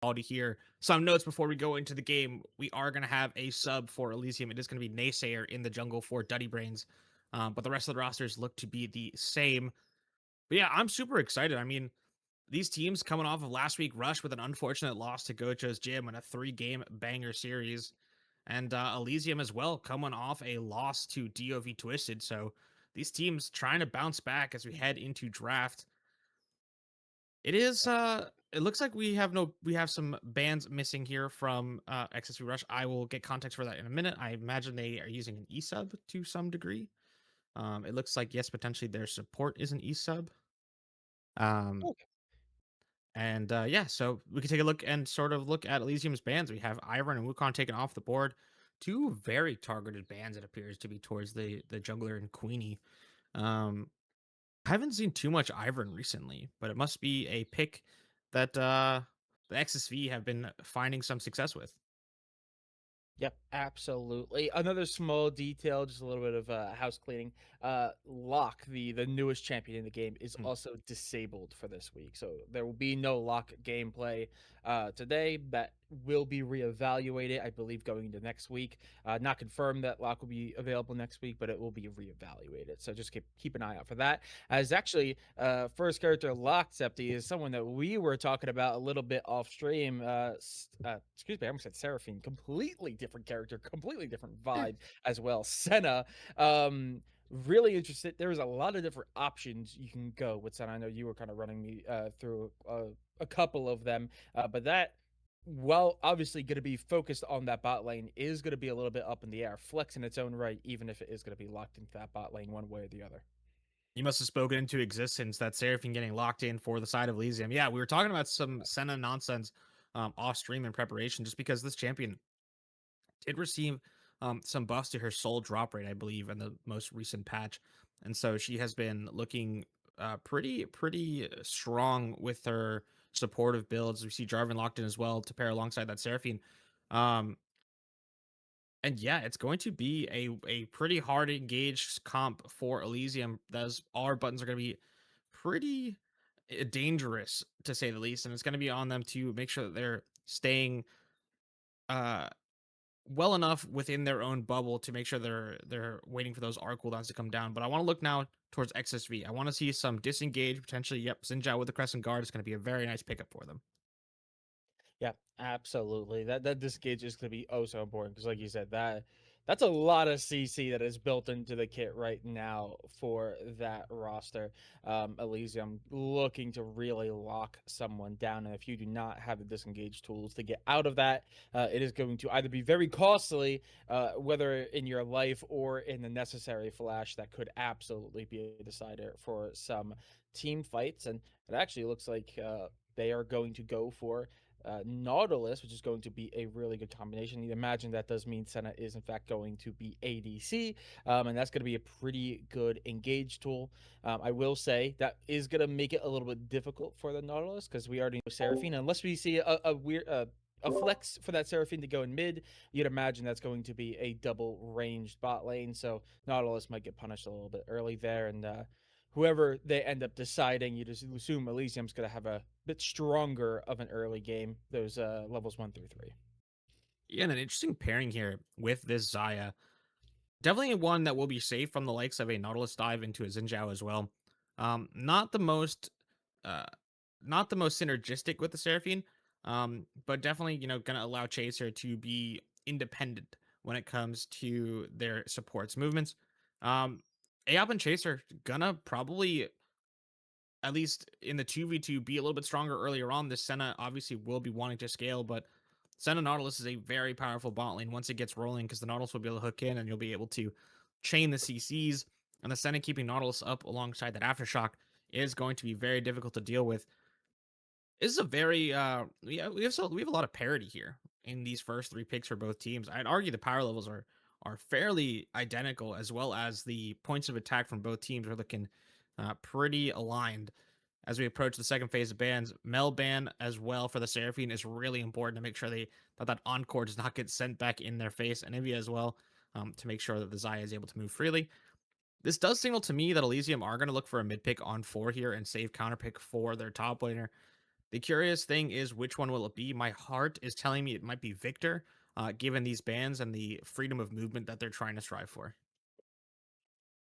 call to hear some notes before we go into the game. We are going to have a sub for Elysium. It is going to be Naysayer in the jungle for Duddy Brains, but the rest of the rosters look to be the same. But yeah, I'm super excited. I mean, these teams coming off of last week Rush with an unfortunate loss to Gocho's Gym in a 3-game banger series, and Elysium as well coming off a loss to DOV Twisted. So these teams trying to bounce back as we head into draft. It looks like we have some bands missing here from XSV Rush. I will get context for that in a minute. I imagine they are using an eSub to some degree. It looks like yes, potentially their support is an eSub. Um, Okay. and yeah, so we can take a look and sort of look at Elysium's bands. We have Ivern and Wukong taken off the board. Two very targeted bands, it appears to be towards the jungler and Queenie. Um, I haven't seen too much Ivern recently, but it must be a pick that the XSV have been finding some success with. Yep, absolutely. Another small detail, just a little bit of house cleaning. Locke, the newest champion in the game, is Hmm. also disabled for this week, so there will be no Locke gameplay today. That will be reevaluated, I believe, going into next week. Not confirmed that Locke will be available next week, but it will be reevaluated. So just keep an eye out for that. As actually, first character Locke Septi is someone that we were talking about a little bit off stream. Excuse me, I almost said Seraphine. Completely different character, completely different vibe as well. Senna, really interested. There's a lot of different options you can go with Senna. I know you were kind of running me through a couple of them, but that, well, obviously going to be focused on that bot lane, is going to be a little bit up in the air, flex in its own right, even if it is going to be locked into that bot lane one way or the other. You must have spoken into existence that Seraphine getting locked in for the side of Elysium. Yeah, we were talking about some Senna nonsense off stream in preparation, just because this champion did receive some buffs to her soul drop rate, I believe, in the most recent patch, and so she has been looking pretty strong with her supportive builds. We see Jarvan locked in as well to pair alongside that Seraphine. Um, and yeah, it's going to be a pretty hard engaged comp for Elysium. Those all our buttons are going to be pretty dangerous to say the least, and it's going to be on them to make sure that they're staying uh well enough within their own bubble to make sure they're waiting for those R cooldowns to come down. But I want to look now towards XSV. I want to see some disengage potentially. Yep, Sinjao with the Crescent Guard is going to be a very nice pickup for them. Yeah, absolutely. That disengage is going to be oh so important because, like you said, that's a lot of CC that is built into the kit right now for that roster. Elysium looking to really lock someone down, and if you do not have the disengage tools to get out of that, it is going to either be very costly, whether in your life or in the necessary flash. That could absolutely be a decider for some team fights, and it actually looks like they are going to go for Nautilus, which is going to be a really good combination. You imagine that does mean Senna is in fact going to be ADC, and that's going to be a pretty good engage tool. I will say that is going to make it a little bit difficult for the Nautilus because we already know Seraphine. Unless we see a weird a flex for that Seraphine to go in mid, you'd imagine that's going to be a double ranged bot lane. So Nautilus might get punished a little bit early there, and whoever they end up deciding, you just assume Elysium's going to have a bit stronger of an early game, those levels 1 through 3. Yeah, and an interesting pairing here with this Zaya. Definitely one that will be safe from the likes of a Nautilus dive into a Xinjiao as well. Not the most uh not the most synergistic with the Seraphine, but definitely, gonna allow Chaser to be independent when it comes to their supports movements. Um Aop and Chaser gonna probably, at least in the 2v2, be a little bit stronger earlier on. This Senna obviously will be wanting to scale, but Senna Nautilus is a very powerful bot lane once it gets rolling, because the Nautilus will be able to hook in and you'll be able to chain the CCs. And the Senna keeping Nautilus up alongside that Aftershock is going to be very difficult to deal with. This is a very yeah, we have a lot of parity here in these first three picks for both teams. I'd argue the power levels are fairly identical, as well as the points of attack from both teams are looking pretty aligned as we approach the second phase of bans. Mel ban as well for the Seraphine is really important to make sure that encore does not get sent back in their face, and Ivy as well, to make sure that the Zaya is able to move freely. This does signal to me that Elysium are going to look for a mid pick on 4 here and save counter pick for their top laner. The curious thing is which one will it be? My heart is telling me it might be Victor, given these bans and the freedom of movement that they're trying to strive for.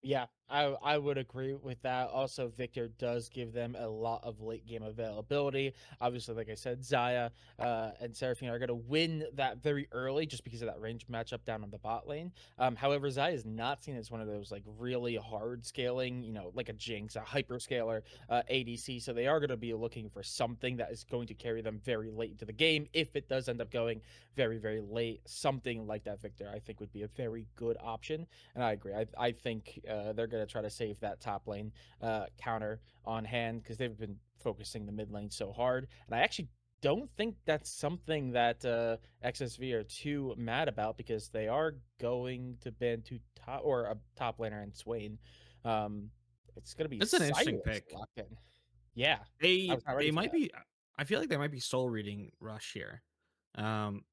Yeah, I would agree with that. Also, Victor does give them a lot of late game availability. Obviously, like I said, Zaya and Seraphine are going to win that very early just because of that range matchup down on the bot lane. However, Zaya is not seen as one of those like really hard scaling, like a Jinx, a hyperscaler ADC. So they are going to be looking for something that is going to carry them very late into the game. If it does end up going very, very late, something like that, Victor, I think would be a very good option. And I agree. I think they're going to try to save that top lane counter on hand because they've been focusing the mid lane so hard. And I actually don't think that's something that XSV are too mad about because they are going to ban two top or a top laner and Swain. Um, it's going to be It's an interesting Silas pick. locked in. Yeah, I They was not ready they for might that. be. I feel like they might be soul reading Rush here. Um,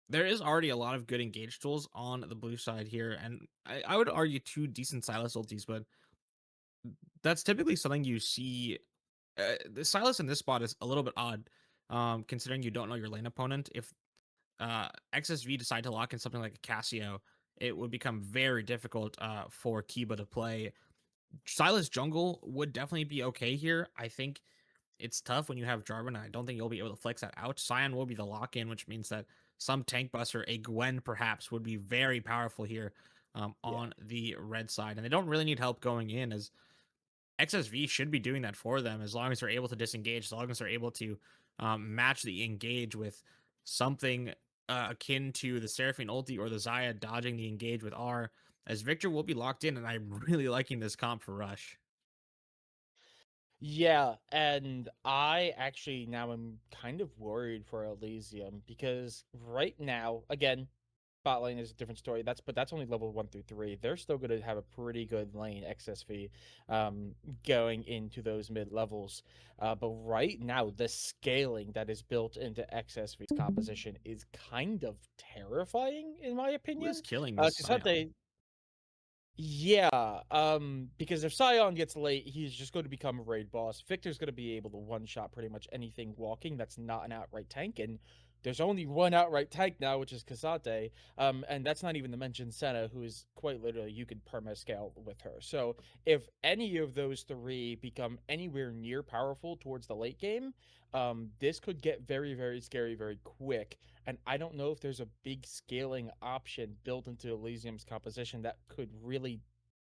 there is already a lot of good engage tools on the blue side here, and I would argue two decent Silas ultis, but that's typically something you see. The Silas in this spot is a little bit odd, considering you don't know your lane opponent. If XSV decide to lock in something like a Casio, it would become very difficult for Kiba to play. Silas jungle would definitely be okay here. I think it's tough when you have Jarvan. I don't think you'll be able to flex that out. Sion will be the lock in, which means that some tank buster, a Gwen perhaps, would be very powerful here Yeah. on the red side. And they don't really need help going in, as XSV should be doing that for them as long as they're able to disengage, as long as they're able to match the engage with something akin to the Seraphine ulti or the Zaya dodging the engage with R, as Victor will be locked in. And I'm really liking this comp for Rush. Yeah, and I actually now am kind of worried for Elysium because right now, again, bot lane is a different story. That's only level 1 through 3. They're still going to have a pretty good lane XSV going into those mid levels. But right now, the scaling that is built into XSV's composition is kind of terrifying, in my Who is opinion. killing this Because Sion? yeah, because if Sion gets late, he's just going to become a raid boss. Victor's going to be able to one-shot pretty much anything walking that's not an outright tank, and there's only one outright tank now, which is Kasate. And that's not even to mention Senna, who is quite literally you could perma-scale with her. So if any of those three become anywhere near powerful towards the late game, this could get very, very scary very quick. And I don't know if there's a big scaling option built into Elysium's composition that could really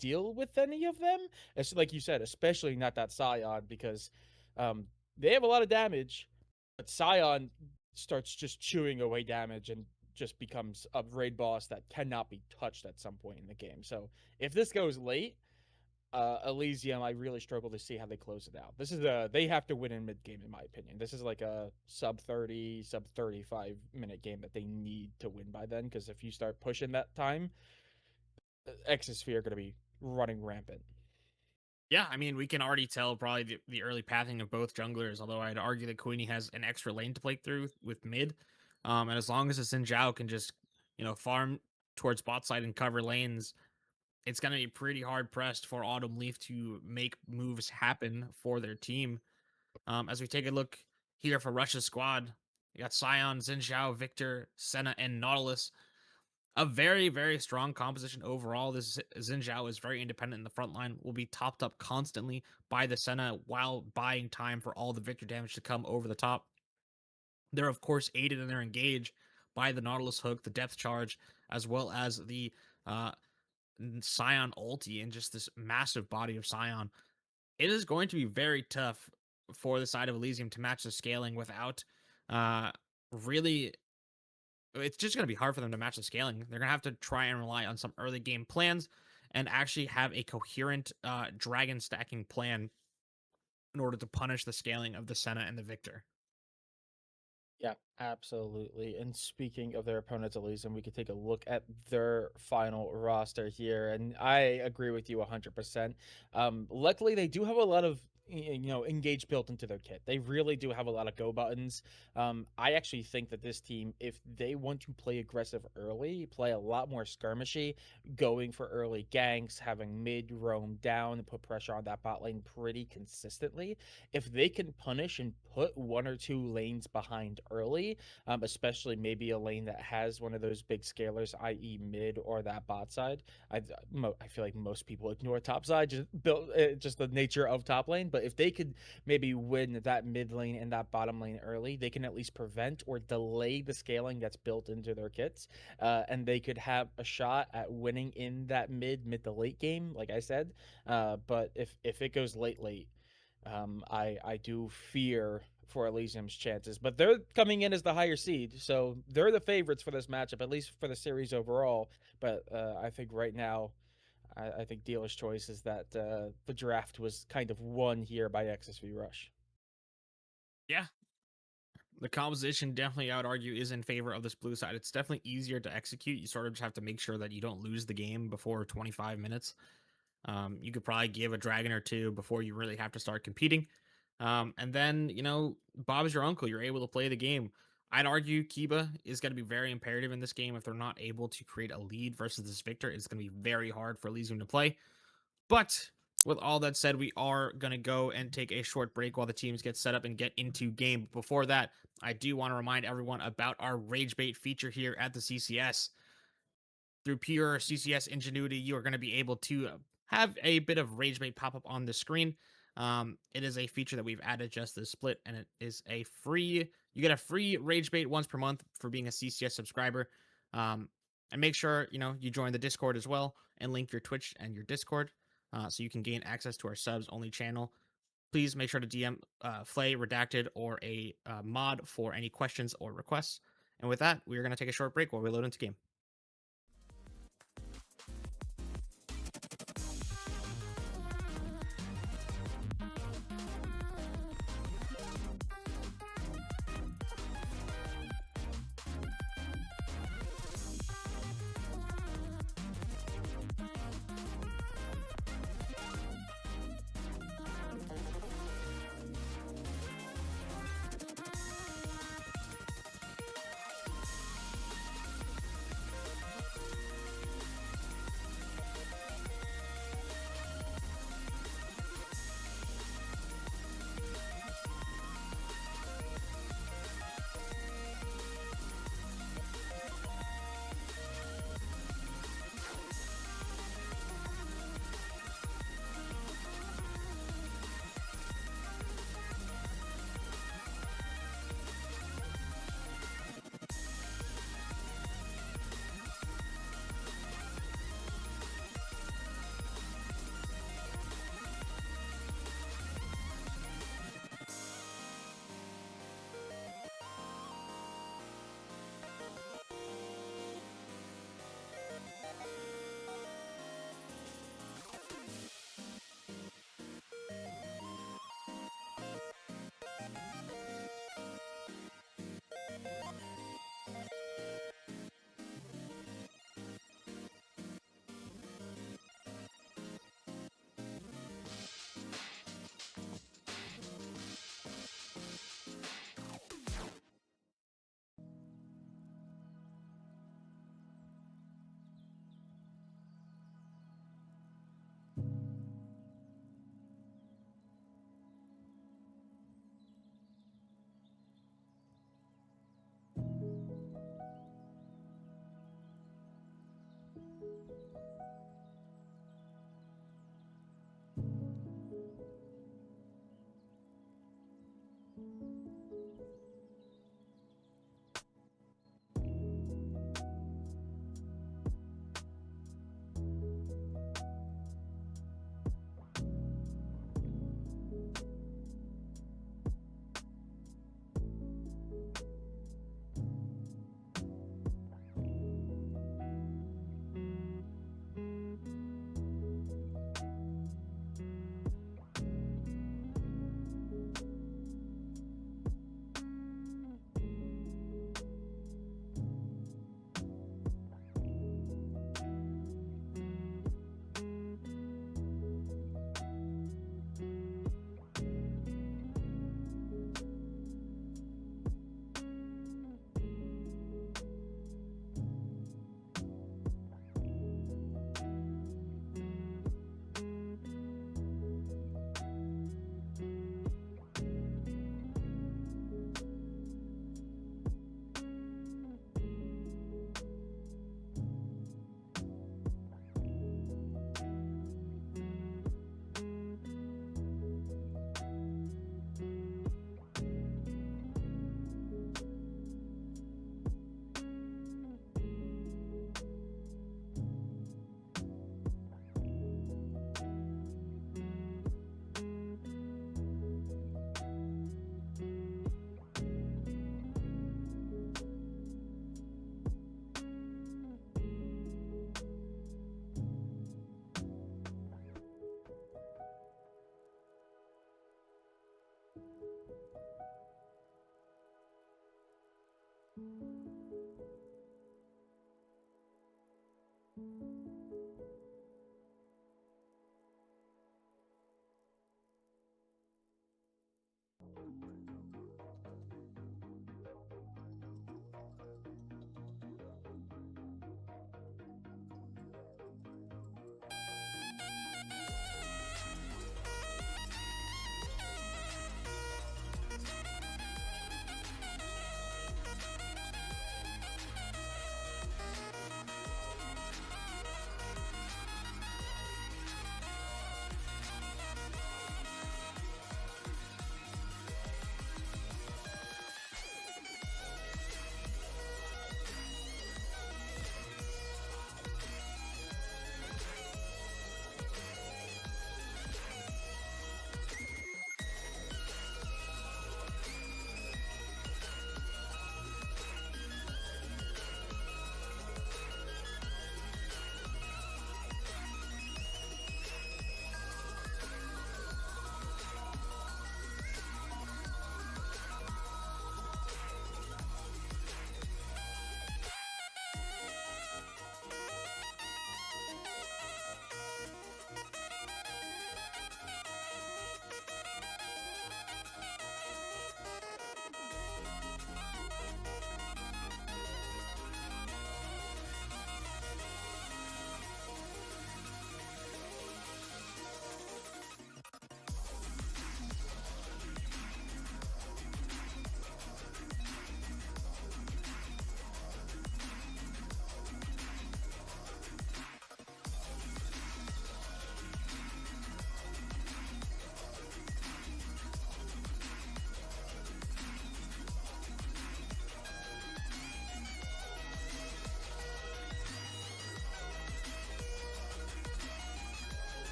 deal with any of them. It's like you said, especially not that Scion, because um, they have a lot of damage, but Scion starts just chewing away damage and just becomes a raid boss that cannot be touched at some point in the game. So if this goes late, Elysium, I really struggle to see how they close it out. This is they have to win in mid game, in my opinion. This is like a sub 30, sub 35 minute game that they need to win by then. Because if you start pushing that time, Exosphere are going to be running rampant. Yeah, I mean, we can already tell probably the early pathing of both junglers, although I'd argue that Queenie has an extra lane to play through with mid. And as long as the Xin Zhao can just, farm towards bot side and cover lanes, it's going to be pretty hard pressed for Autumn Leaf to make moves happen for their team. As we take a look here for Russia's squad, you got Sion, Xin Zhao, Victor, Senna, and Nautilus. A very, very strong composition overall. This Xin Zhao is very independent in the front line, will be topped up constantly by the Senna while buying time for all the Victor damage to come over the top. They're, of course, aided in their engage by the Nautilus hook, the depth charge, as well as the uh, Scion ulti and just this massive body of Scion. It is going to be very tough for the side of Elysium to match the scaling without uh, really it's just going to be hard for them to match the scaling. They're going to have to try and rely on some early game plans and actually have a coherent dragon stacking plan in order to punish the scaling of the Senna and the Victor. Yeah, absolutely. And speaking of their opponents, Elysium, we could take a look at their final roster here. And I agree with you 100%. Luckily, they do have a lot of engage built into their kit. They really do have a lot of go buttons. I actually think that this team, if they want to play aggressive early, play a lot more skirmishy, going for early ganks, having mid roam down and put pressure on that bot lane pretty consistently, if they can punish and put one or two lanes behind early, especially maybe a lane that has one of those big scalers, i.e. mid or that bot side. I feel like most people ignore top side, just the nature of top lane. But if they could maybe win that mid lane and that bottom lane early, they can at least prevent or delay the scaling that's built into their kits, and they could have a shot at winning in that mid to late game, like I said. But if it goes late, I do fear for Elysium's chances, but they're coming in as the higher seed, so they're the favorites for this matchup, at least for the series overall. But I think right now, I think dealer's choice is that the draft was kind of won here by XSV Rush. Yeah, the composition definitely, I would argue, is in favor of this blue side. It's definitely easier to execute. You sort of just have to make sure that you don't lose the game before 25 minutes. You could probably give a dragon or two before you really have to start competing. And then, Bob's your uncle. You're able to play the game. I'd argue Kiba is going to be very imperative in this game. If they're not able to create a lead versus this Victor, it's going to be very hard for Elysium to play. But with all that said, we are going to go and take a short break while the teams get set up and get into game. Before that, I do want to remind everyone about our Rage Bait feature here at the CCS. Through pure CCS ingenuity, you are going to be able to have a bit of Rage Bait pop up on the screen. It is a feature that we've added just this split, and it is you get a free Rage Bait once per month for being a CCS subscriber. And make sure, you join the Discord as well and link your Twitch and your Discord so you can gain access to our subs only channel. Please make sure to DM Flay, Redacted, or a mod for any questions or requests. And with that, we're going to take a short break while we load into game.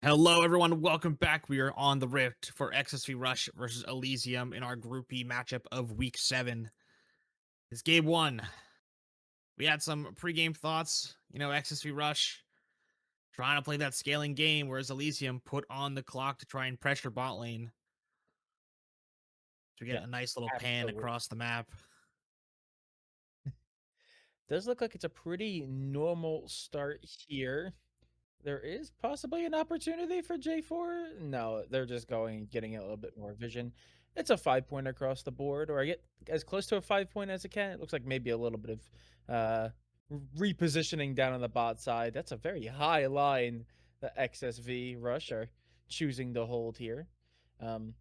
Hello, everyone. Welcome back. We are on the Rift for XSV Rush versus Elysium in our Group B matchup of Week 7. It's game 1. We had some pre-game thoughts. XSV Rush trying to play that scaling game, whereas Elysium put on the clock to try and pressure bot lane to get Yeah, a nice little pan absolutely. across the map. Does look like it's a pretty normal start here. There is possibly an opportunity for J4. No, they're just going getting a little bit more vision. It's a 5 point across the board, or I get as close to a 5 point as it can. It looks like maybe a little bit of uh repositioning down on the bot side. That's a very high line the XSV Rush are choosing to hold here. Um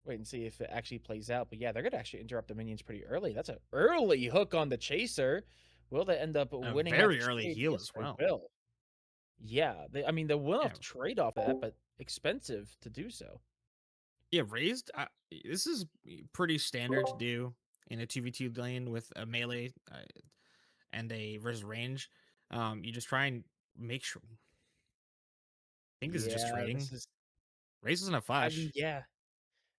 Wait and see if it actually plays out. But yeah, they're gonna actually interrupt the minions pretty early. That's an early hook on the chaser. Will they end up A winning out the very early trade? heal Yes, as they well. will. Yeah, I mean, they will have Yeah, to trade off that, but expensive to do so. yeah, raised. This is pretty standard to do in a 2v2 lane with a melee and a versus range. You just try and make sure. Think this is just Yeah, this trading. is Race isn't a I mean, flash. yeah.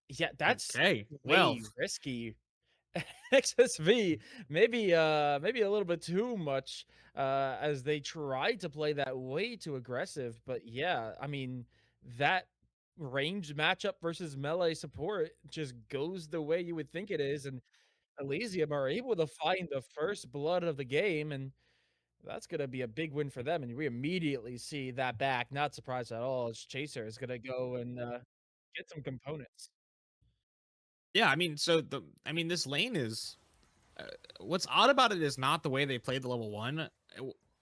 Yeah, that's Okay, well, way risky. XSV, maybe a little bit too much, as they try to play that way too aggressive, but yeah, I mean, that ranged matchup versus melee support just goes the way you would think it is, and Elysium are able to find the first blood of the game, and that's gonna be a big win for them, and we immediately see that back, not surprised at all, as Chaser is gonna go and, get some components. Yeah, I mean, this lane is uh, what's odd about it is not the way they played the level one.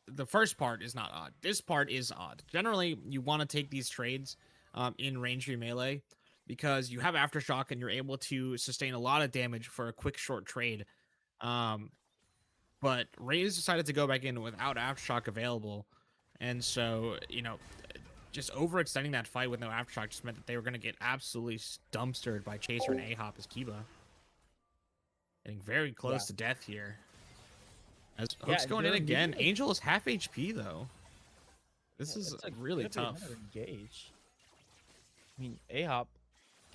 The first part is not odd. This part is odd. Generally, you want to take these trades in range melee because you have aftershock and you're able to sustain a lot of damage for a quick short trade. Um, but Raze decided to go back in without aftershock available, and so just overextending that fight with no aftershock just meant that they were going to get absolutely dumpstered by Chaser and Ahop as Kiba, getting very Yeah. close to death here. As Yeah, Hook's and going in they're again. immediately Angel is half HP though. This yeah, is that's, like, really gonna be another tough. engage. I mean, Ahop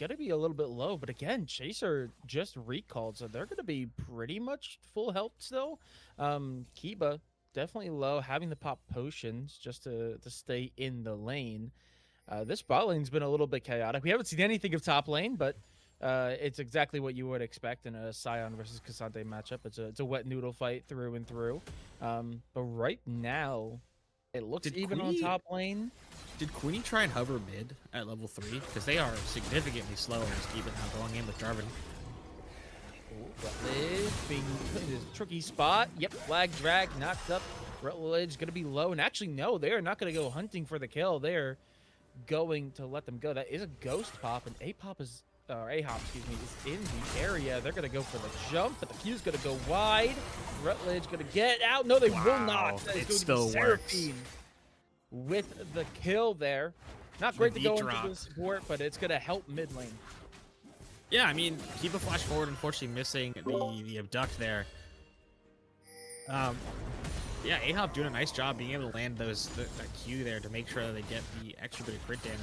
gonna be a little bit low, but again, Chaser just recalled, so they're gonna be pretty much full health still. Kiba definitely low, having to pop potions just to stay in the lane. This bot lane's been a little bit chaotic. We haven't seen anything of top lane, but it's exactly what you would expect in a Scion versus Cassante matchup. It's a wet noodle fight through and through. But right now, it looks Did even on Queenie top lane. did Queenie try and hover mid at level 3? Because they are significantly slower as Kiba now going in with Jarvan. Rutledge being put in this tricky spot. Yep, flag drag, knocked up. Rutledge going to be low. And actually, no, they are not going to go hunting for the kill. They're going to let them go. That is a ghost pop, and A-pop is, or A-hop, excuse me, is in the area. They're going to go for the jump, but the Q's going to go wide. Rutledge going to get out. No, they will Wow, not. That is it going to still be works. Seraphine with the kill there. Not The great to beat go into drop. the support, but it's going to help mid lane. Yeah, I mean, Kiba flash forward, unfortunately missing the abduct there. Um, yeah, Ahop doing a nice job being able to land that Q there to make sure that they get the extra bit of crit damage.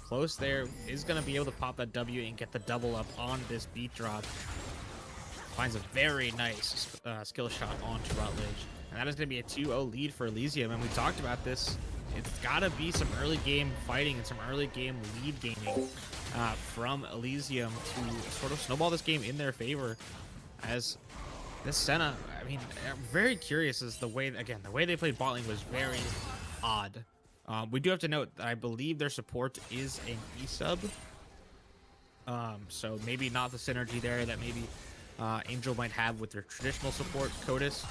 Close there is going to be able to pop that W and get the double up on this beat drop. Finds a very nice skill shot onto Rutledge. And that is going to be a 2-0 lead for Elysium. And we talked about this. It's got to be some early game fighting and some early game lead gaming from Elysium to sort of snowball this game in their favor. As this Senna, I mean, I'm very curious as the way, again, the way they played bot lane was very odd. We do have to note that I believe their support is an E-sub. So maybe not the synergy there that maybe Angel might have with their traditional support, Codis.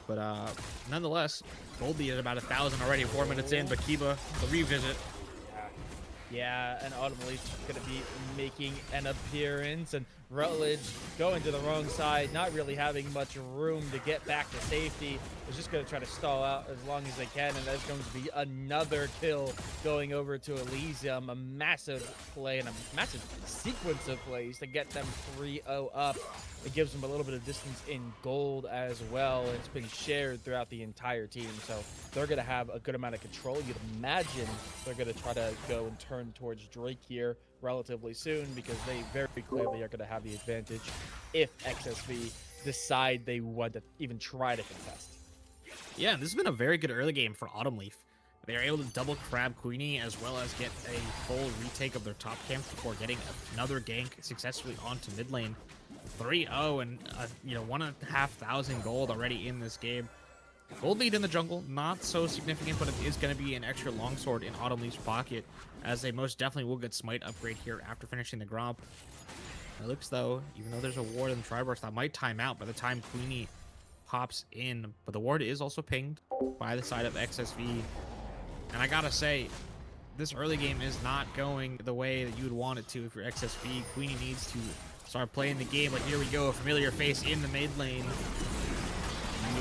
But nonetheless, Goldie at about 1,000 already, 4 minutes in, but Kiba, the revisit. Yeah, and Autumn Leaf's going to be making an appearance, and Rutledge going to the wrong side, not really having much room to get back to safety. Is just going to try to stall out as long as they can, and that's going to be another kill going over to Elysium. A massive play and a massive sequence of plays to get them 3-0 up. It gives them a little bit of distance in gold as well. It's been shared throughout the entire team, so they're going to have a good amount of control. You'd imagine they're going to try to go and turn towards Drake here relatively soon because they very clearly are going to have the advantage if XSV decide they want to even try to contest. Yeah, this has been a very good early game for Autumn Leaf. They are able to double crab Queenie as well as get a full retake of their top camps before getting another gank successfully onto mid lane. 3-0 and 1,500 gold already in this game. Gold lead in the jungle, not so significant, but it is going to be an extra longsword in Autumn Leaf's pocket, as they most definitely will get Smite upgrade here after finishing the Gromp. It looks though, even though there's a ward in the Triburst, that might time out by the time Queenie pops in, but the ward is also pinged by the side of XSV. And I gotta say, this early game is not going the way that you would want it to if you're XSV. Queenie needs to start playing the game like, here we go, a familiar face in the mid lane.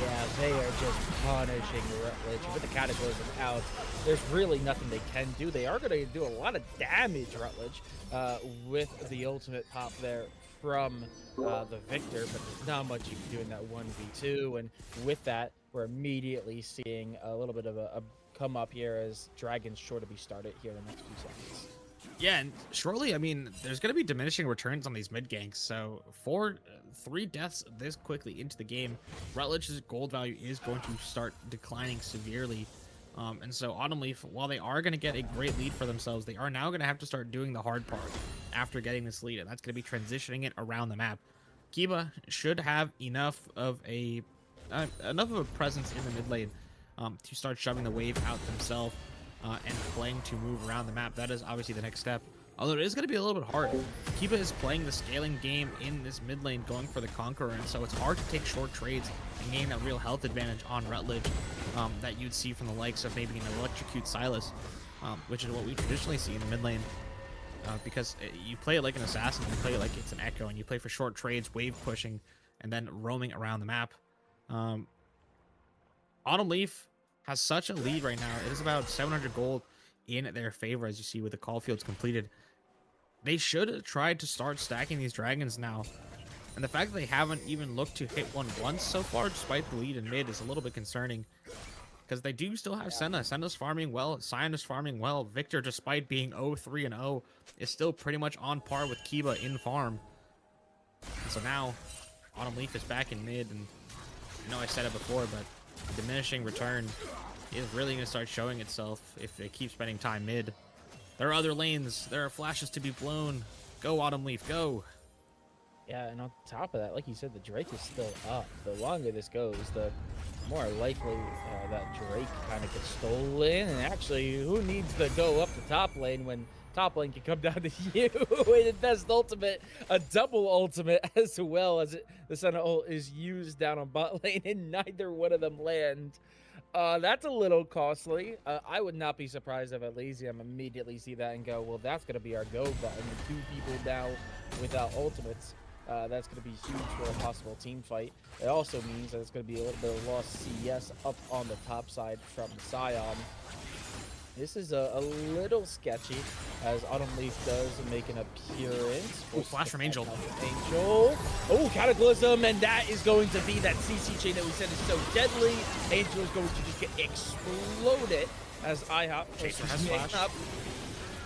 Yeah, they are just punishing Rutledge with the Cataclysm out. There's really nothing they can do. They are going to do a lot of damage, Rutledge, with the ultimate pop there from the Victor, but there's not much you can do in that 1v2. And with that, we're immediately seeing a little bit of a come up here as Dragon's sure to be started here in the next few seconds. Yeah, and shortly, I mean, there's going to be diminishing returns on these mid ganks. So for 3 deaths this quickly into the game, Rutledge's gold value is going to start declining severely. And so Autumn Leaf, while they are going to get a great lead for themselves, they are now going to have to start doing the hard part after getting this lead, and that's going to be transitioning it around the map. Kiba should have enough of a presence in the mid lane to start shoving the wave out themselves and playing to move around the map. That is obviously the next step. Although it is going to be a little bit hard. Kiba is playing the scaling game in this mid lane, going for the Conqueror, and so it's hard to take short trades and gain that real health advantage on Rutledge that you'd see from the likes of maybe an Electrocute Silas, which is what we traditionally see in the mid lane. Because you play it like an assassin, you play it like it's an echo, and you play for short trades, wave pushing, and then roaming around the map. Autumn Leaf has such a lead right now. It is about 700 gold in their favor, as you see with the call fields completed. They should try to start stacking these dragons now. And the fact that they haven't even looked to hit one once so far, despite the lead in mid, is a little bit concerning. Because they do still have Senna. Senna's farming well. Sion is farming well. Victor, despite being 0-3-0, is still pretty much on par with Kiba in farm. And so now, Autumn Leaf is back in mid. And I know I said it before, but diminishing return is really going to start showing itself if they keep spending time mid. There are other lanes. There are flashes to be blown. Go, Autumn Leaf, go. Yeah, and on top of that, like you said, the Drake is still up. The longer this goes, the more likely that Drake kind of gets stolen. And actually, who needs to go up the top lane when top lane can come down to you? And invest ultimate, a double ultimate as well as the Senna ult is used down on bot lane, and neither one of them land. That's a little costly. I would not be surprised if Elysium immediately see that and go, well, that's going to be our go button. 2 people now without ultimates. That's going to be huge for a possible team fight. It also means that it's going to be a little bit of lost CS up on the top side from Sion. This is a little sketchy, as Autumn Leaf does make an appearance. Oh, flash from Angel. Angel. Oh, Cataclysm, and that is going to be that CC chain that we said is so deadly. Angel is going to just get exploded as IHOP Chaser has flash.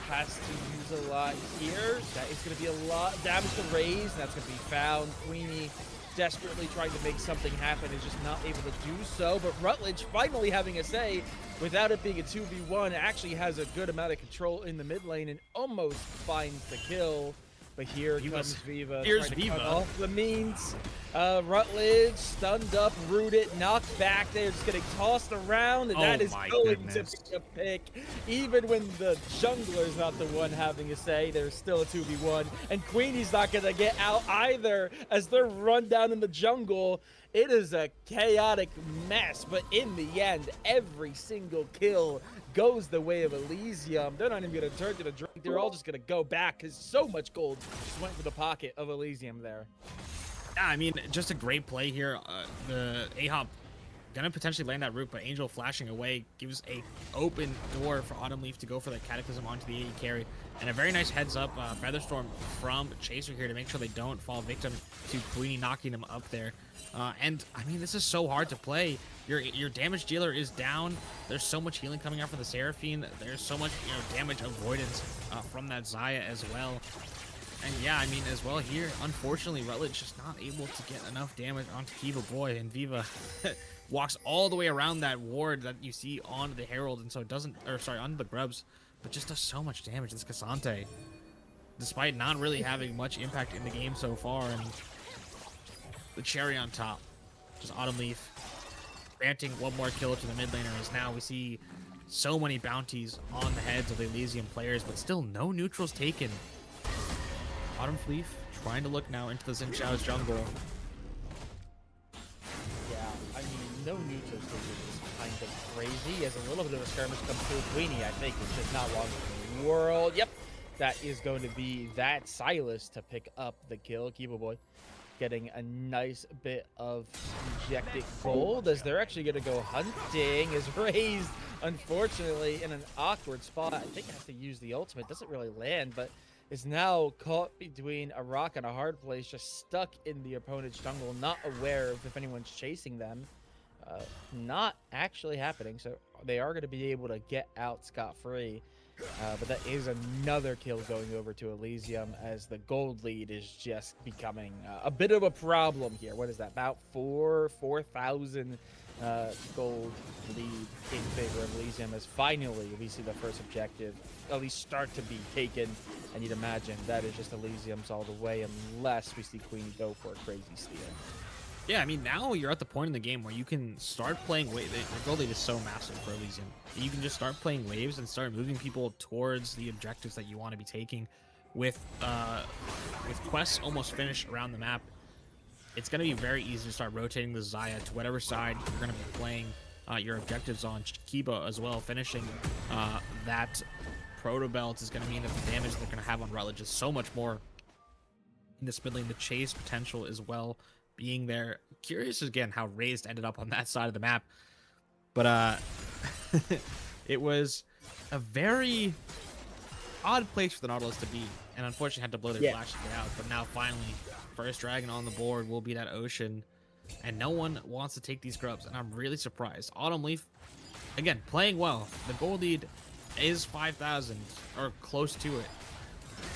Has to use a lot here. That is going to be a lot of damage to raise. That's going to be found. Queenie desperately trying to make something happen, is just not able to do so. But Rutledge finally having a say, without it being a 2v1, actually has a good amount of control in the mid lane and almost finds the kill. But here comes Viva. Here's trying to Viva. cut off the means. Rutledge stunned up, rooted, knocked back. They're just getting tossed around, and that is going to be a pick. Even when the jungler is not the one having a say, there's still a 2v1, and Queenie's not going to get out either as they're run down in the jungle. It is a chaotic mess, but in the end, every single kill goes the way of Elysium. They're not even going to turn to the drink. They're all just going to go back because so much gold just went to the pocket of Elysium there. Yeah, I mean, just a great play here. The A-Hop gonna potentially land that root, but Angel flashing away gives a open door for Autumn Leaf to go for that Cataclysm onto the AE carry. And a very nice heads up Featherstorm from Chaser here to make sure they don't fall victim to Queenie knocking them up there. And I mean, this is so hard to play. Your damage dealer is down. There's so much healing coming out from the Seraphine. There's so much damage avoidance from that Xayah as well. And yeah, I mean, as well here, unfortunately, Rutledge just not able to get enough damage onto Kiba Boy, and Viva walks all the way around that ward that you see on the Herald, and so it doesn't, or sorry, on the Grubs, but just does so much damage. This Cassante, despite not really having much impact in the game so far, and the cherry on top, just Autumn Leaf granting one more kill to the mid laner, as now we see so many bounties on the heads of the Elysium players, but still no neutrals taken. Autumn Leaf trying to look now into the Xin Zhao's jungle. Yeah, I mean, no neutrals is kind of crazy, as a little bit of a skirmish comes through. Queenie, I think, is just not long in the world. Yep, that is going to be that Silas to pick up the kill. Kiba Boy getting a nice bit of injected gold, as they're actually going to go hunting. Is raised, unfortunately, in an awkward spot. I think it has to use the ultimate. Doesn't really land, but is now caught between a rock and a hard place, just stuck in the opponent's jungle, not aware of if anyone's chasing them. Not actually happening, so they are going to be able to get out scot-free. But that is another kill going over to Elysium, as the gold lead is just becoming a bit of a problem here. What is that? About 4,000 gold lead in favor of Elysium as finally we see the first objective at least start to be taken. And you'd imagine that is just Elysium's all the way unless we see Queenie go for a crazy steal. Yeah, I mean, now you're at the point in the game where you can start playing wave. The gold lead is so massive for Elysium. You can just start playing waves and start moving people towards the objectives that you want to be taking. With quests almost finished around the map, it's going to be very easy to start rotating the Xayah to whatever side you're going to be playing your objectives on. Kiba as well, finishing that proto belt is going to mean that the damage they're going to have on Rutledge is so much more in this mid lane. The chase potential as well being there. Curious again how Raised ended up on that side of the map, but it was a very odd place for the Nautilus to be, and unfortunately had to blow their flash to get out. But now finally, first dragon on the board will be that Ocean, and no one wants to take these grubs, and I'm really surprised. Autumn Leaf, again, playing well. The gold lead is 5,000 or close to it,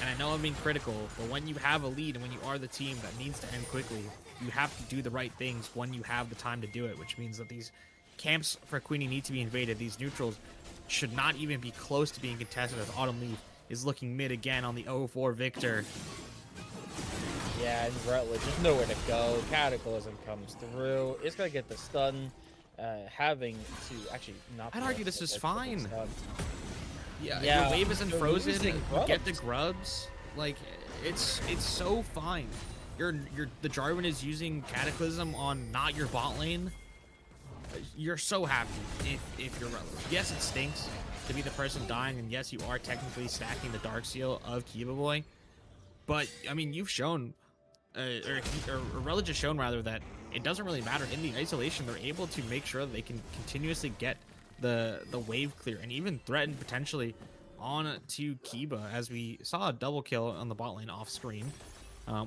and I know I'm being critical, but when you have a lead and when you are the team that needs to end quickly, you have to do the right things when you have the time to do it, which means that these camps for Queenie need to be invaded. These neutrals should not even be close to being contested, as Autumn Leaf is looking mid again on the 0-4 Victor. Yeah, and Rutledge, there's nowhere to go. Cataclysm comes through. It's going to get the stun. Having to actually not... I'd argue this is fine. Yeah, your wave isn't frozen. You grubs. get the grubs. Like, it's so fine. The Jarvan is using Cataclysm on not your bot lane. You're so happy if you're Rutledge. Yes, it stinks to be the person dying, and yes, you are technically stacking the Dark Seal of Kiba Boy. But I mean, you've shown, or Rutledge has shown rather, that it doesn't really matter. In the isolation, they're able to make sure that they can continuously get the wave clear and even threaten potentially on to Kiba, as we saw a double kill on the bot lane off screen.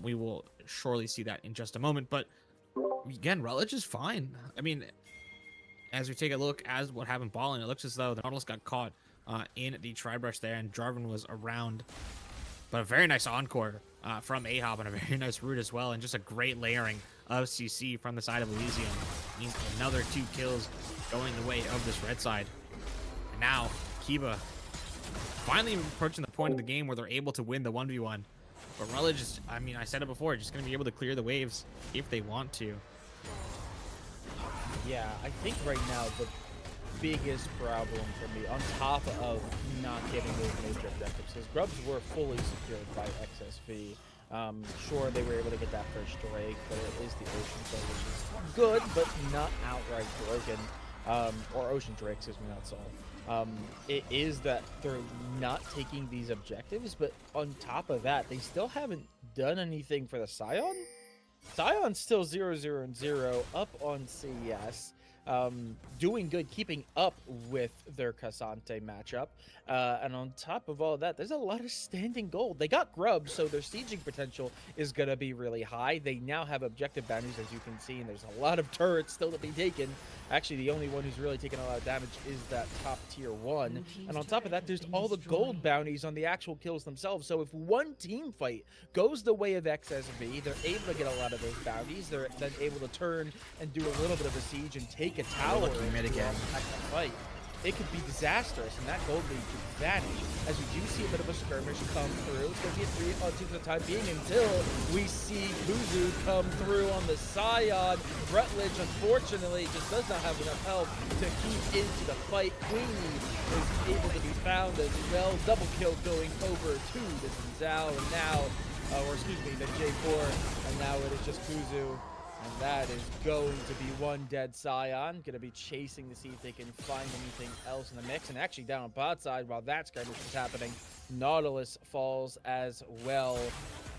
We will surely see that in just a moment, but again, Rutledge is fine. I mean, as we take a look at what happened bot lane, it looks as though the Nautilus got caught in the tri-brush there, and Jarvan was around. But a very nice encore from Ahab, and a very nice root as well, and just a great layering of CC from the side of Elysium. Means another 2 kills going the way of this red side. And now, Kiba finally approaching the point of the game where they're able to win the 1v1. But Rutledge is, I mean, I said it before, just going to be able to clear the waves if they want to. Yeah, I think right now the biggest problem for me, on top of not getting those major objectives, because grubs were fully secured by XSV. Sure, they were able to get that first Drake, but it is the Ocean Soul, which is good, but not outright broken. Or Ocean Drake, excuse me, not Soul. It is that they're not taking these objectives, but on top of that, they still haven't done anything for the Scion. Scion's still 0-0-0 up on CCS. Doing good, keeping up with their Cassante matchup. And on top of all that, there's a lot of standing gold. They got grubs, so their sieging potential is going to be really high. They now have objective bounties, as you can see, and there's a lot of turrets still to be taken. Actually, the only one who's really taking a lot of damage is that top tier 1. And on top of that, there's all the gold bounties on the actual kills themselves. So if one team fight goes the way of XSV, they're able to get a lot of those bounties. They're then able to turn and do a little bit of a siege and take a tower and fight. It could be disastrous, and that gold lead could vanish, as we do see a bit of a skirmish come through. It's going to be a 3-on-2 for the time being until we see Kuzu come through on the Scion. Rutledge, unfortunately, just does not have enough help to keep into the fight. Queenie is able to be found as well. Double kill going over to the Zhao, and now, or excuse me, the J4, and now it is just Kuzu. And that is going to be one dead Scion. Going to be chasing to see if they can find anything else in the mix. And actually down on bot side, while that skirmish is happening, Nautilus falls as well.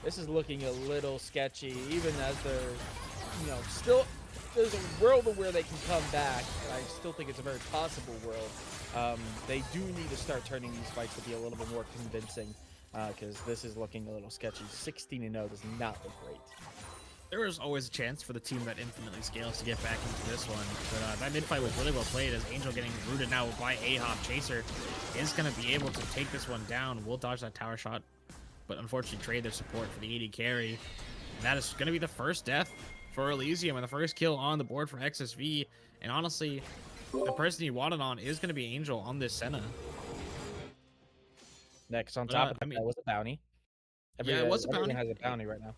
This is looking a little sketchy, even as they're, you know, still, there's a world where they can come back. And I still think it's a very possible world. They do need to start turning these fights to be a little bit more convincing, because this is looking a little sketchy. 16-0 does not look great. There was always a chance for the team that infinitely scales to get back into this one, but that mid-fight was really well played, as Angel getting rooted now by Ahab. Chaser is going to be able to take this one down. Will dodge that tower shot, but unfortunately trade their support for the AD carry. And that is going to be the first death for Elysium and the first kill on the board for XSV. And honestly, the person you wanted on is going to be Angel on this Senna. Next, on But top of I that, mean, that was a bounty. yeah, it was a Everyone bounty. has a bounty right now,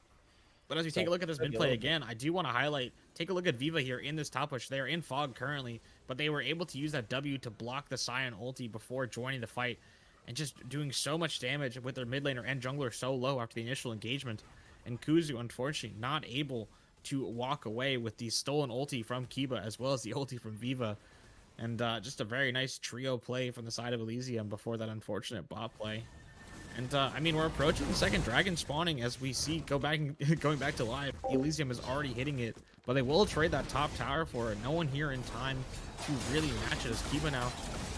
But as we take so a look at this maybe mid a play little bit. again, I do want to highlight, take a look at Viva here in this top push. They are in fog currently, but they were able to use that W to block the Scion ulti before joining the fight and just doing so much damage with their mid laner and jungler so low after the initial engagement. And Kuzu, unfortunately, not able to walk away with the stolen ulti from Kiba as well as the ulti from Viva. And just a very nice trio play from the side of Elysium before that unfortunate bot play. And I mean, we're approaching the second dragon spawning as we see going back to live. Elysium is already hitting it, but they will trade that top tower for it. No one here in time to really match it as Kiba now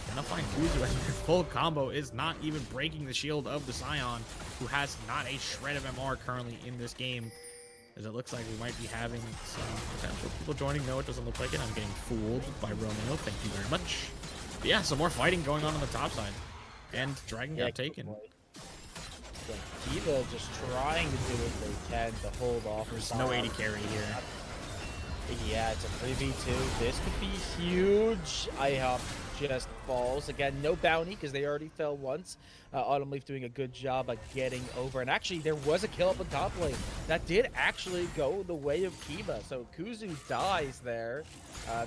gonna find Kuzu as their full combo is not even breaking the shield of the Scion, who has not a shred of MR currently in this game. As it looks like we might be having some potential people joining. No, it doesn't look like it. I'm getting fooled by Romeo. Thank you very much. But yeah, some more fighting going on the top side. And Dragon got taken. Yeah, Kiva just trying to do what they can to hold off. There's no 80 carry here. Yeah, it's a 3v2. This could be huge. IHOP just falls. Again, no bounty because they already fell once. Autumn Leaf doing a good job of getting over. And actually, there was a kill up on top lane. That did actually go the way of Kiba. So Kuzu dies there.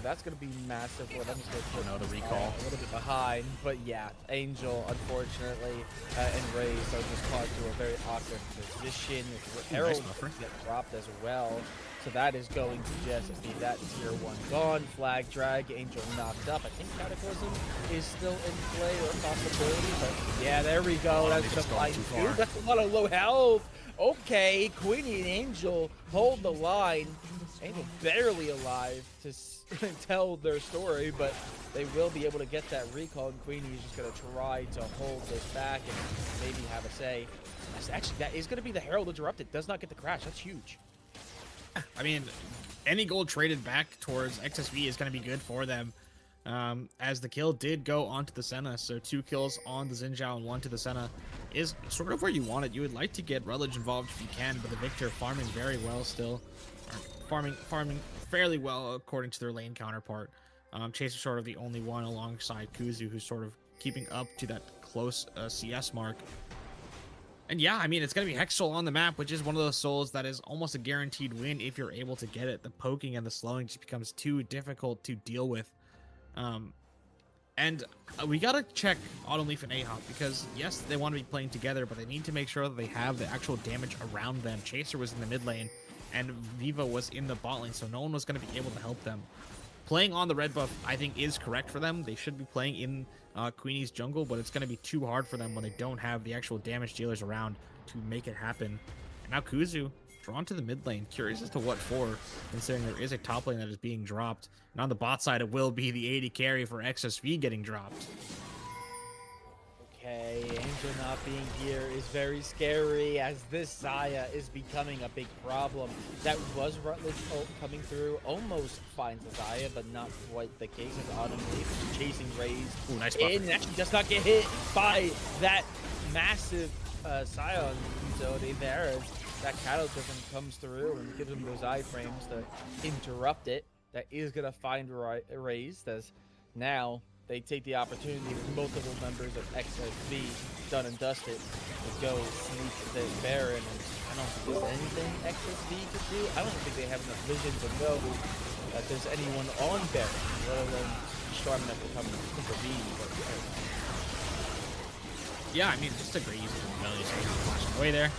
That's going to be massive for them. Oh no, the recall. A little bit behind. But yeah, Angel, unfortunately, and Raze are just caught to a very awkward position. Herald get dropped as well. So that is going to just be that tier 1 gone. Flag drag, Angel knocked up. I think Cataclysm is still in play or a possibility, but yeah, there we go. That's the fight. That's a lot of low health. Okay, Queenie and Angel hold the line. Angel barely alive to tell their story, but they will be able to get that recall, and Queenie is just going to try to hold this back and maybe have a say. Actually, that is going to be the Herald Interrupted. Does not get the crash. That's huge. I mean, any gold traded back towards XSV is going to be good for them, as the kill did go onto the Senna. So 2 kills on the Xin Zhao and 1 to the Senna is sort of where you want it. You would like to get Rutledge involved if you can, but the Victor farming very well still. Farming fairly well according to their lane counterpart. Chaser's sort of the only one alongside Kuzu who's sort of keeping up to that close CS mark. And yeah, I mean, it's going to be Hex Soul on the map, which is one of those souls that is almost a guaranteed win if you're able to get it. The poking and the slowing just becomes too difficult to deal with. And we got to check Autumn Leaf and Ahop because, yes, they want to be playing together, but they need to make sure that they have the actual damage around them. Chaser was in the mid lane, and Viva was in the bot lane, so no one was going to be able to help them. Playing on the red buff, I think, is correct for them. They should be playing in Queenie's jungle, but it's going to be too hard for them when they don't have the actual damage dealers around to make it happen. And now Kuzu drawn to the mid lane. Curious as to what for, considering there is a top lane that is being dropped. And on the bot side, it will be the 80 carry for XSV getting dropped. Okay, Angel not being here is very scary as this Xayah is becoming a big problem. That was Rutledge ult coming through, almost finds the Xayah, but not quite the case as Autumn Leaf is chasing Raze. Ooh, nice buffer. And actually does not get hit by that massive Scion utility there as that Cataclysm comes through and gives him those iframes to interrupt it. That is going to find Raze as now they take the opportunity with multiple members of XSV done and dusted to go sneak this Baron. And I don't think there's anything XSV could do. I don't think they have enough vision to know that there's anyone on Baron, let alone strong enough to come intervene. But yeah, I mean, just a great use of the ability to flashing away there.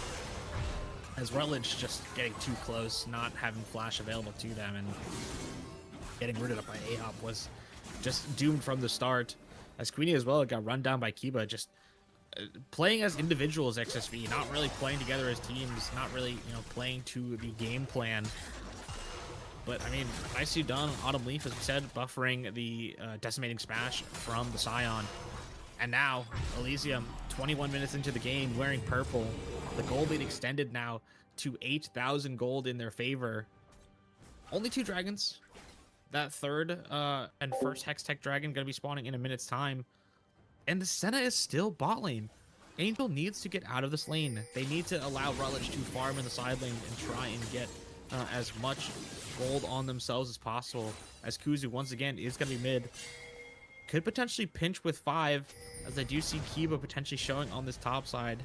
As Rutledge just getting too close, not having flash available to them, and getting rooted up by Ahop was just doomed from the start. As Queenie as well got run down by Kiba, just playing as individuals, XSV, not really playing together as teams, not really, you know, playing to the game plan. But I mean, nicely done. Autumn Leaf, as we said, buffering the decimating smash from the Scion. And now Elysium, 21 minutes into the game, wearing purple. The gold lead extended now to 8,000 gold in their favor. Only 2 dragons. That third and first Hex Tech Dragon going to be spawning in a minute's time. And the Senna is still bot lane. Angel needs to get out of this lane. They need to allow Rutledge to farm in the side lane and try and get as much gold on themselves as possible, as Kuzu once again is going to be mid. Could potentially pinch with 5, as I do see Kiba potentially showing on this top side.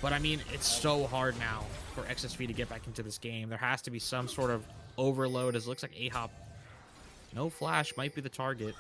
But I mean, it's so hard now for XSV to get back into this game. There has to be some sort of overload, as it looks like A-Hop, no flash, might be the target.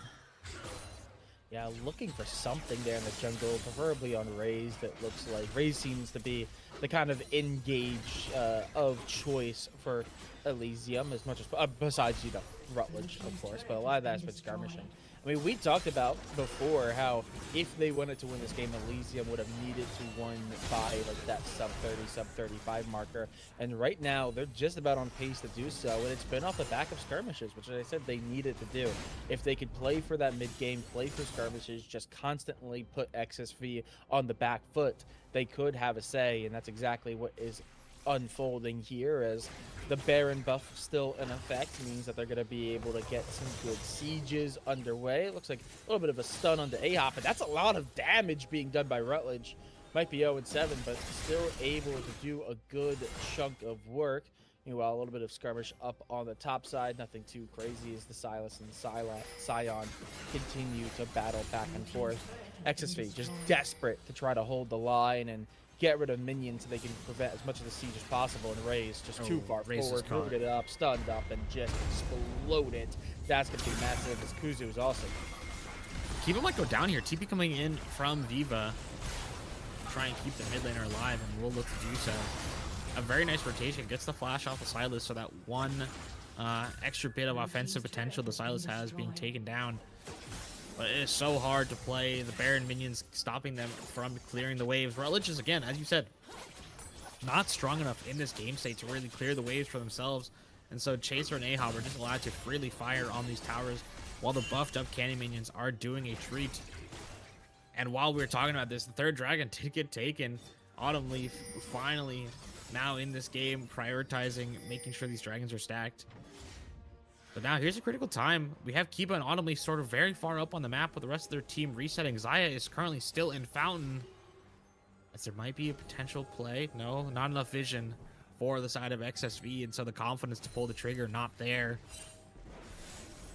Yeah, looking for something there in the jungle, preferably on Raze. That looks like Raze seems to be the kind of engage of choice for Elysium, as much as besides Rutledge, of course, but a lot of that's been skirmishing. I mean, we talked about before how if they wanted to win this game, Elysium would have needed to win by like that sub 30, sub 35 marker, and right now they're just about on pace to do so, and it's been off the back of skirmishes, which, as I said, they needed to do. If they could play for that mid game, play for skirmishes, just constantly put XSV on the back foot, they could have a say, and that's exactly what is unfolding here, as the Baron buff still in effect means that they're going to be able to get some good sieges underway. It looks like a little bit of a stun onto A-Hop, and that's a lot of damage being done by Rutledge. Might be 0-7, but still able to do a good chunk of work. Meanwhile, a little bit of skirmish up on the top side. Nothing too crazy as the Silas and Scion continue to battle back and forth. XSV just desperate to try to hold the line and get rid of minions so they can prevent as much of the siege as possible, and Raze just too far forward, moved it up, stunned up, and just exploded. That's going to be massive, as Kuzu is awesome. Kiba might go down here. TP coming in from Viva. Try and keep the mid laner alive, and we'll look to do so. A very nice rotation. Gets the flash off the Silas, so that one extra bit of offensive potential the Silas has being taken down. But it is so hard to play the Baron minions, stopping them from clearing the waves. Rutledge is, again, as you said, not strong enough in this game state to really clear the waves for themselves. And so Chaser and A-Hop are just allowed to freely fire on these towers while the buffed up cannon minions are doing a treat. And while we were talking about this, the third dragon did get taken. Autumn Leaf finally now in this game, prioritizing making sure these dragons are stacked. But now here's a critical time. We have Kiba and Autumn Leaf sort of very far up on the map with the rest of their team resetting. Xayah is currently still in Fountain, as there might be a potential play. No, not enough vision for the side of XSV, and so the confidence to pull the trigger not there.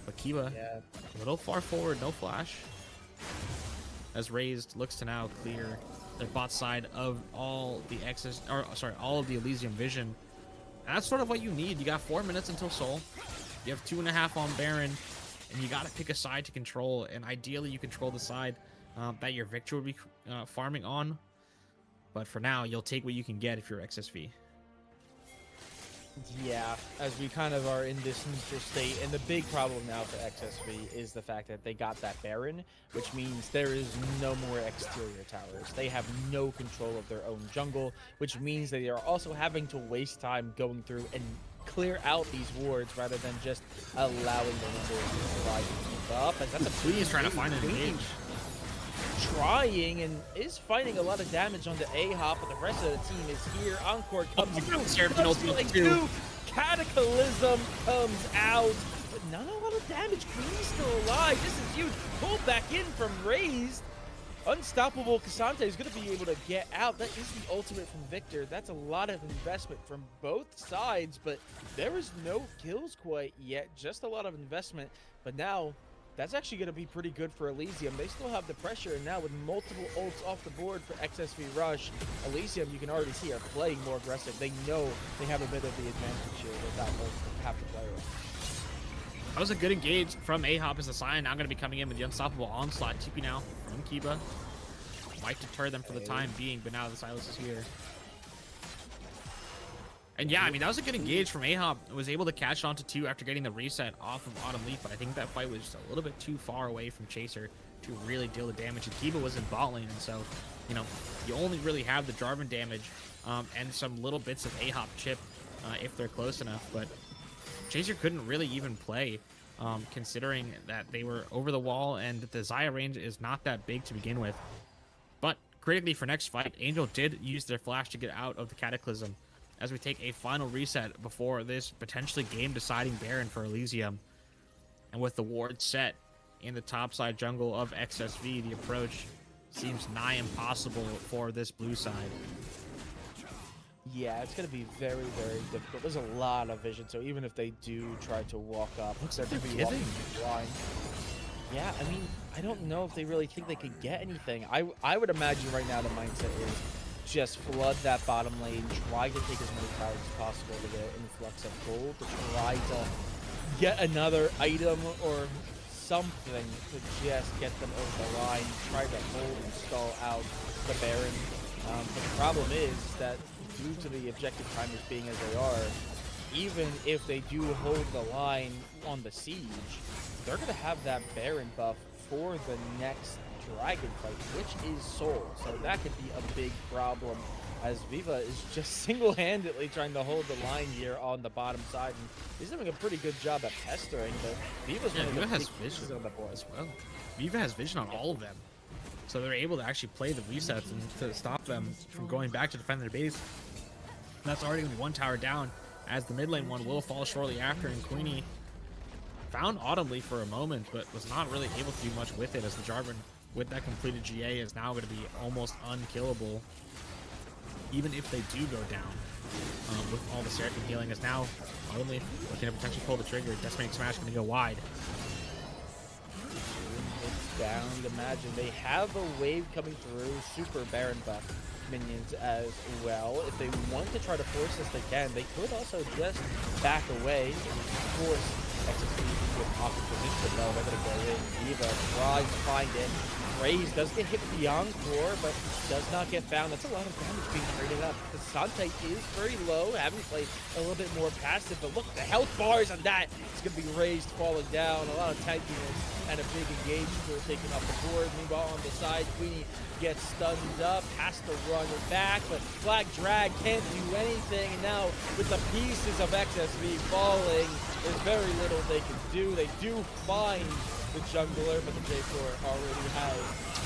But Kiba, a little far forward, no flash. As Raised looks to now clear the bot side of all the all of the Elysium vision. And that's sort of what you need. You got 4 minutes until Soul. You have 2.5 on Baron, and you got to pick a side to control. And ideally, you control the side that your Victor would be farming on. But for now, you'll take what you can get if you're XSV. Yeah, as we kind of are in this neutral state, and the big problem now for XSV is the fact that they got that Baron, which means there is no more exterior towers. They have no control of their own jungle, which means they are also having to waste time going through and clear out these wards rather than just allowing them to try to keep up. And that's a Please trying to find an engage. Trying and is finding a lot of damage on the A-Hop, but the rest of the team is here. Encore comes through. Cataclysm comes out, but not a lot of damage. Queen's still alive. This is huge. Pulled back in from Raised. Unstoppable Cassante is going to be able to get out. That is the ultimate from Victor. That's a lot of investment from both sides, but there is no kills quite yet. Just a lot of investment, but now that's actually going to be pretty good for Elysium. They still have the pressure, and now with multiple ults off the board for XSV Rush, Elysium, you can already see, are playing more aggressive. They know they have a bit of the advantage here without half the players. That was a good engage from A-Hop as the Scion now going to be coming in with the Unstoppable Onslaught. TP now from Kiba. Might deter them for the time being, but now the Silas is here. And yeah, I mean, that was a good engage from A-Hop. Was able to catch on to 2 after getting the reset off of Autumn Leaf, but I think that fight was just a little bit too far away from Chaser to really deal the damage. And Kiba was in bot lane, and so, you know, you only really have the Jarvan damage and some little bits of A-Hop chip if they're close enough, but Chaser couldn't really even play, considering that they were over the wall and the Xayah range is not that big to begin with. But critically for next fight, Angel did use their flash to get out of the Cataclysm, as we take a final reset before this potentially game-deciding Baron for Elysium. And with the ward set in the topside jungle of XSV, the approach seems nigh impossible for this blue side. Yeah, it's gonna be very, very difficult. There's a lot of vision, so even if they do try to walk up, Looks they're like they're gonna be giving. walking blind. Yeah, I mean, I don't know if they really think they could get anything. I would imagine right now the mindset is just flood that bottom lane, try to take as many towers as possible to get an influx of gold, to try to get another item or something to just get them over the line, try to hold and stall out the Baron. But the problem is that due to the objective timers being as they are, even if they do hold the line on the siege, they're going to have that Baron buff for the next dragon fight, which is Soul. So that could be a big problem as Viva is just single-handedly trying to hold the line here on the bottom side. And he's doing a pretty good job at pestering, but Viva's Yeah, one of the Viva has big vision pieces on the board. as well. Viva has vision on Yeah. all of them. So they're able to actually play the resets and to stop them from going back to defend their base. That's already going to be one tower down, as the mid lane one will fall shortly after, and Queenie found Autumn Leaf for a moment, but was not really able to do much with it, as the Jarvan, with that completed GA, is now going to be almost unkillable, even if they do go down. With all the Seraphim healing, as now Autumn Leaf looking to potentially pull the trigger. Decimating Smash going to go wide. It's down. You'd imagine they have a wave coming through. Super Baron buff minions as well. If they want to try to force this, they can. They could also just back away and force XSV into an awkward position. Though they're going to go in. Diva tries to find it. Raze does get hit with the Encore, but does not get found. That's a lot of damage being traded up. The Sante is very low, having played a little bit more passive, but look at the health bars on that. It's going to be raised, falling down. A lot of tankiness and a big engagement will taken off the board. Meanwhile, on the side, Queenie gets stunned up, has to run it back, but Black Drag can't do anything. And now, with the pieces of XSV falling, there's very little they can do. They do find the jungler, but the J4 already has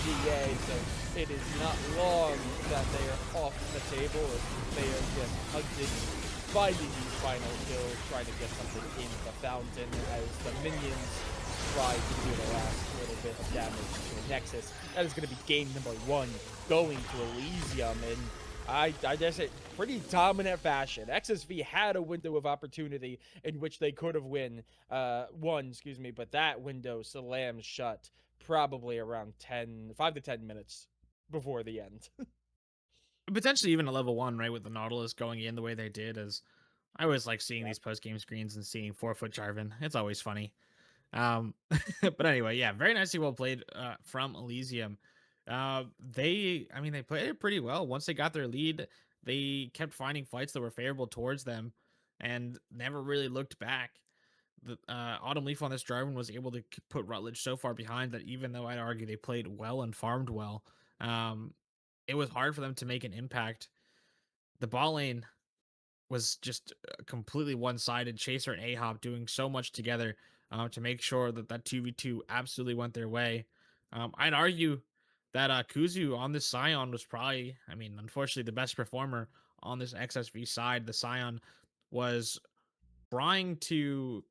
GA, so it is not long that they are off the table. They are just hunting, finding these final kills, trying to get something in the fountain as the minions try to do the last little bit of damage to the Nexus. That is going to be game number 1, going to Elysium, and I guess it pretty dominant fashion. XSV had a window of opportunity in which they could have won, excuse me, but that window slammed shut probably around 5 to 10 minutes before the end. Potentially even a level 1, right, with the Nautilus going in the way they did, as I always like seeing Yeah. these post-game screens and seeing 4-foot Jarvan. It's always funny. Um, but anyway, yeah, very nicely well played from Elysium. I mean, they played it pretty well. Once they got their lead, they kept finding fights that were favorable towards them and never really looked back. The Autumn Leaf on this Jarvan was able to put Rutledge so far behind that even though I'd argue they played well and farmed well, um, it was hard for them to make an impact. The bot lane was just completely one-sided. Chaser and Ahop doing so much together to make sure that that 2v2 absolutely went their way. I'd argue that Kuzu on this Scion was probably, I mean, unfortunately, the best performer on this XSV side. The Scion was trying to,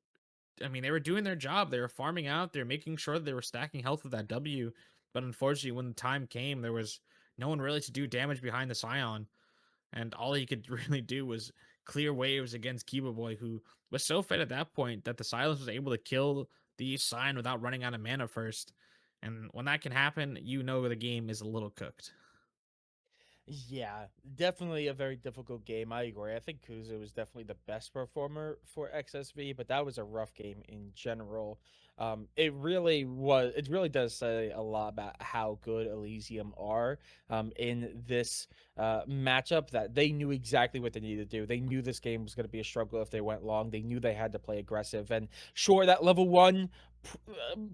I mean, they were doing their job. They were farming out. They were making sure that they were stacking health with that W. But unfortunately, when the time came, there was no one really to do damage behind the Scion, and all he could really do was clear waves against Kiba Boy, who was so fed at that point that the Silence was able to kill the Sign without running out of mana first. And when that can happen, you know the game is a little cooked. Yeah, definitely a very difficult game. I agree. I think Kuzu was definitely the best performer for XSV, but that was a rough game in general. It really was. It really does say a lot about how good Elysium are in this matchup. That they knew exactly what they needed to do. They knew this game was going to be a struggle if they went long. They knew they had to play aggressive. And sure, that level 1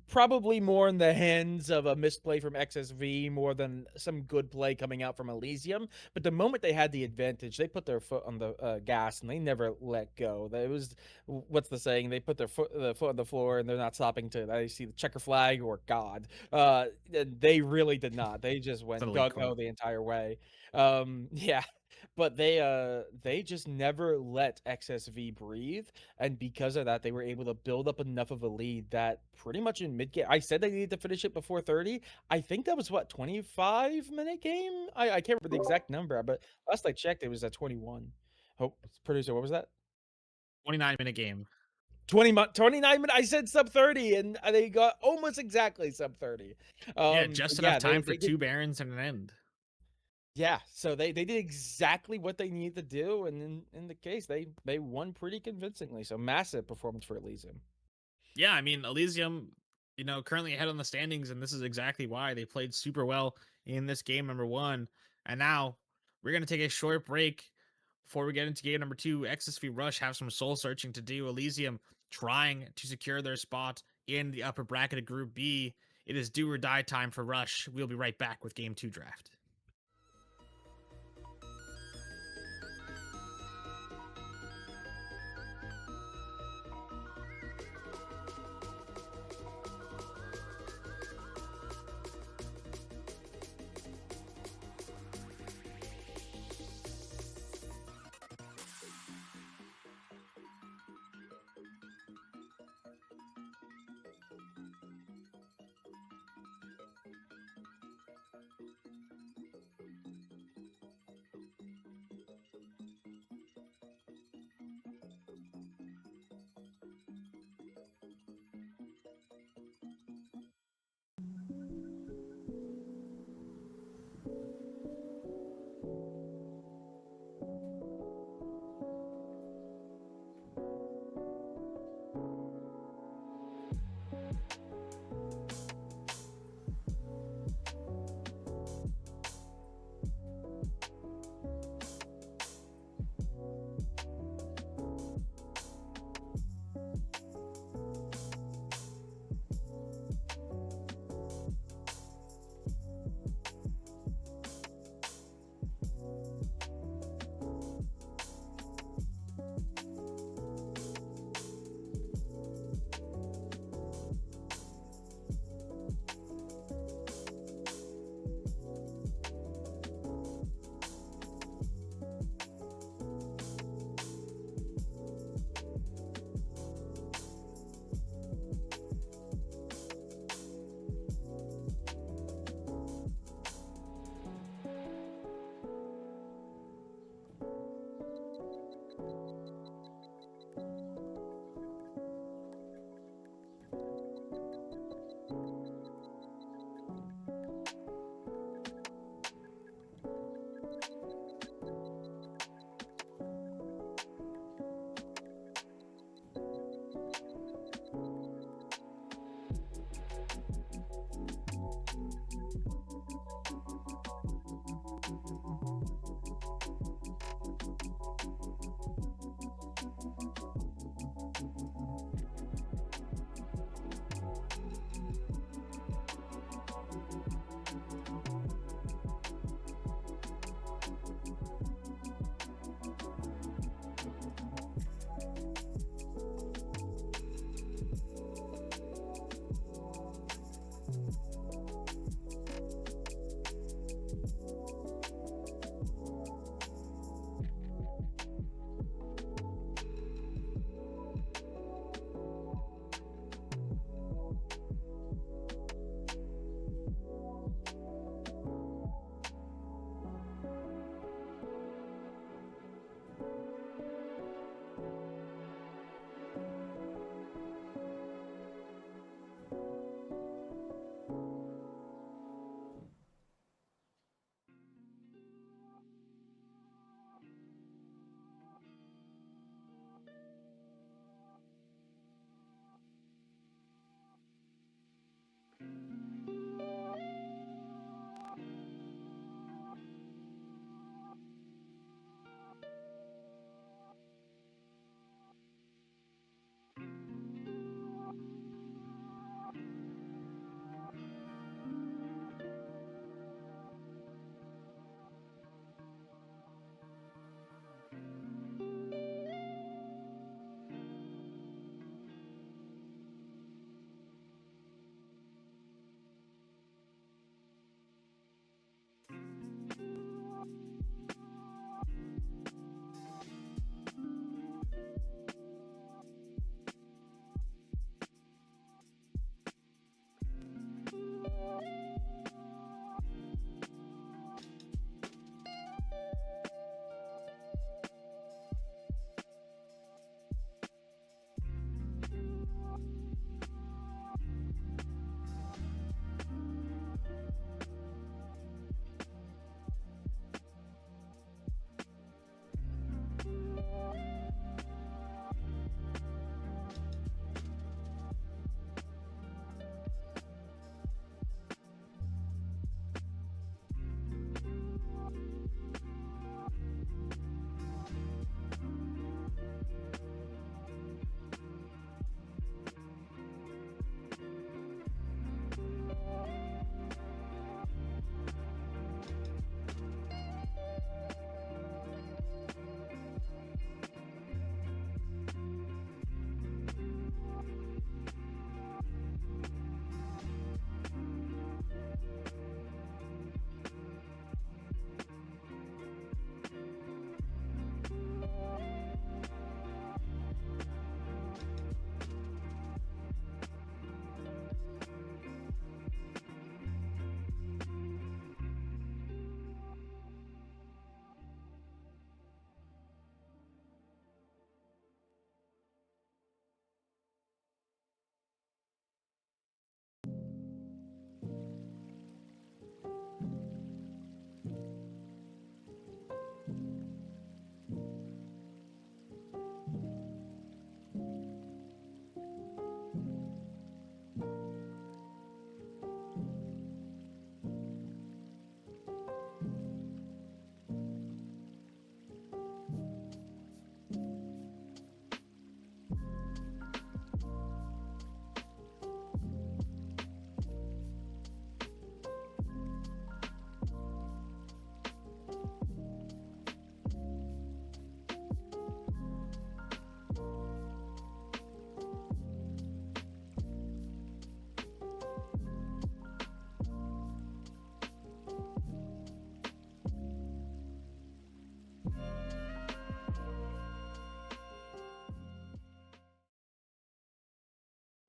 probably more in the hands of a misplay from XSV more than some good play coming out from Elysium. But the moment they had the advantage, they put their foot on the gas and they never let go. It was, what's the saying? They put the foot on the floor and they're not stopping to they see the checker flag or God. They really did not. They just It's an went elite gung ho quote. the entire way. Yeah, but they just never let XSV breathe, and because of that, they were able to build up enough of a lead that pretty much in mid game, I said they needed to finish it before 30. I think that was what, 25-minute game. I can't remember the exact number, but last I checked, it was at 21. Oh, producer, what was that? 29-minute game. 29 minutes. I said sub 30, and they got almost exactly sub 30. Yeah, just enough Yeah, time for they did. 2 barons and an end. Yeah, so they did exactly what they needed to do, and in the case, they won pretty convincingly. So massive performance for Elysium. Yeah, I mean, Elysium, currently ahead on the standings, and this is exactly why they played super well in this game number 1. And now we're gonna take a short break before we get into game number 2. XSV Rush have some soul searching to do. Elysium trying to secure their spot in the upper bracket of Group B. It is do or die time for Rush. We'll be right back with game 2 draft.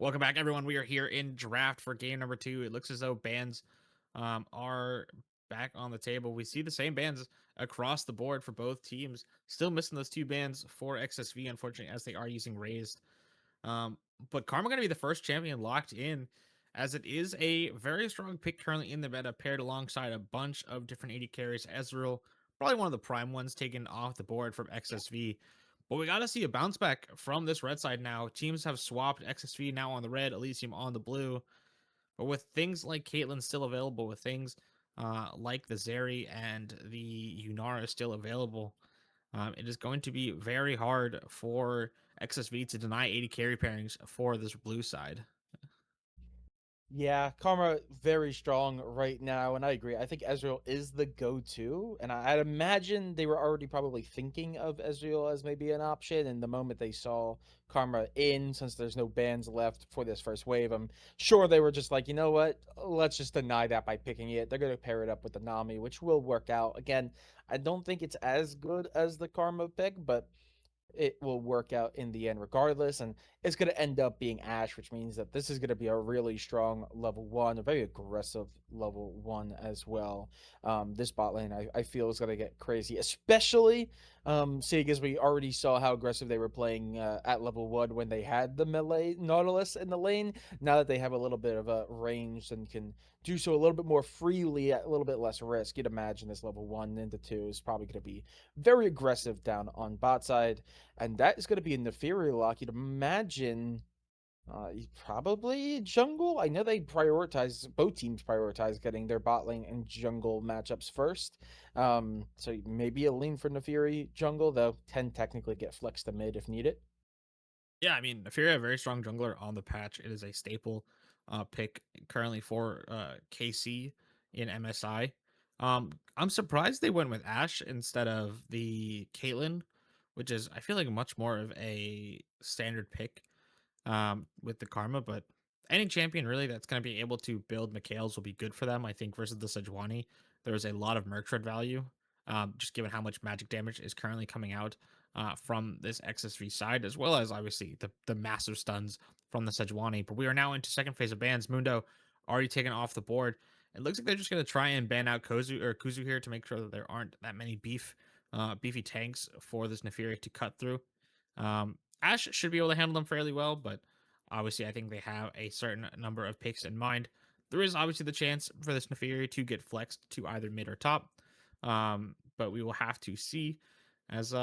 Welcome back, everyone. We are here in draft for game number two. It looks as though bands are back on the table. We see the same bands across the board for both teams. Still missing those two bands for XSV, unfortunately, as they are using raised. Um, but Karma going to be the first champion locked in, as it is a very strong pick currently in the meta, paired alongside a bunch of different AD carries. Ezreal, probably one of the prime ones taken off the board from XSV. But we got to see a bounce back from this red side now. Teams have swapped XSV now on the red, Elysium on the blue. But with things like Caitlyn still available, with things like the Zeri and the Yunara still available, it is going to be very hard for XSV to deny 80 carry pairings for this blue side. Yeah, Karma very strong right now, and I agree. I think Ezreal is the go-to, and I'd imagine they were already probably thinking of Ezreal as maybe an option. And the moment they saw Karma in, since there's no bans left for this first wave, I'm sure they were just like, you know what? Let's just deny that by picking it. They're gonna pair it up with the Nami, which will work out. Again, I don't think it's as good as the Karma pick, but it will work out in the end regardless. And it's going to end up being Ash, which means that this is going to be a really strong level one, a very aggressive level one as well. This bot lane, I feel, is going to get crazy, especially seeing as we already saw how aggressive they were playing at level one when they had the melee Nautilus in the lane. Now that they have a little bit of a range and can do so a little bit more freely at a little bit less risk, you'd imagine this level one into two is probably going to be very aggressive down on bot side, and that is going to be a Neferi lock. You'd imagine probably jungle. I know they prioritize, both teams prioritize getting their bot lane and jungle matchups first. So maybe a lean for Neferi jungle, though 10 technically get flexed to mid if needed. Yeah, I mean, if you're a very strong jungler on the patch, it is a staple pick currently for KC in MSI. I'm surprised they went with Ashe instead of the Caitlyn, which is, I feel like, much more of a standard pick with the Karma. But any champion really that's going to be able to build Mikhails will be good for them. I think versus the Sejuani, there's a lot of Merchant value, just given how much magic damage is currently coming out from this XSV side, as well as obviously the massive stuns from the Sejuani. But we are now into second phase of bans. Mundo already taken off the board. It looks like they're just going to try and ban out Kuzu here to make sure that there aren't that many beefy tanks for this Neferi to cut through. Ash should be able to handle them fairly well, but obviously I think they have a certain number of picks in mind. There is obviously the chance for this Neferi to get flexed to either mid or top, but we will have to see. As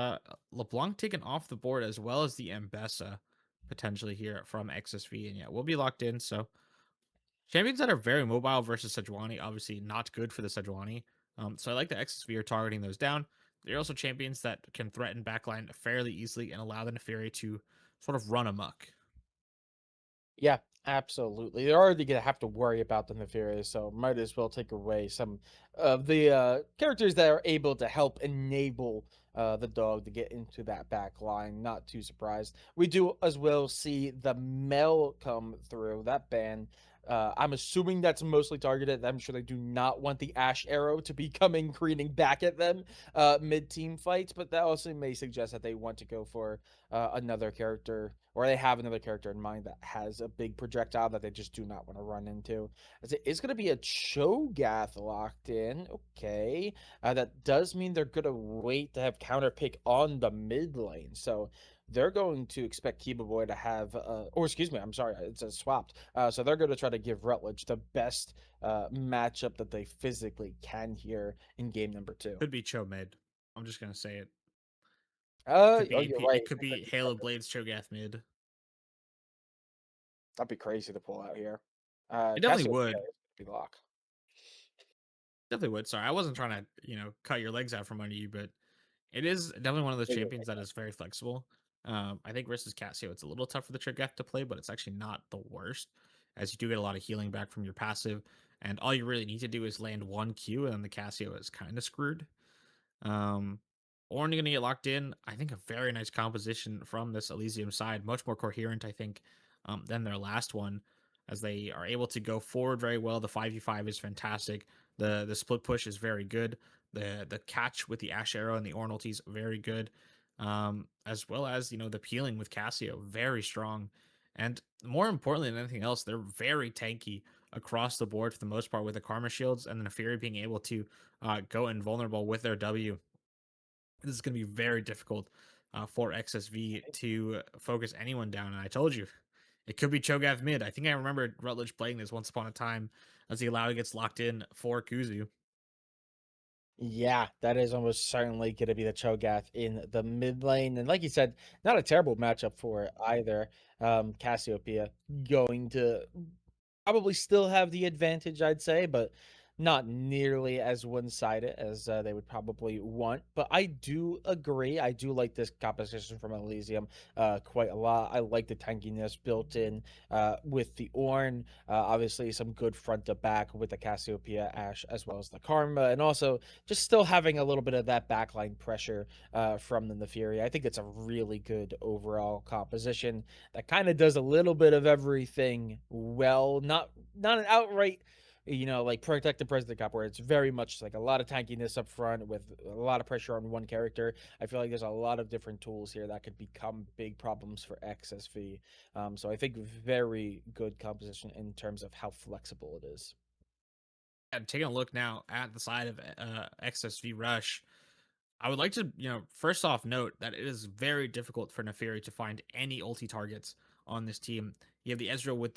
LeBlanc taken off the board, as well as the Ambessa potentially here from XSV, and yeah, we'll be locked in. So champions that are very mobile versus Sejuani, obviously not good for the Sejuani. So I like the XSV are targeting those down. They're also champions that can threaten backline fairly easily and allow the Neferi to sort of run amok. Yeah, absolutely. They're already gonna have to worry about the Nefarious, so might as well take away some of the characters that are able to help enable the dog to get into that back line. Not too surprised. We do as well see the Mel come through that ban. I'm assuming that's mostly targeted. I'm sure they do not want the Ash arrow to be coming careening back at them mid-team fights, but that also may suggest that they want to go for another character, or they have another character in mind that has a big projectile that they just do not want to run into. As it is going to be a Cho'Gath locked in. Okay. That does mean they're going to wait to have counter pick on the mid lane. So they're going to expect Kiba Boy to have, or excuse me, I'm sorry, it's a swapped. So they're going to try to give Rutledge the best matchup that they physically can here in game number two. Could be Cho mid. I'm just gonna say it. Could Oh, be you're AP. right. It could be Halo Blades Cho'Gath mid. That'd be crazy to pull out here. It definitely Cassiopeia would. is gonna be lock. Definitely would. Sorry, I wasn't trying to cut your legs out from under you, but it is definitely one of those Yeah, you're champions that is very flexible. I think versus Cassio, it's a little tough for the Trick F to play, but it's actually not the worst, as you do get a lot of healing back from your passive, and all you really need to do is land one Q, and then the Cassio is kind of screwed. Um, Ornn going to get locked in. I think a very nice composition from this Elysium side, much more coherent, I think, than their last one, as they are able to go forward very well. The 5v5 is fantastic. The split push is very good. The catch with the Ash Arrow and the Ornn ulti is very good. As well as the peeling with Cassio, very strong. And more importantly than anything else, they're very tanky across the board for the most part with the Karma Shields and the Fury being able to go invulnerable with their W. This is going to be very difficult for XSV to focus anyone down. And I told you, it could be Cho'Gath mid. I think I remember Rutledge playing this once upon a time as the Allow gets locked in for Kuzu. Yeah, that is almost certainly going to be the Cho'Gath in the mid lane. And like you said, not a terrible matchup for it either. Cassiopeia going to probably still have the advantage, I'd say, but not nearly as one-sided as they would probably want. But I do agree. I do like this composition from Elysium quite a lot. I like the tankiness built in with the Ornn. Obviously, some good front to back with the Cassiopeia Ash as well as the Karma, and also just still having a little bit of that backline pressure from the Neferi. I think it's a really good overall composition that kind of does a little bit of everything well. Not an outright, like protect the President Cup where it's very much like a lot of tankiness up front with a lot of pressure on one character. I feel like there's a lot of different tools here that could become big problems for XSV. So I think very good composition in terms of how flexible it is. And taking a look now at the side of XSV Rush, I would like to, first off note that it is very difficult for Neferi to find any ulti targets on this team. You have the Ezreal with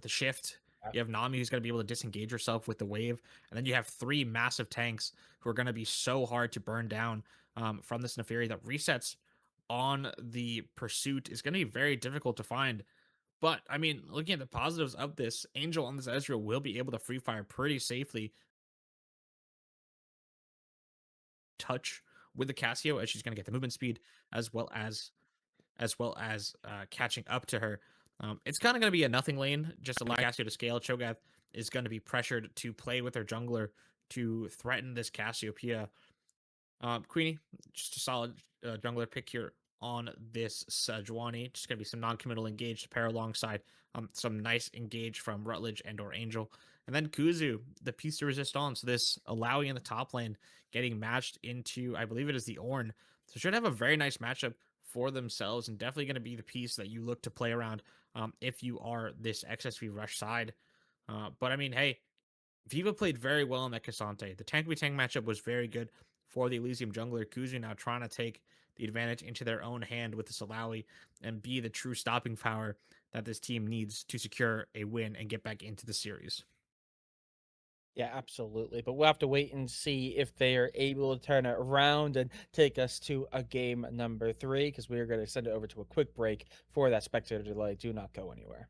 the shift. Yeah. You have Nami who's going to be able to disengage herself with the wave, and then you have three massive tanks who are going to be so hard to burn down from this Neferi that resets on the pursuit is going to be very difficult to find. But I mean, looking at the positives of this, Angel on this Ezreal will be able to free fire pretty safely touch with the Cassio as she's going to get the movement speed as well as catching up to her. It's kind of going to be a nothing lane, just allow Cassio to scale. Cho'Gath is going to be pressured to play with her jungler to threaten this Cassiopeia. Queenie, just a solid jungler pick here on this Sejuani. Just going to be some non-committal engage to pair alongside some nice engage from Rutledge and or Angel. And then Kuzu, the piece to resist on. So this allowing in the top lane, getting matched into, I believe it is the Ornn. So should have a very nice matchup for themselves and definitely going to be the piece that you look to play around if you are this XSV Rush side. But I mean, hey, Viva played very well in that Cassante. The tank v tank matchup was very good for the Elysium jungler. Kuzu now trying to take the advantage into their own hand with this Alawi and be the true stopping power that this team needs to secure a win and get back into the series. Yeah, absolutely. But we'll have to wait and see if they are able to turn it around and take us to a game number 3, because we are going to send it over to a quick break for that spectator delay. Do not go anywhere.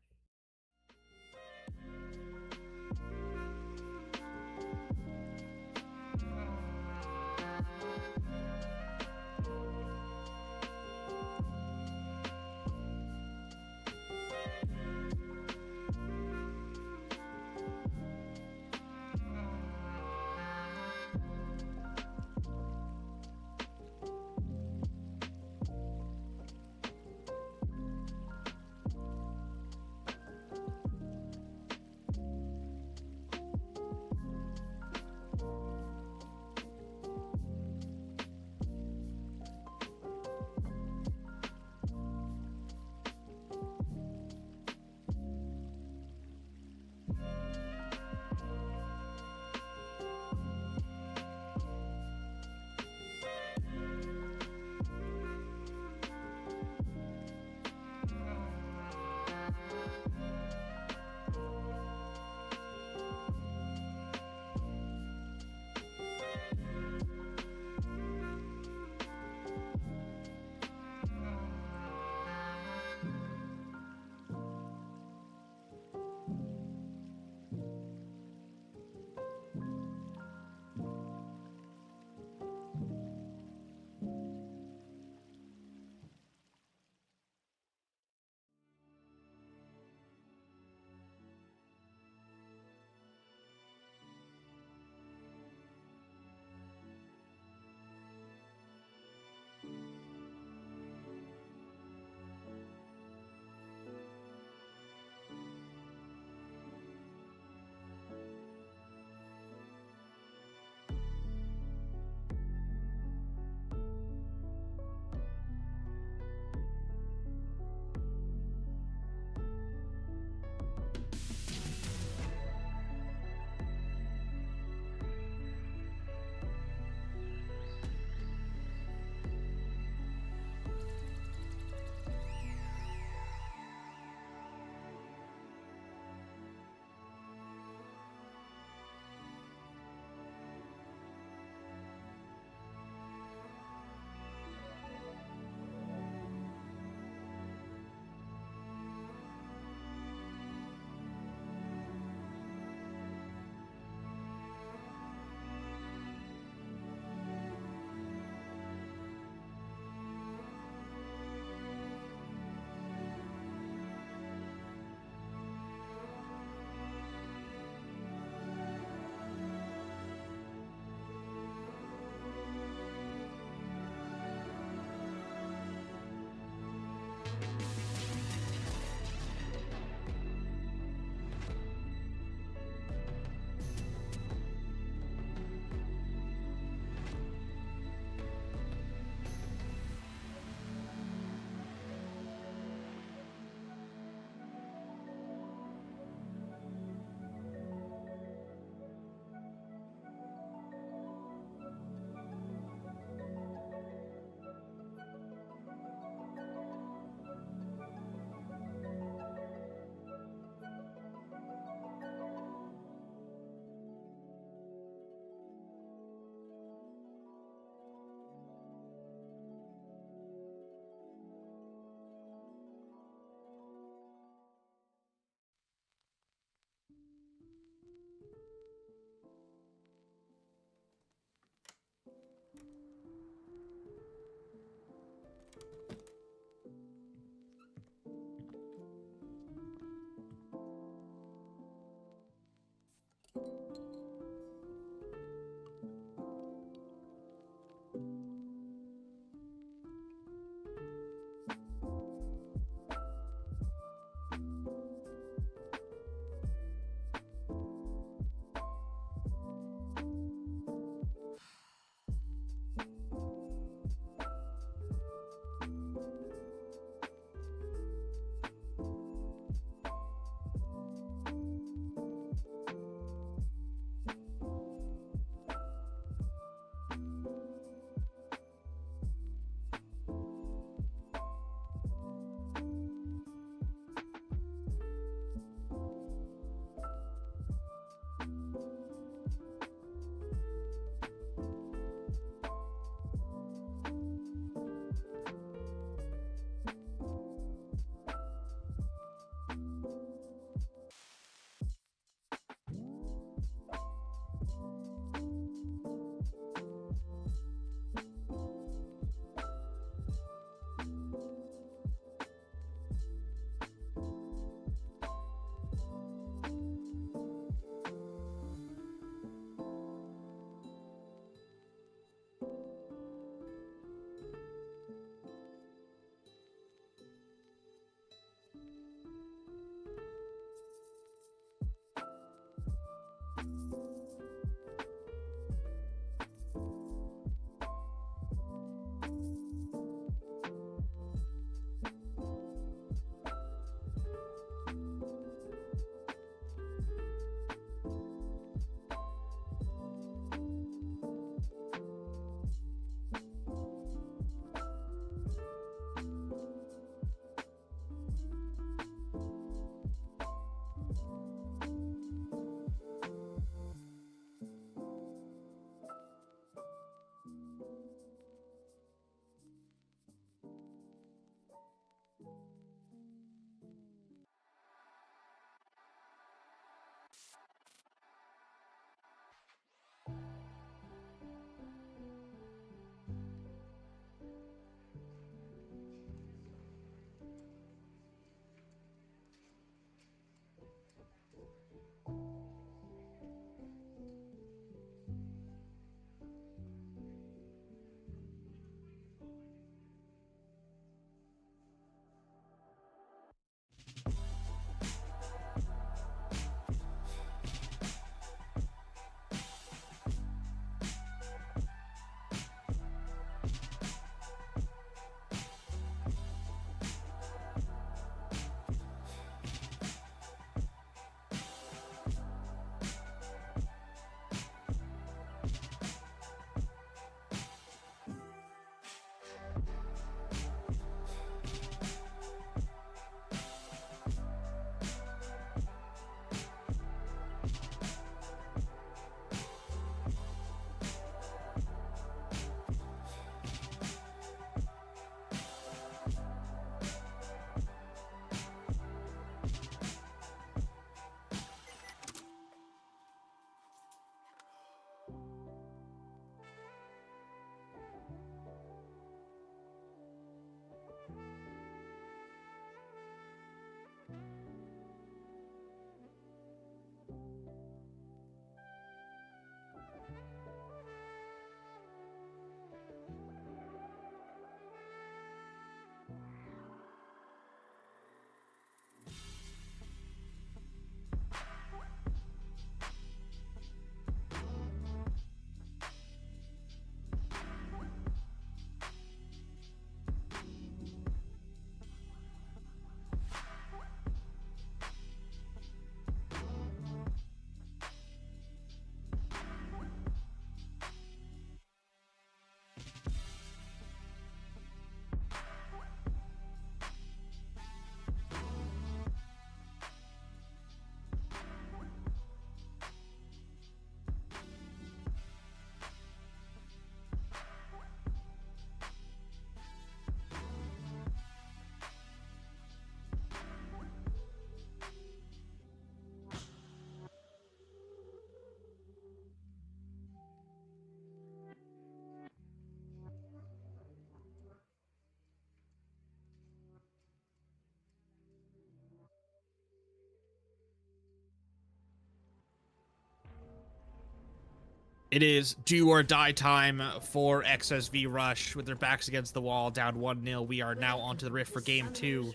It is do or die time for XSV Rush with their backs against the wall, down 1-0. We are now onto the Rift for game 2.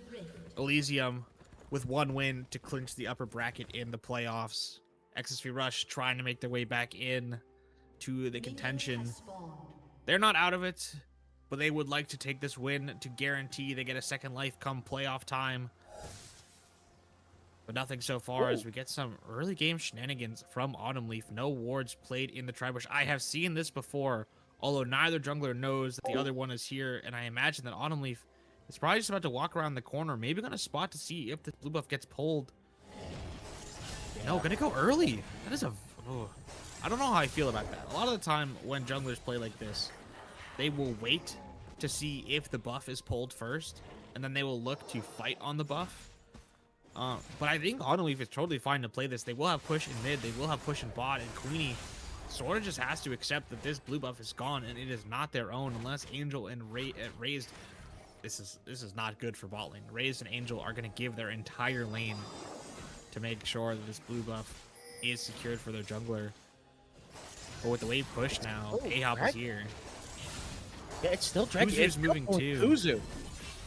Elysium with one win to clinch the upper bracket in the playoffs. XSV Rush trying to make their way back in to the contention. They're not out of it, but they would like to take this win to guarantee they get a second life come playoff time. But nothing so far as we get some early game shenanigans from Autumn Leaf. No wards played in the Tribush. I have seen this before, although neither jungler knows that the other one is here, and I imagine that Autumn Leaf is probably just about to walk around the corner, maybe gonna spot to see if the blue buff gets pulled. No, gonna go early. That is a... Oh, I don't know how I feel about that. A lot of the time when junglers play like this, they will wait to see if the buff is pulled first, and then they will look to fight on the buff. But I think Autumn Leaf is totally fine to play this. They will have push in mid, they will have push in bot, and Queenie sort of just has to accept that this blue buff is gone and it is not their own unless Angel and Raised. This is not good for bot lane. Raised and Angel are going to give their entire lane to make sure that this blue buff is secured for their jungler. But with the wave push now, Ahop is here. Yeah, it's still dragging. Kuzu's moving too. Kuzu.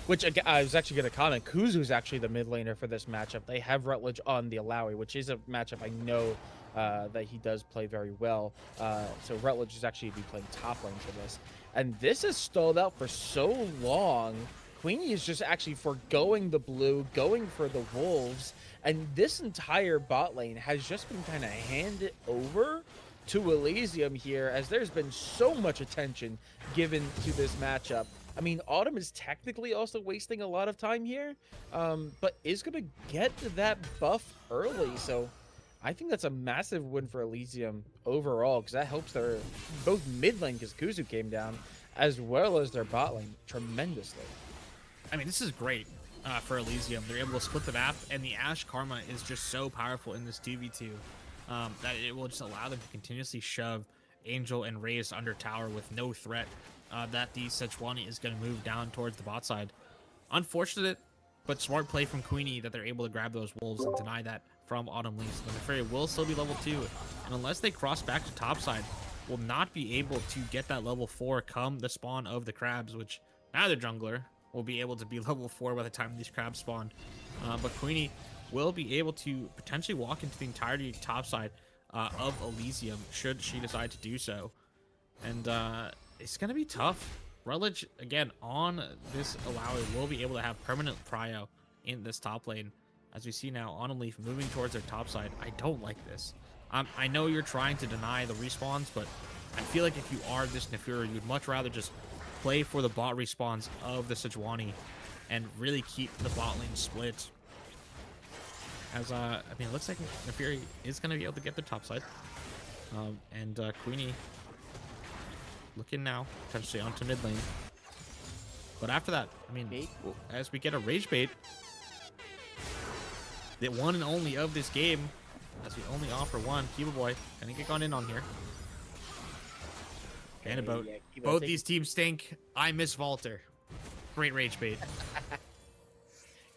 Which I was actually going to comment. Kuzu's actually the mid laner for this matchup. They have Rutledge on the Alawi, which is a matchup I know that he does play very well. So Rutledge is actually be playing top lane for this. And this has stalled out for so long. Queenie is just actually foregoing the blue, going for the wolves. And this entire bot lane has just been kind of handed over to Elysium here, as there's been so much attention given to this matchup. I mean, Autumn is technically also wasting a lot of time here, but is going to get that buff early. So I think that's a massive win for Elysium overall, because that helps their both mid lane, because Kuzu came down, as well as their bot lane tremendously. I mean, this is great for Elysium. They're able to split the map, and the Ashe Karma is just so powerful in this 2v2 that it will just allow them to continuously shove Angel and Raised under tower with no threat that the Sejuani is going to move down towards the bot side. Unfortunate, but smart play from Queenie that they're able to grab those wolves and deny that from Autumn Leaf. The Neferi will still be level 2, and unless they cross back to top side, will not be able to get that level 4 come the spawn of the crabs, which neither jungler will be able to be level 4 by the time these crabs spawn. But Queenie will be able to potentially walk into the entirety top side of Elysium should she decide to do so. And it's going to be tough. Rutledge, again, on this Alawi, will be able to have permanent prio in this top lane. As we see now, Autumn Leaf moving towards their top side. I don't like this. I know you're trying to deny the respawns, but I feel like if you are this Neferi, you'd much rather just play for the bot respawns of the Sejuani and really keep the bot lane split. As I mean, it looks like Neferi is going to be able to get the top side. And Queenie looking now, potentially onto mid lane. But after that, I mean, as we get a rage bait, the one and only of this game, as we only offer one, Kiba Boy, can he get gone in on here? And about both these teams stink. I miss Valter. Great rage bait.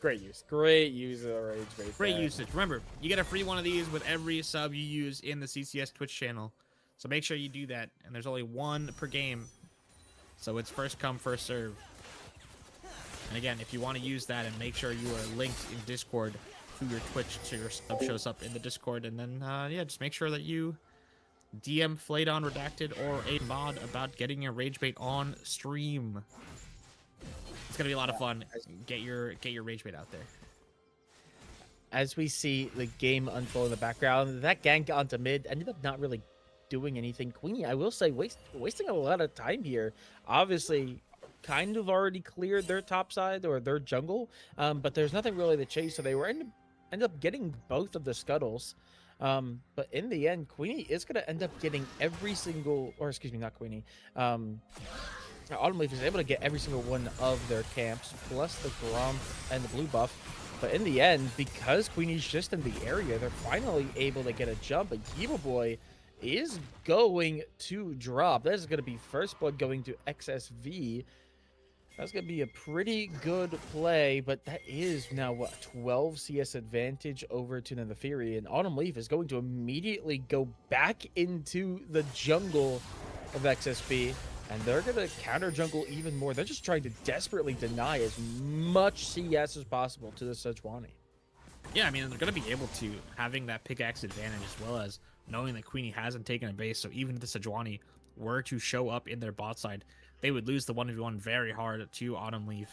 Great use of the rage bait. Great usage. Remember, you get a free one of these with every sub you use in the CCS Twitch channel. So make sure you do that. And there's only one per game. So it's first come, first serve. And again, if you want to use that, and make sure you are linked in Discord to your Twitch so your sub shows up in the Discord. And then, yeah, just make sure that you DM Flaydon Redacted or a mod about getting your rage bait on stream. It's gonna be a lot of fun. Get your rage bait out there. As we see the game unfold in the background, that gank onto mid ended up not really doing anything. Queenie, I will say, wasting a lot of time here. Obviously, kind of already cleared their top side or their jungle, but there's nothing really to chase, so they were end up getting both of the scuttles. But in the end, Queenie is going to end up getting every single, or excuse me, not Queenie. Autumn Leaf is able to get every single one of their camps, plus the Grom and the blue buff. But in the end, because Queenie's just in the area, they're finally able to get a jump. And Kiba Boy is going to drop. That is going to be first blood going to XSV. That's going to be a pretty good play, but that is now, what, 12 CS advantage over to the Fury, and Autumn Leaf is going to immediately go back into the jungle of XSB, and they're going to counter jungle even more. They're just trying to desperately deny as much CS as possible to the Sejuani. Yeah, I mean, they're going to be able to, having that pickaxe advantage as well as knowing that Queenie hasn't taken a base. So even if the Sejuani were to show up in their bot side, they would lose the 1v1 very hard to Autumn Leaf.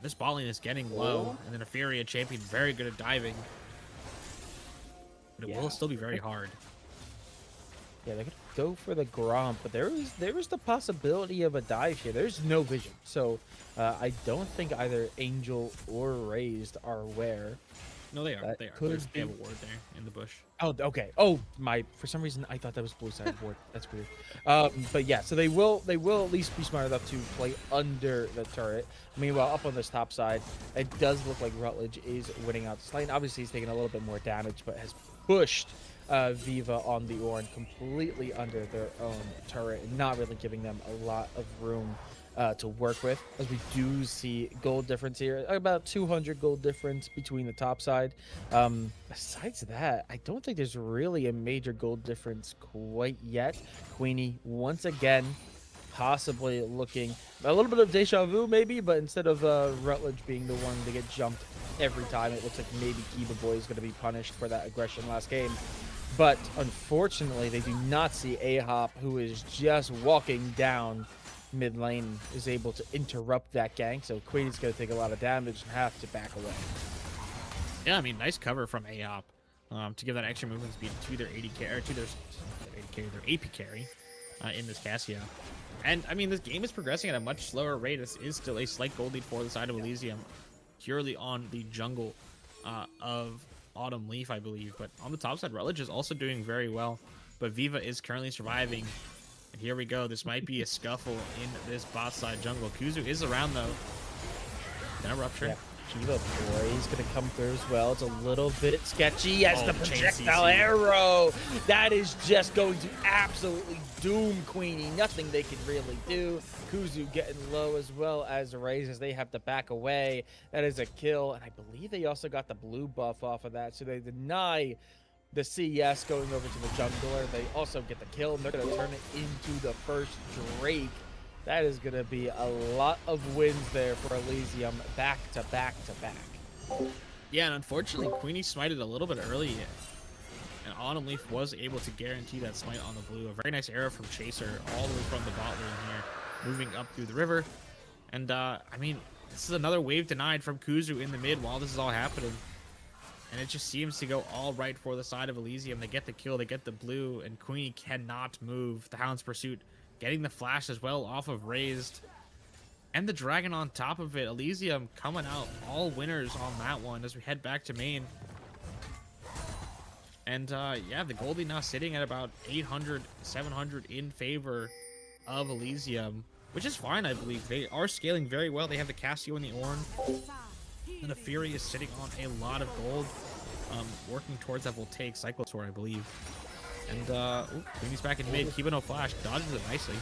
This bot lane is getting low, Oh, and then a Fury, a champion, very good at diving, but it will yeah. still be very hard. Yeah, they're gonna go for the Gromp, but there is the possibility of a dive here. There's no vision, so I don't think either Angel or Raised are aware. No, they are. That They are. could They be. have a ward there in the bush. Oh, okay. Oh, my. For some reason, I thought that was blue side ward. That's weird. But yeah, so they will at least be smart enough to play under the turret. Meanwhile, up on this top side, it does look like Rutledge is winning out this lane. Obviously, he's taking a little bit more damage, but has pushed Viva on the Ornn completely under their own turret, and not really giving them a lot of room to work with, as we do see gold difference here, about 200 gold difference between the top side. Besides that, I don't think there's really a major gold difference quite yet. Queenie once again possibly looking a little bit of deja vu maybe, but instead of Rutledge being the one to get jumped every time, it looks like maybe Kiba Boy is going to be punished for that aggression last game. But unfortunately, they do not see Ahop, who is just walking down mid lane, is able to interrupt that gank. So Queenie's going to take a lot of damage and have to back away. Yeah, I mean, nice cover from AOP to give that extra movement speed to their 80 carry, or to their 80 carry, their AP carry in this Cassia. And I mean, this game is progressing at a much slower rate. This is still a slight gold lead for the side of Elysium, purely on the jungle of Autumn Leaf, I believe. But on the top side, Rutledge is also doing very well. But Viva is currently surviving. And here we go. This might be a scuffle in this bot side jungle. Kuzu is around, though. Gonna rupture. Yeah. Kiba Boy is going to come through as well. It's a little bit sketchy as the projectile arrow. That is just going to absolutely doom Queenie. Nothing they can really do. Kuzu getting low as well as Raze as they have to back away. That is a kill. And I believe they also got the blue buff off of that. So they deny the CS going over to the jungler. They also get the kill, and they're going to turn it into the first Drake. That is going to be a lot of wins there for Elysium, back to back to back. Yeah, and unfortunately, Queenie smited a little bit early, and Autumn Leaf was able to guarantee that smite on the blue. A very nice arrow from Chaser all the way from the bot lane here, moving up through the river. And, I mean, this is another wave denied from Kuzu in the mid while this is all happening. And it just seems to go all right for the side of Elysium. They get the kill, they get the blue, and Queenie cannot move. The Hound's Pursuit getting the flash as well off of Raised. And the Dragon on top of it. Elysium coming out all winners on that one as we head back to main. And yeah, the Goldie now sitting at about 800, 700 in favor of Elysium, which is fine, I believe. They are scaling very well. They have the Cassio and the Ornn. And the Fury is sitting on a lot of gold, working towards that Voltaic Cycle Sword, I believe. And Queenie's back in mid, keeping no flash, dodges it nicely.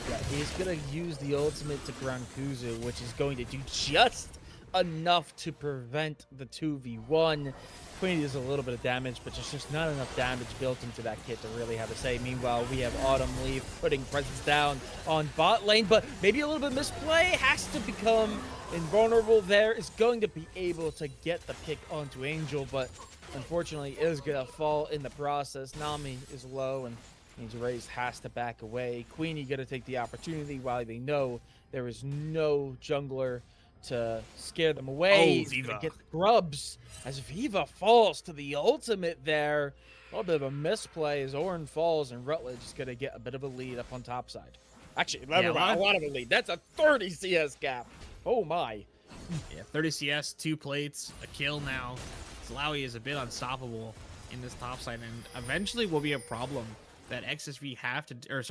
Yeah, he's going to use the ultimate to ground Kuzu, which is going to do just enough to prevent the 2v1. Queenie does a little bit of damage, but there's just not enough damage built into that kit to really have a say. Meanwhile, we have Autumn Leaf putting presence down on bot lane, but maybe a little bit of misplay. Has to become invulnerable there. Is going to be able to get the pick onto Angel, but unfortunately is going to fall in the process. Nami is low and means Raze has to back away. Queenie going to take the opportunity while they know there is no jungler to scare them away. Oh, Viva. Get the grubs as Viva falls to the ultimate there. A little bit of a misplay as Ornn falls, and Rutledge is going to get a bit of a lead up on top side. Actually, Yeah, a lot of a lead. That's a 30 CS gap. Oh my. Yeah, 30 CS, 2 plates, a kill now. Slawi is a bit unstoppable in this top side, and eventually will be a problem that XSV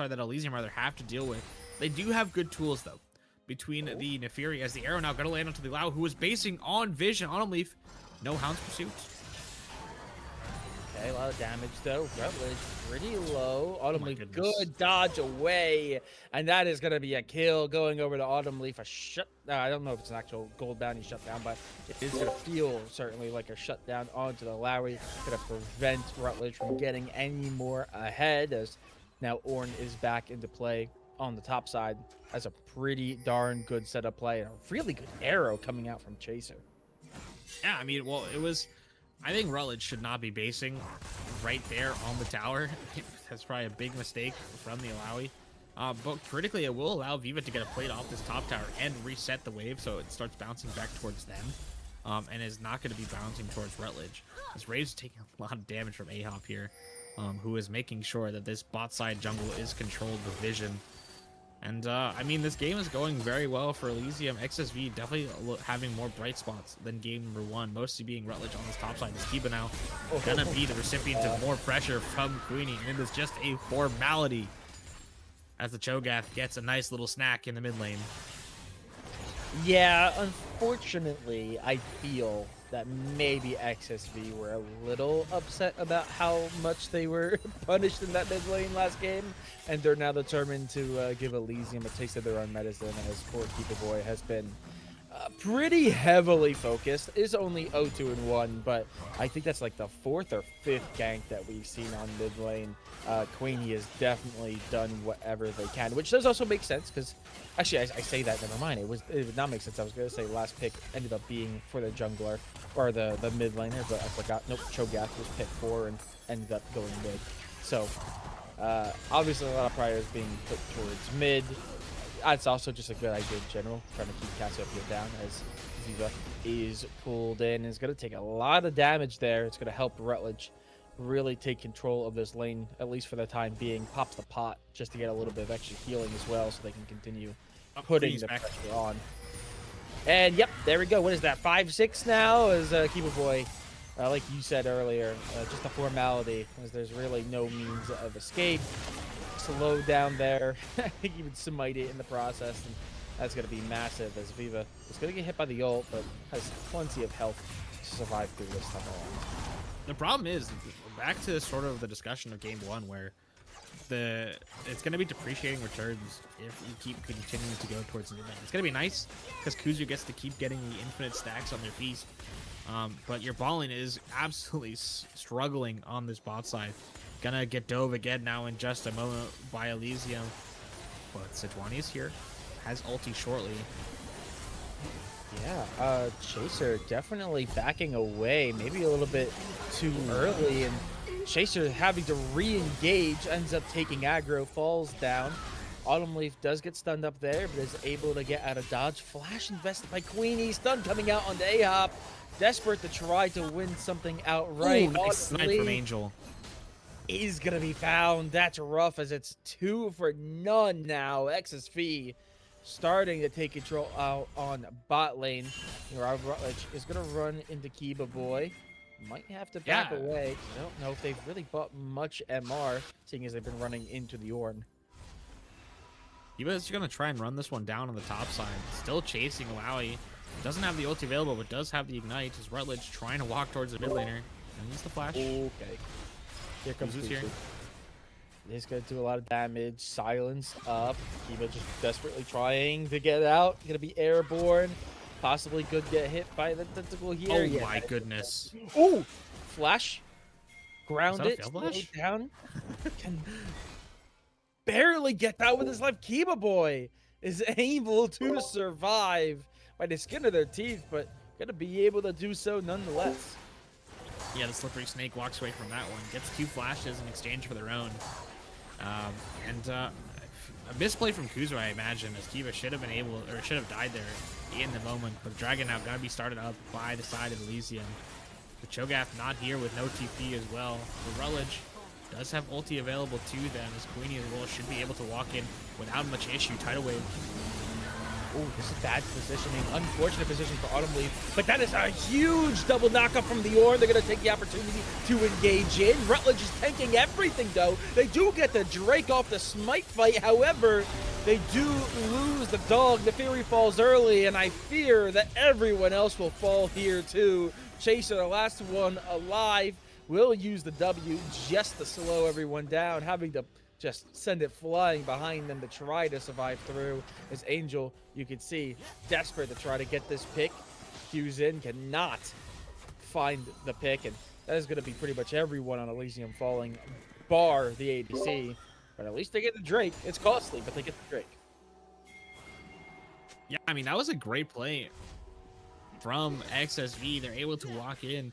that Elysium rather have to deal with. They do have good tools though. Between the Nefiri as the arrow now gonna land onto the Lau, who was basing on Vision. Autumn Leaf, no Hound's Pursuit. Okay, a lot of damage though. Rutledge pretty low. Oh Autumn my Leaf, goodness. good dodge away. And that is going to be a kill going over to Autumn Leaf. A shut. I don't know if it's an actual gold bounty shutdown, but it is going to feel certainly like a shutdown onto the Lowry. Going to prevent Rutledge from getting any more ahead, as now Ornn is back into play on the top side. That's a pretty darn good setup play and a really good arrow coming out from Chaser. Yeah, I mean, well, it was. I think Rutledge should not be basing right there on the tower. That's probably a big mistake from the Alawi. But critically, it will allow Viva to get a plate off this top tower and reset the wave so it starts bouncing back towards them. And is not going to be bouncing towards Rutledge. This Rave's taking a lot of damage from Ahop here, who is making sure that this bot side jungle is controlled with vision. And, I mean, this game is going very well for Elysium. XSV definitely having more bright spots than game number 1, mostly being Rutledge on this top side. Is Kiba now gonna be the recipient of more pressure from Queenie, and it is just a formality as the Cho'Gath gets a nice little snack in the mid lane. Yeah, unfortunately, I feel that maybe XSV were a little upset about how much they were punished in that mid lane last game, and they're now determined to give Elysium a taste of their own medicine, as poor Keeper Boy has been pretty heavily focused. Is only 0-2-1, but I think that's like the 4th or 5th gank that we've seen on mid lane. Queenie has definitely done whatever they can, which does also make sense because, actually, I say that, never mind. It would not make sense. I was going to say last pick ended up being for the jungler or the mid laner, but I forgot. Nope, Cho'Gath was pick 4 and ended up going mid. So, obviously, a lot of priors being put towards mid. It's also just a good idea in general, trying to keep Cassiopeia down as Viva is pulled in. It's going to take a lot of damage there. It's going to help Rutledge really take control of this lane, at least for the time being. Pops the pot just to get a little bit of extra healing as well, so they can continue putting the pressure on. And yep, there we go. What is that, 5-6 now? As Keeper Boy, like you said earlier, just a formality, as there's really no means of escape. Slow down there. I think even smite it in the process, and that's going to be massive, as Viva is going to get hit by the ult, but has plenty of health to survive through this time around. The problem is, back to sort of the discussion of game 1, where it's going to be depreciating returns if you keep continuing to go towards the mid lane. It's going to be nice because Kuzu gets to keep getting the infinite stacks on their feast, but your balling is absolutely struggling on this bot side. Gonna get dove again now in just a moment by Elysium, but Sejuani is here, has ulti shortly. Yeah, Chaser definitely backing away, maybe a little bit too early, and Chaser having to re-engage, ends up taking aggro, falls down. Autumn Leaf does get stunned up there, but is able to get out of dodge. Flash invested by Queenie, stun coming out on the Ahop, desperate to try to win something outright. Ooh, nice snipe from Angel. Is gonna be found. That's rough, as it's 2 for none now. XSV starting to take control out on bot lane. Rutledge is gonna run into Kiba Boy. Might have to back away. I don't know if they've really bought much MR, seeing as they've been running into the Ornn. Kiba's gonna try and run this one down on the top side. Still chasing Wowie. Doesn't have the ulti available, but does have the ignite. Is Rutledge trying to walk towards the mid laner? And use the flash. Okay. Here comes Kuzu's here. He's going to do a lot of damage. Silence up. Kiba just desperately trying to get out. Going to be airborne. Possibly could get hit by the tentacle here. Oh my goodness. Oh! Flash. Ground it. Slow Flash? down. Can barely get that with his life. Kiba Boy is able to survive by the skin of their teeth, but going to be able to do so nonetheless. Yeah, the slippery snake walks away from that one. Gets 2 flashes in exchange for their own. A misplay from Kuzu, I imagine, as Kiba should have been able, or should have died there in the moment. But Dragon now gotta be started up by the side of Elysium. The Cho'Gath not here with no TP as well. The Rutledge does have ulti available to them, as Queenie as well should be able to walk in without much issue. Tidal Wave. Oh, this is bad positioning. Unfortunate position for Autumn Leaf. But that is a huge double knockup from the Ornn. They're going to take the opportunity to engage in. Rutledge is tanking everything, though. They do get the Drake off the smite fight. However, they do lose the dog. The Fury falls early, and I fear that everyone else will fall here, too. Chaser, the last one alive. will use the W just to slow everyone down, having to just send it flying behind them to try to survive through. As Angel, you can see, desperate to try to get this pick. Q's in, cannot find the pick, and that is going to be pretty much everyone on Elysium falling, bar the ADC. But at least they get the Drake. It's costly, but they get the Drake. Yeah, I mean, that was a great play from XSV. They're able to walk in,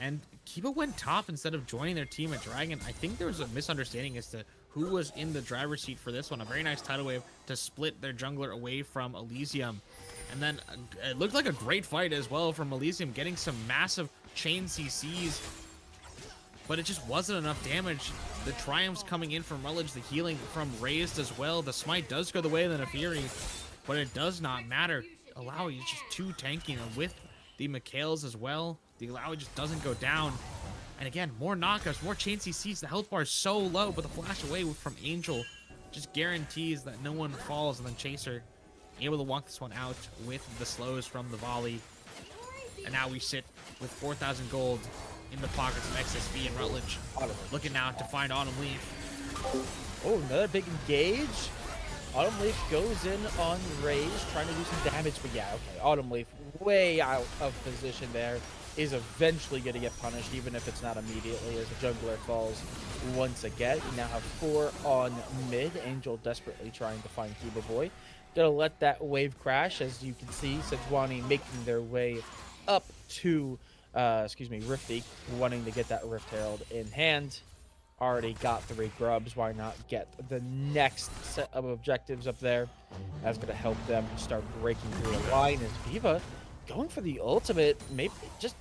and Kiba went top instead of joining their team at Dragon. I think there was a misunderstanding as to who was in the driver's seat for this one. A very nice tidal wave to split their jungler away from Elysium. And then it looked like a great fight as well from Elysium, getting some massive chain CCs, but it just wasn't enough damage. The Triumphs coming in from Rutledge, the healing from Raised as well. The Smite does go the way of the Nefiri, but it does not matter. Alawi is just too tanky, and with the Mikhails as well, the Alawi just doesn't go down. And again, more knockups, more chain CCs. The health bar is so low, but the flash away from Angel just guarantees that no one falls. And then Chaser able to walk this one out with the slows from the volley. And now we sit with 4,000 gold in the pockets of XSV and Rutledge. Looking now to find Autumn Leaf. Oh, another big engage. Autumn Leaf goes in on Raze, trying to do some damage, but yeah, okay. Autumn Leaf way out of position there. Is eventually going to get punished, even if it's not immediately, as the jungler falls once again. We now have 4 on mid. Angel desperately trying to find Kiba Boy. Gonna let that wave crash, as you can see. Sejuani making their way up to, Rifty, wanting to get that Rift Herald in hand. Already got 3 grubs. Why not get the next set of objectives up there? That's going to help them start breaking through the line. As Viva going for the ultimate, maybe just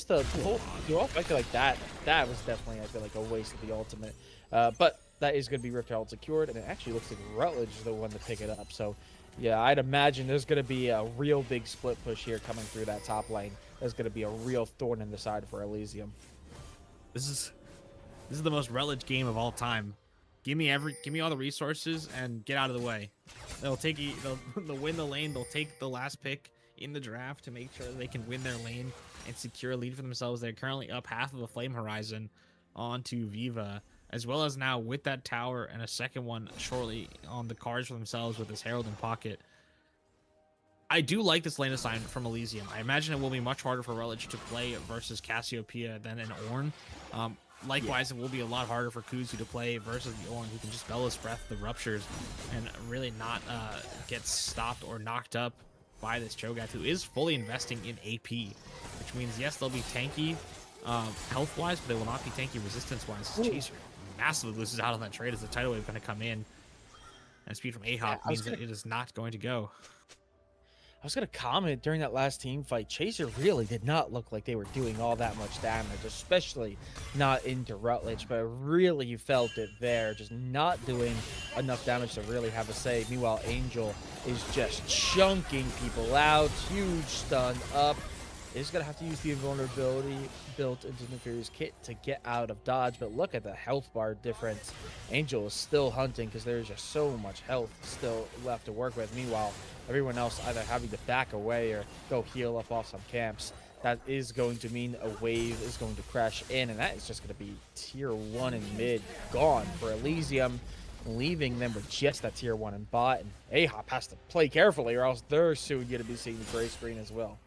to pull you off. I feel like that was definitely, I feel like, a waste of the ultimate. But that is going to be Rift Herald secured, and it actually looks like Rutledge is the one to pick it up. So, yeah, I'd imagine there's going to be a real big split push here coming through that top lane. There's going to be a real thorn in the side for Elysium. This is the most Rutledge game of all time. Give me all the resources and get out of the way. They'll win the lane. They'll take the last pick in the draft to make sure they can win their lane and secure a lead for themselves. They're currently up half of a Flame Horizon onto Viva, as well as now with that tower and a second one shortly on the cards for themselves with this Herald in pocket. I do like this lane assignment from Elysium. I imagine it will be much harder for Rutledge to play versus Cassiopeia than an Ornn. Likewise, It will be a lot harder for Kuzu to play versus the Ornn, who can just Bellows Breath the Ruptures and really not get stopped or knocked up by this Cho'Gath, who is fully investing in AP, which means, yes, they'll be tanky health-wise, but they will not be tanky resistance-wise. Chaser massively loses out on that trade as the tidal wave going to come in, and speed from A-Hop means that it is not going to go. I was going to comment during that last team fight, Chaser really did not look like they were doing all that much damage, especially not into Rutledge, but really you felt it there, just not doing enough damage to really have a say. Meanwhile, Angel is just chunking people out, huge stun up. Is going to have to use the invulnerability built into Nefiri's kit to get out of dodge, but look at the health bar difference. Angel is still hunting because there's just so much health still left to work with. Meanwhile, everyone else either having to back away or go heal up off some camps. That is going to mean a wave is going to crash in, and that is just going to be tier 1 in mid gone for Elysium, leaving them with just that tier 1 in bot. And A-Hop has to play carefully or else they're soon going to be seeing the gray screen as well.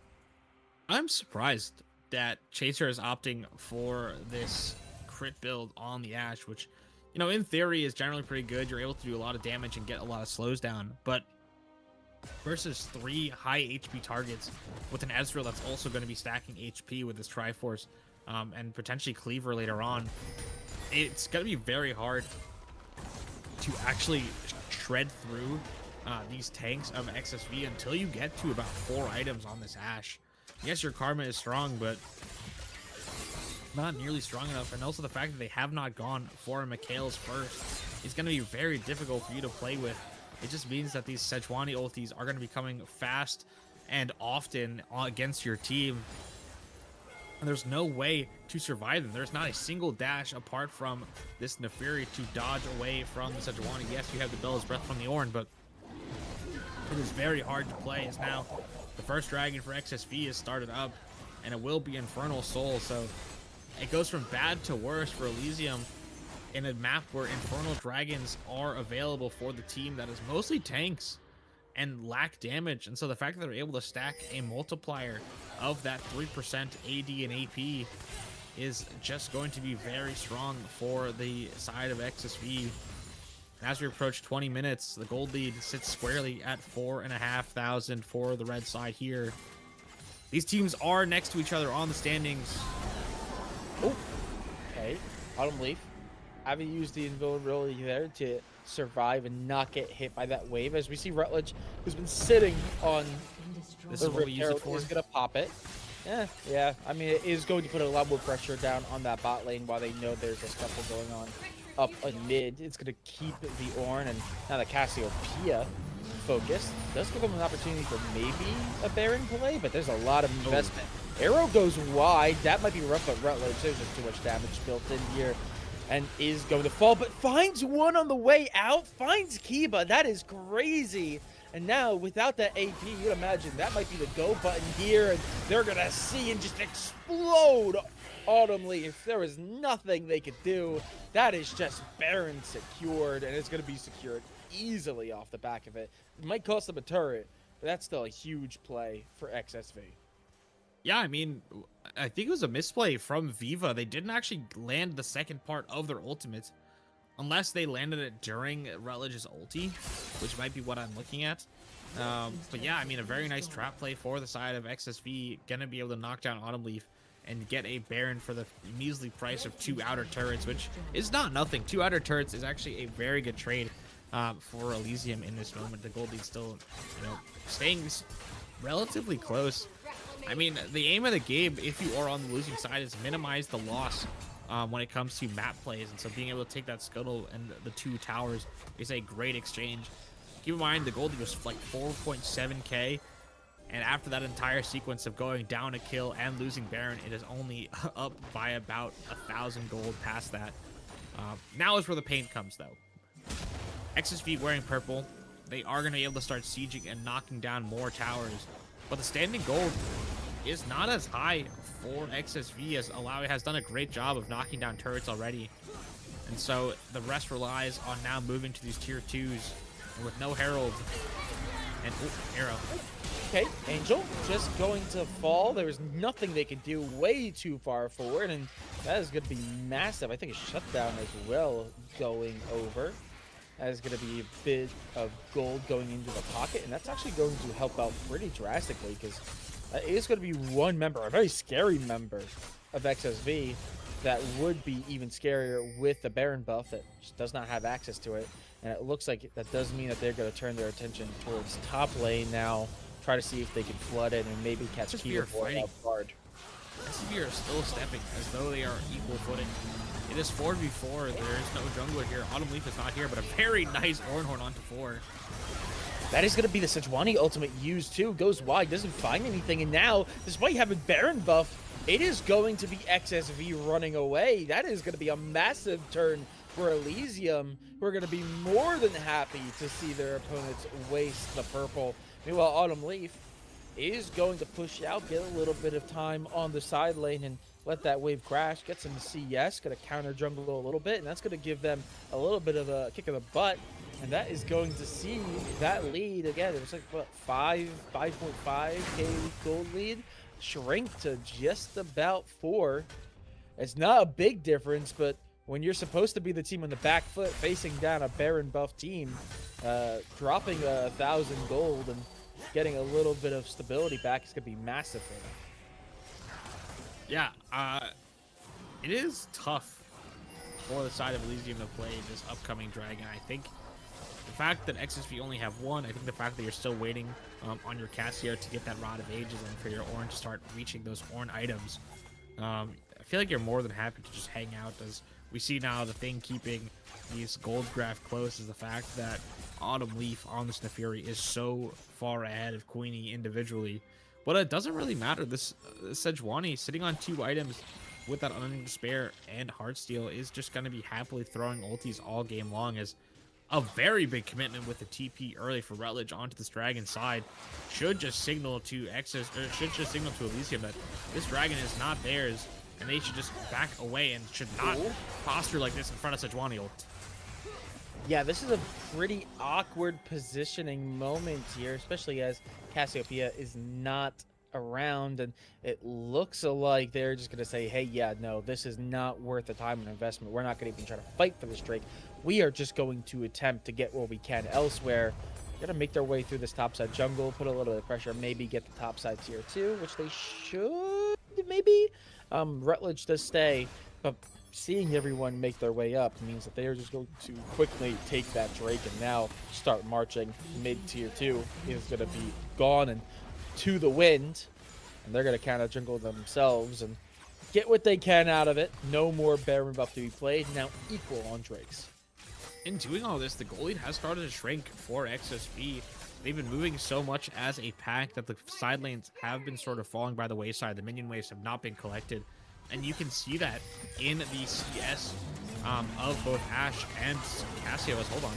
I'm surprised that Chaser is opting for this crit build on the Ashe, which, you know, in theory is generally pretty good. You're able to do a lot of damage and get a lot of slows down, but versus 3 high HP targets with an Ezreal that's also going to be stacking HP with this Triforce and potentially Cleaver later on, it's going to be very hard to actually shred through these tanks of XSV until you get to about 4 items on this Ashe. Yes, your Karma is strong, but not nearly strong enough. And also the fact that they have not gone for Mikhail's first is going to be very difficult for you to play with. It just means that these Sejuani ultis are going to be coming fast and often against your team. And there's no way to survive them. There's not a single dash apart from this Nefiri to dodge away from the Sejuani. Yes, you have the Bellows Breath from the Ornn, but it is very hard to play as now the first dragon for XSV is started up, and it will be Infernal Soul, so it goes from bad to worse for Elysium in a map where Infernal Dragons are available for the team that is mostly tanks and lack damage. And so the fact that they're able to stack a multiplier of that 3% AD and AP is just going to be very strong for the side of XSV. As we approach 20 minutes, the gold lead sits squarely at 4,500 for the red side here. These teams are next to each other on the standings. Oh, okay. Autumn Leaf, having used the invulnerability there to survive and not get hit by that wave. As we see Rutledge, who's been sitting on This the is what Rip we use it for. is going to pop it. Yeah. I mean, it is going to put a lot more pressure down on that bot lane while they know there's a scuffle going on up in mid. It's going to keep the Ornn, and now the Cassiopeia focus does give them an opportunity for maybe a Baron play, but there's a lot of investment. Arrow goes wide. That might be rough, but Rutledge, there's just too much damage built in here and is going to fall, but finds one on the way out, finds Kiba. That is crazy. And now, without that AP, you'd imagine that might be the go button here, and they're going to see and just explode Autumn Leaf. There is nothing they could do. That is just Baron secured, and it's going to be secured easily off the back of it. It might cost them a turret, but that's still a huge play for XSV. Yeah, I mean, I think it was a misplay from Viva. They didn't actually land the second part of their ultimate, unless they landed it during Rutledge's ulti, which might be what I'm looking at. But yeah, I mean, a very nice trap play for the side of XSV. Gonna be able to knock down Autumn Leaf and get a Baron for the measly price of 2 outer turrets, which is not nothing. 2 outer turrets is actually a very good trade for Elysium in this moment. The gold lead still, staying relatively close. I mean, the aim of the game, if you are on the losing side, is minimize the loss when it comes to map plays. And so being able to take that scuttle and the 2 towers is a great exchange. Keep in mind, the gold lead was like 4.7k. And after that entire sequence of going down a kill and losing Baron, it is only up by about 1,000 gold past that. Now is where the pain comes, though. XSV wearing purple. They are going to be able to start sieging and knocking down more towers. But the standing gold is not as high for XSV, as Alawi has done a great job of knocking down turrets already. And so the rest relies on now moving to these tier 2s with no Herald. And Arrow. Okay, Angel just going to fall. There was nothing they could do, way too far forward, and that is going to be massive. I think a shutdown as well going over. That is going to be a bit of gold going into the pocket, and that's actually going to help out pretty drastically, because it is going to be one member, a very scary member of XSV, that would be even scarier with the Baron buff that just does not have access to it. And it looks like that does mean that they're going to turn their attention towards top lane now, try to see if they can flood it and maybe catch Kiba off guard. SCV are still stepping as though they are equal footing. It is 4v4. There is no jungler here. Autumn Leaf is not here, but a very nice Ornhorn onto 4. That is going to be the Sejuani ultimate used too. Goes wide, doesn't find anything, and now, despite having Baron buff, it is going to be XSV running away. That is going to be a massive turn for Elysium, who are going to be more than happy to see their opponents waste the purple. Meanwhile, Autumn Leaf is going to push out, get a little bit of time on the side lane, and let that wave crash, get some CS, going to counter jungle a little bit, and that's going to give them a little bit of a kick in the butt, and that is going to see that lead, again, it was like, what, 5.5k gold lead, shrink to just about 4. It's not a big difference, but when you're supposed to be the team on the back foot facing down a Baron buff team, dropping 1,000 gold and getting a little bit of stability back is going to be massive for them. Yeah, it is tough for the side of Elysium to play this upcoming dragon. I think the fact that XSV only have 1, I think the fact that you're still waiting on your Cassio to get that Rod of Ages and for your Ornn to start reaching those Ornn items, I feel like you're more than happy to just hang out. As we see now, the thing keeping these gold graph close is the fact that Autumn Leaf on this Neferi is so far ahead of Queenie individually. But it doesn't really matter. This Sejuani sitting on 2 items with that Unending Despair and Heartsteel is just going to be happily throwing ultis all game long, as a very big commitment with the TP early for Rutledge onto this dragon side should just signal to Elysium that this dragon is not theirs, and they should just back away and should not Ooh. posture like this in front of Sejuani ult. Yeah, this is a pretty awkward positioning moment here, especially as Cassiopeia is not around, and it looks like they're just going to say, hey, yeah, no, this is not worth the time and investment. We're not going to even try to fight for this Drake. We are just going to attempt to get what we can elsewhere. They're going to make their way through this topside jungle, put a little bit of pressure, maybe get the topside tier 2, which they should, maybe. Rutledge does stay, but seeing everyone make their way up means that they are just going to quickly take that Drake and now start marching. Mid tier 2 is going to be gone and to the wind, and they're going to counter jungle themselves and get what they can out of it. No more Baron buff to be played, now equal on Drakes. In doing all this, the goal lead has started to shrink for XSV. They've been moving so much as a pack that the side lanes have been sort of falling by the wayside. The minion waves have not been collected. And you can see that in the CS of both Ashe and Cassio. Hold on.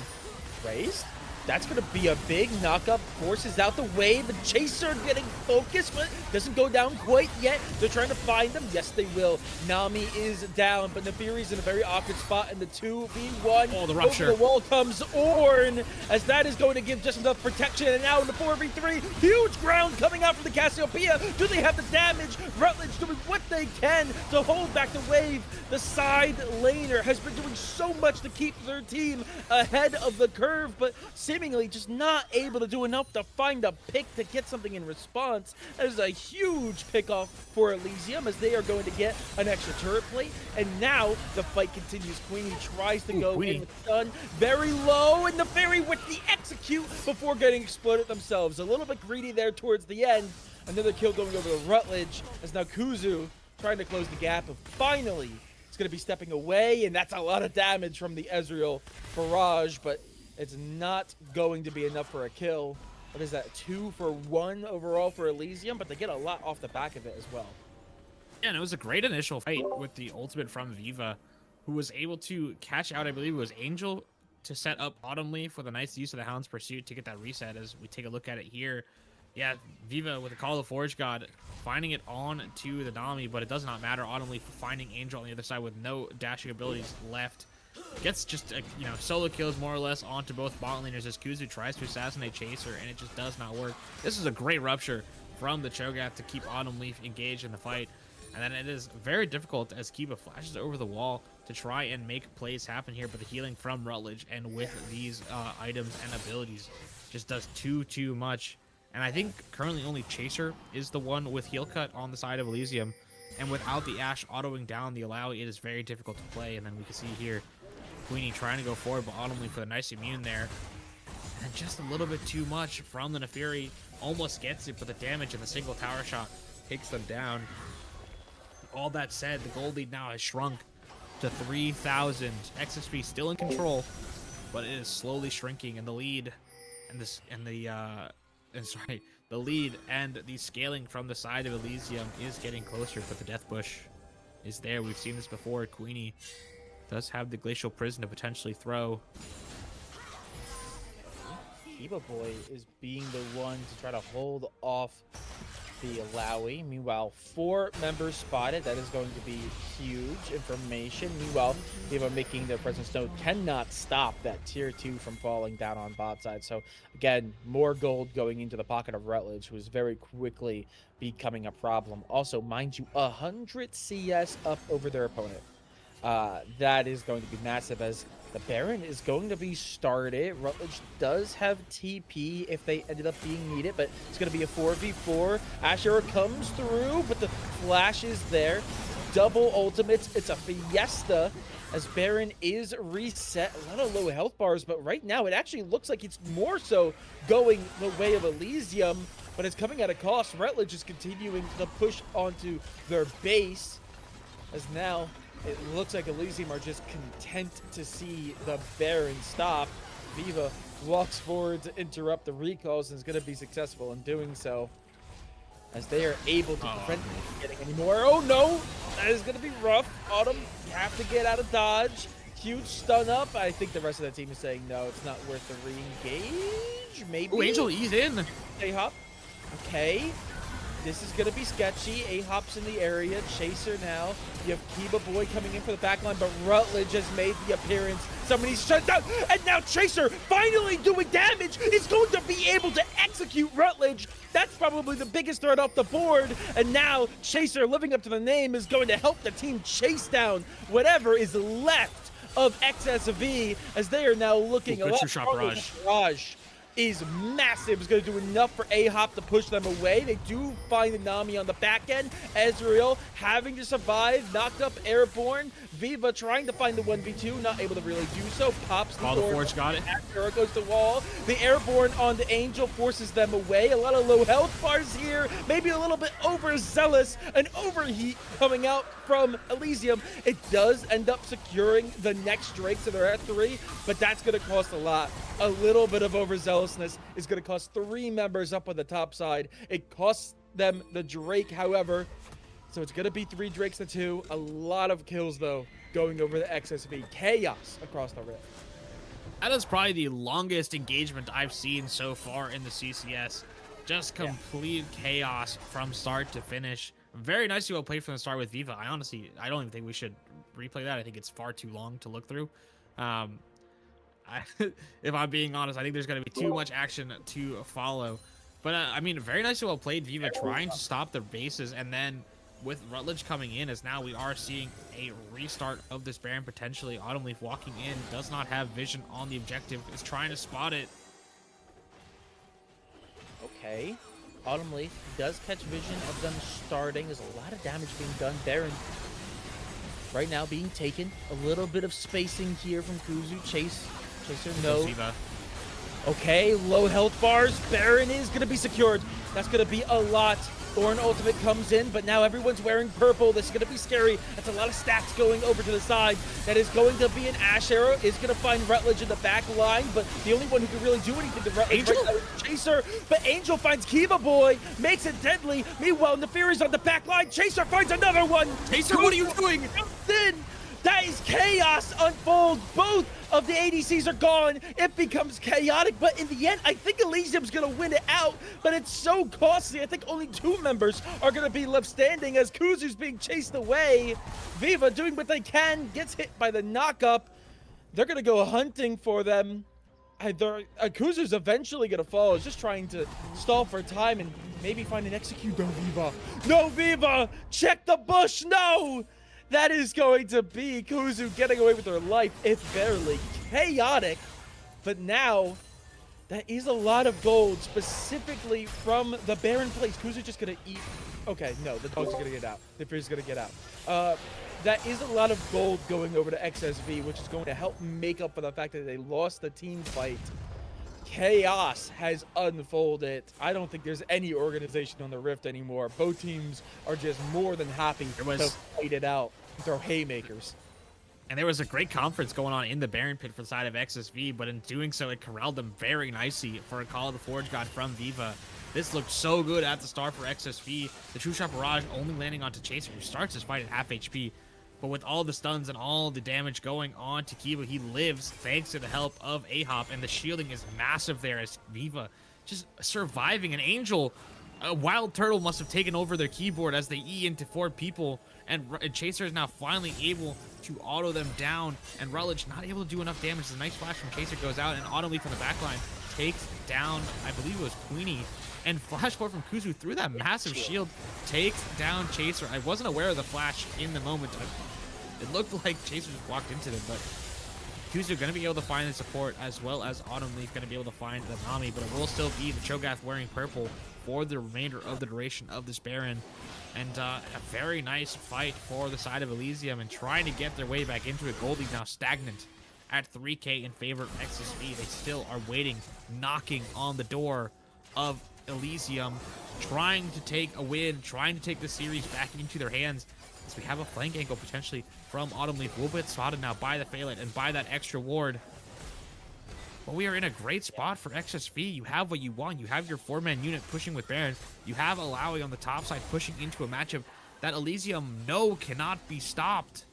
Raised? That's going to be a big knockup. Forces out the way. The Chaser getting focused, but doesn't go down quite yet. They're trying to find them. Yes, they will. Nami is down, but Nefiri's in a very awkward spot in the 2v1. Oh, the rupture. Over the wall comes Ornn, as that is going to give just enough protection. And now in the 4v3, huge ground coming out from the Cassiopeia. Do they have the damage? Rutledge doing what they can to hold back the wave. The side laner has been doing so much to keep their team ahead of the curve, but seemingly just not able to do enough to find a pick to get something in response. That is a huge pickoff for Elysium, as they are going to get an extra turret plate. And now the fight continues. Queenie tries to go in with stun. Very low, and the Fairy with the execute before getting exploded themselves. A little bit greedy there towards the end. Another kill going over to Rutledge, as now Kuzu trying to close the gap, and finally it's going to be stepping away, and that's a lot of damage from the Ezreal barrage, but it's not going to be enough for a kill. What is that, 2 for 1 overall for Elysium? But they get a lot off the back of it as well. Yeah, and it was a great initial fight with the ultimate from Viva, who was able to catch out, I believe it was Angel, to set up Autumn Leaf with a nice use of the Hound's Pursuit to get that reset. As we take a look at it here, yeah, Viva with a Call of the Forge God, finding it on to the Nami, but it does not matter. Autumn Leaf finding Angel on the other side with no dashing abilities left. Gets just, solo kills more or less onto both bot laners as Kuzu tries to assassinate Chaser, and it just does not work. This is a great rupture from the Cho'Gath to keep Autumn Leaf engaged in the fight. And then it is very difficult as Kiba flashes over the wall to try and make plays happen here, but the healing from Rutledge and with these items and abilities just does too much. And I think currently only Chaser is the one with heal cut on the side of Elysium. And without the Ashe autoing down the Alawi, it is very difficult to play. And then we can see here Queenie trying to go forward, but Autumn Leaf with a nice immune there. And just a little bit too much from the Nefiri. Almost gets it, but the damage and the single tower shot takes them down. All that said, the gold lead now has shrunk to 3,000. XSV still in control, but it is slowly shrinking, and the lead the lead and the scaling from the side of Elysium is getting closer, but the Death Bush is there. We've seen this before. Queenie does have the Glacial Prison to potentially throw. Kiba Boy is being the one to try to hold off the Alawi. Meanwhile, 4 members spotted. That is going to be huge information. Meanwhile, Kiba making their presence known cannot stop that tier 2 from falling down on bot side. So again, more gold going into the pocket of Rutledge, who is very quickly becoming a problem. Also, mind you, 100 CS up over their opponent. That is going to be massive, as the Baron is going to be started. Rutledge does have TP if they ended up being needed, but it's going to be a 4v4. Asher comes through, but the flash is there. Double ultimates. It's a fiesta, as Baron is reset. A lot of low health bars, but right now it actually looks like it's more so going the way of Elysium, but it's coming at a cost. Rutledge is continuing to push onto their base, as now it looks like Elysium are just content to see the Baron stop. Viva walks forward to interrupt the recalls and is going to be successful in doing so, as they are able to prevent them from getting any more. Oh no! That is going to be rough. Autumn, you have to get out of dodge. Huge stun up. I think the rest of the team is saying no, it's not worth the re-engage. Maybe. Oh, Angel, ease in. Stay hop. Okay. This is going to be sketchy. A-Hop's in the area. Chaser now. You have Kiba Boy coming in for the back line, but Rutledge has made the appearance. Somebody's shut down, and now Chaser finally doing damage is going to be able to execute Rutledge. That's probably the biggest threat off the board, and now Chaser, living up to the name, is going to help the team chase down whatever is left of XSV, as they are now looking a lot stronger. Barrage is massive. It's going to do enough for A-Hop to push them away. They do find the Nami on the back end. Ezreal having to survive, knocked up Airborne. Viva trying to find the 1v2, not able to really do so. Pops the Forge got it. After it goes to wall. The Airborne on the Angel forces them away. A lot of low health bars here. Maybe a little bit overzealous. An overheat coming out from Elysium. It does end up securing the next Drake, so they're at 3, but that's going to cost a lot. A little bit of overzealousness is going to cost 3 members up on the top side. It costs them the Drake, however. So it's going to be 3 Drakes to 2. A lot of kills, though, going over the XSV. Chaos across the Rift. That is probably the longest engagement I've seen so far in the CCS. Just complete chaos from start to finish. Very nicely well played from the start with Viva. I don't even think we should replay that. I think it's far too long to look through. If I'm being honest, I think there's going to be too much action to follow. But, I mean, very nicely well played. Viva trying to stop their bases, and then with Rutledge coming in, as now we are seeing a restart of this Baron potentially. Autumn Leaf walking in, does not have vision on the objective, is trying to spot it. Okay. Autumn Leaf does catch vision of them starting. There's a lot of damage being done. Baron right now being taken. A little bit of spacing here from Kuzu. Chaser, no. Okay, low health bars. Baron is going to be secured. That's going to be a lot. Thorn ultimate comes in, but now everyone's wearing purple. This is going to be scary. That's a lot of stacks going over to the side. That is going to be an Ash Arrow. Is going to find Rutledge in the back line, but the only one who can really do anything to Rutledge right now is Chaser. But Angel finds Kiva Boy, makes it deadly. Meanwhile, Nefari's on the back line. Chaser finds another one. Chaser, what are you doing? Then that is chaos unfold. Both of the ADCs are gone. It becomes chaotic, but in the end, I think Elysium's going to win it out, but it's so costly. I think only 2 members are going to be left standing as Kuzu's being chased away. Viva doing what they can, gets hit by the knockup. They're going to go hunting for them. Kuzu's eventually going to fall. He's just trying to stall for time and maybe find an execute. No, Viva. No, Viva. Check the bush. No. That is going to be Kuzu getting away with her life. It's barely chaotic, but now that is a lot of gold, specifically from the Baron place. Kuzu's just going to eat. Okay, no, the dogs are going to get out. The fear's going to get out. That is a lot of gold going over to XSV, which is going to help make up for the fact that they lost the team fight. Chaos has unfolded. I don't think there's any organization on the Rift anymore. Both teams are just more than happy to fight it out, throw haymakers. And there was a great conference going on in the Baron pit for the side of XSV, but in doing so, it corralled them very nicely for a Call of the Forge God from Viva. This looked so good at the start for XSV. The True Shot Barrage only landing onto Chaser, who starts his fight at half HP. But with all the stuns and all the damage going on to Kiba, he lives thanks to the help of A-Hop, and the shielding is massive there as Viva just surviving. An Angel, a Wild Turtle must have taken over their keyboard as they E into 4 people, and Chaser is now finally able to auto them down, and Rutledge not able to do enough damage. The nice flash from Chaser goes out, and Autumn Leaf on the backline takes down, I believe it was Queenie, and flash forward from Kuzu through that massive shield, takes down Chaser. I wasn't aware of the flash in the moment. It looked like Chaser just walked into them, but Kuzu going to be able to find the support, as well as Autumn Leaf going to be able to find the Nami, but it will still be the Cho'Gath wearing purple for the remainder of the duration of this Baron. And a very nice fight for the side of Elysium, and trying to get their way back into it. Gold League now stagnant at 3K in favor of XSV. They still are waiting, knocking on the door of Elysium, trying to take a win, trying to take the series back into their hands. As we have a flank angle potentially from Autumn Leaf. A little bit spotted now by the Phaelite and by that extra ward. But we are in a great spot for XSV. You have what you want. You have your 4-man unit pushing with Baron. You have Alawi on the top side pushing into a matchup that Elysium cannot be stopped.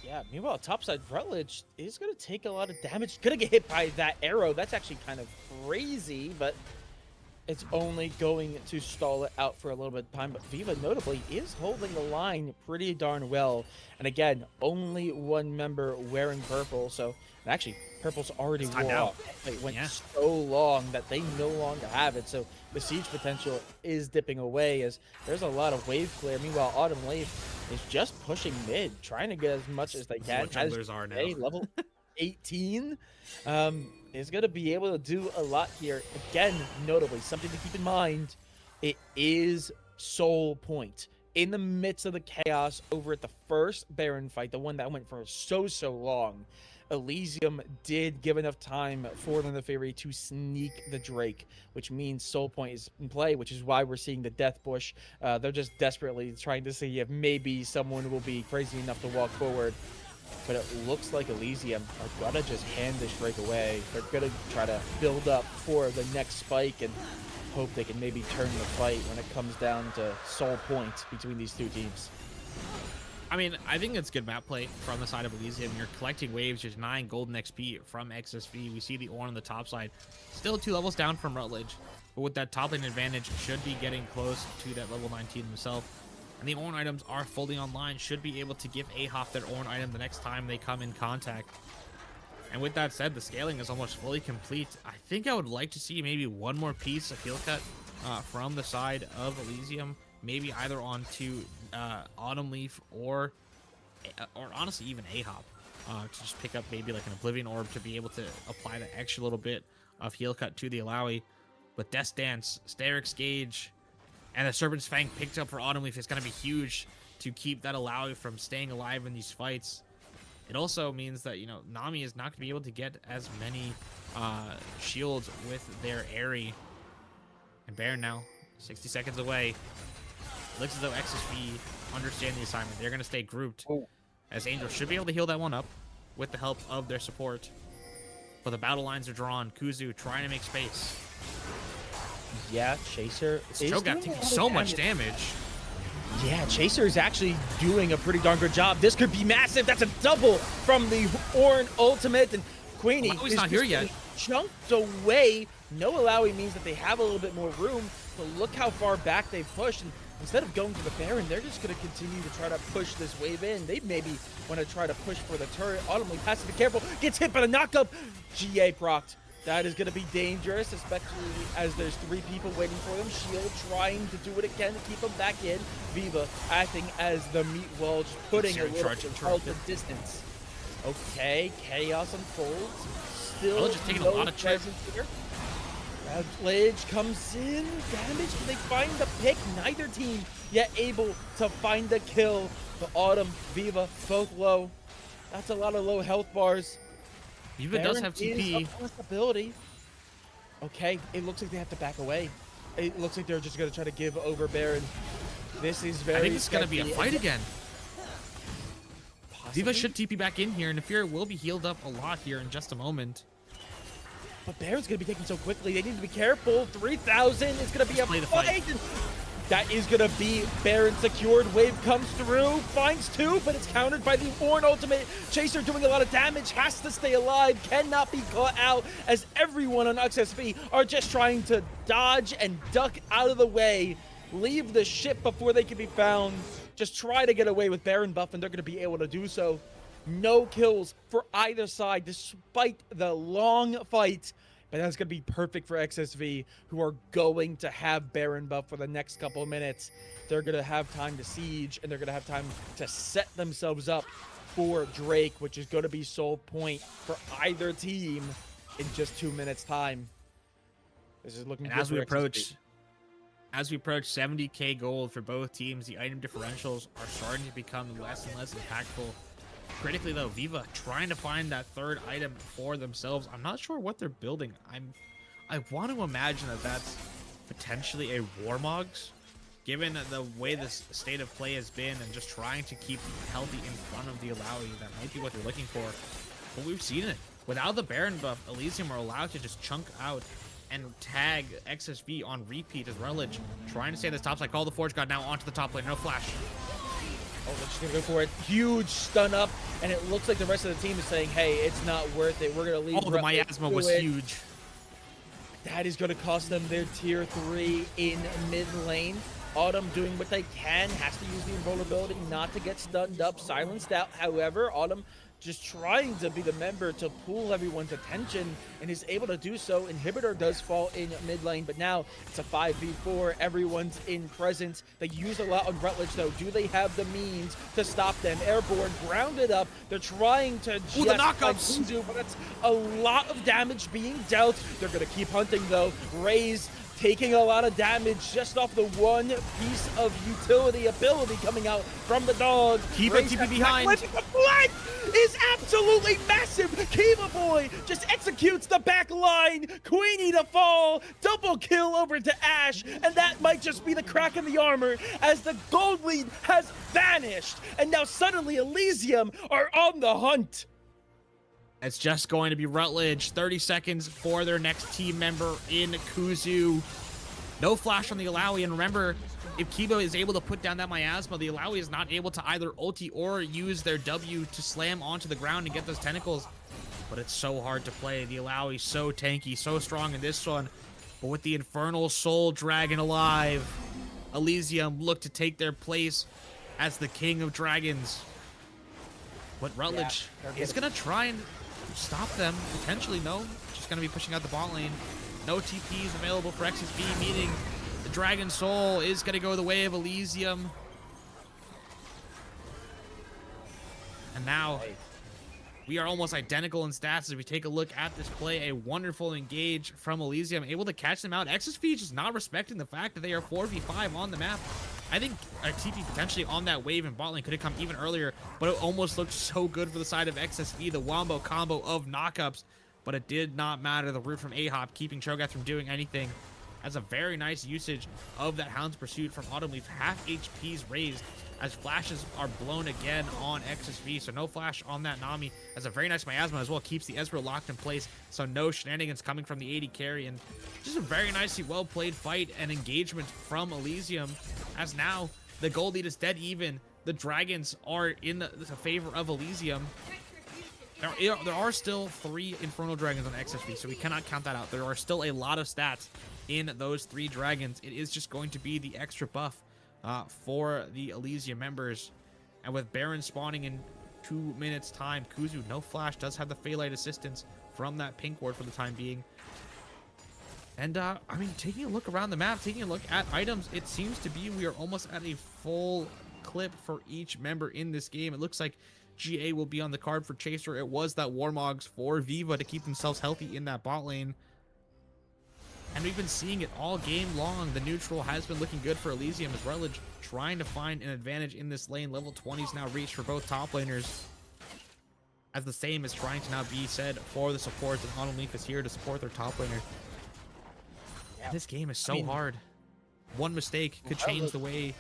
Yeah, meanwhile, topside Rutledge is going to take a lot of damage. Going to get hit by that arrow. That's actually kind of crazy, but it's only going to stall it out for a little bit of time, but Viva notably is holding the line pretty darn well. And again, only one member wearing purple, so and actually purple's already It's timed wore out. off. It went Yeah. so long that they no longer have it, so the siege potential is dipping away as there's a lot of wave clear. Meanwhile, Autumn Leaf is just pushing mid, trying to get as much as they This is can. what junglers are now. A level 18 is going to be able to do a lot here. Again, notably, something to keep in mind, it is Soul Point. In the midst of the chaos over at the first Baron fight, the one that went for so long, Elysium did give enough time for the Neferi to sneak the Drake, which means Soul Point is in play, which is why we're seeing the Death Bush. They're just desperately trying to see if maybe someone will be crazy enough to walk forward. But it looks like Elysium are gonna just hand this Drake away. They're gonna try to build up for the next spike and hope they can maybe turn the fight when it comes down to Soul Point between these two teams. I mean, I think it's good map play from the side of Elysium. You're collecting waves, you're denying golden XP from XSV. We see the Ornn on the top side, still 2 levels down from Rutledge, but with that top lane advantage, should be getting close to that level 19 himself. And the Ornn items are fully online, should be able to give Ahop their Ornn item the next time they come in contact. And with that said, the scaling is almost fully complete. I think I would like to see maybe one more piece of heal cut from the side of Elysium, maybe either onto Autumn Leaf or honestly even Ahop, to just pick up maybe like an Oblivion Orb to be able to apply that extra little bit of heal cut to the Alawi. But Death Dance, Sterix Gauge, and the Serpent's Fang picked up for Autumn Leaf is going to be huge to keep that Alawi from staying alive in these fights. It also means that, you know, Nami is not going to be able to get as many shields with their Aerie. And Baron now, 60 seconds away. Looks as though XSV understand the assignment. They're going to stay grouped, as Angel should be able to heal that one up with the help of their support. But the battle lines are drawn. Kuzu trying to make space. Yeah, Chaser is Cho'Gath doing a taking lot of so much damage. Yeah, Chaser is actually doing a pretty darn good job. This could be massive. That's a double from the Ornn ultimate, and Queenie Alawi's is not here yet. chunked away. No Alawi means that they have a little bit more room, but look how far back they've pushed. And instead of going to the Baron, they're just going to continue to try to push this wave in. They maybe want to try to push for the turret. Autumn Leaf has to be careful. Gets hit by the knockup. GA procced. That is going to be dangerous, especially as there's 3 people waiting for them. Shield trying to do what it can to keep them back in. Viva acting as the meat wall, just putting a little bit of distance. Okay, chaos unfolds. Still just taking no a lot of presence here. Ledge comes in. Damage. Can they find the pick? Neither team yet able to find the kill. The Autumn, Viva, both low. That's a lot of low health bars. Viva does have TP. Possibility. Okay, it looks like they have to back away. It looks like they're just going to try to give over Baron. This is very I think it's going to be a fight again. Possibly. Viva should TP back in here, and Neferi will be healed up a lot here in just a moment. But Baron's going to be taken so quickly. They need to be careful. 3,000. It's going to be a fight. That is going to be Baron secured. Wave comes through, finds 2, but it's countered by the Ornn ultimate. Chaser doing a lot of damage, has to stay alive, cannot be caught out, as everyone on XSV are just trying to dodge and duck out of the way, leave the ship before they can be found, just try to get away with Baron buff, and they're going to be able to do so. No kills for either side, despite the long fight. But that's going to be perfect for XSV, who are going to have Baron buff for the next couple of minutes. They're going to have time to siege, and they're going to have time to set themselves up for Drake, which is going to be Soul Point for either team in just 2 minutes' time. This is looking good as for we XSV. approach 70k gold for both teams, the item differentials are starting to become less and less impactful. Critically though, Viva trying to find that third item for themselves. I'm not sure what they're building. I want to imagine that that's potentially a Warmogs, given the way this state of play has been, and just trying to keep healthy in front of the Alawi. That might be what they're looking for. But we've seen it. Without the Baron buff, Elysium are allowed to just chunk out and tag XSV on repeat as Rutledge trying to stay on this top side. Call the Forge God now onto the top lane. No flash. Oh, they're just going to go for it. Huge stun up, and it looks like the rest of the team is saying, hey, it's not worth it. We're going to leave. Oh, the miasma was huge. That is going to cost them their tier 3 in mid lane. Autumn doing what they can, has to use the invulnerability not to get stunned up, silenced out. However, Autumn just trying to be the member to pull everyone's attention and is able to do so. Inhibitor does fall in mid lane, but now it's a 5v4. Everyone's in presence. They use a lot on Rutledge, though. Do they have the means to stop them? Airborne, grounded up. They're trying to Ooh, the knockups! Kuzu, but that's a lot of damage being dealt. They're going to keep hunting, though. Raze taking a lot of damage just off the one piece of utility ability coming out from the dog. Kiva TP behind. The flank is absolutely massive. Kiva Boy just executes the back line. Queenie to fall. Double kill over to Ash. And that might just be the crack in the armor as the gold lead has vanished. And now suddenly Elysium are on the hunt. It's just going to be Rutledge. 30 seconds for their next team member in Kuzu. No flash on the Alawi. And remember, if Kibo is able to put down that miasma, the Alawi is not able to either ulti or use their W to slam onto the ground and get those tentacles. But it's so hard to play. The Alawi so tanky, so strong in this one. But with the Infernal Soul Dragon alive, Elysium look to take their place as the King of Dragons. But Rutledge is going to try and stop them. Potentially, no. Just going to be pushing out the bot lane. No TPs available for XSV, meaning the Dragon Soul is going to go the way of Elysium. And now we are almost identical in stats as we take a look at this play. A wonderful engage from Elysium, able to catch them out. XSV just not respecting the fact that they are 4v5 on the map. I think a TP potentially on that wave in bot lane could have come even earlier, but it almost looked so good for the side of XSV, the wombo combo of knockups, but it did not matter. The root from A-Hop keeping Cho'Gath from doing anything. That's a very nice usage of that Hound's Pursuit from Autumn Leaf. Half HP's raised as flashes are blown again on XSV, so no flash on that Nami. That's a very nice miasma as well, keeps the Ezreal locked in place, so no shenanigans coming from the AD carry, and just a very nicely well played fight and engagement from Elysium, as now the gold lead is dead even. The Dragons are in the favor of Elysium. There are still 3 Infernal Dragons on XSV, so we cannot count that out. There are still a lot of stats in those 3 Dragons. It is just going to be the extra buff for the Elysium members. And with Baron spawning in 2 minutes time, Kuzu, no flash, does have the Phalite assistance from that pink ward for the time being. And I mean, taking a look around the map, taking a look at items, it seems to be we are almost at a full clip for each member in this game. It looks like GA will be on the card for Chaser. It was that Warmogs for Viva to keep themselves healthy in that bot lane. And we've been seeing it all game long. The neutral has been looking good for Elysium as Rutledge trying to find an advantage in this lane. Level 20 is now reached for both top laners, as the same is trying to now be said for the supports, and Autumn Leaf is here to support their top laner. Yeah. This game is so hard. One mistake could change the way.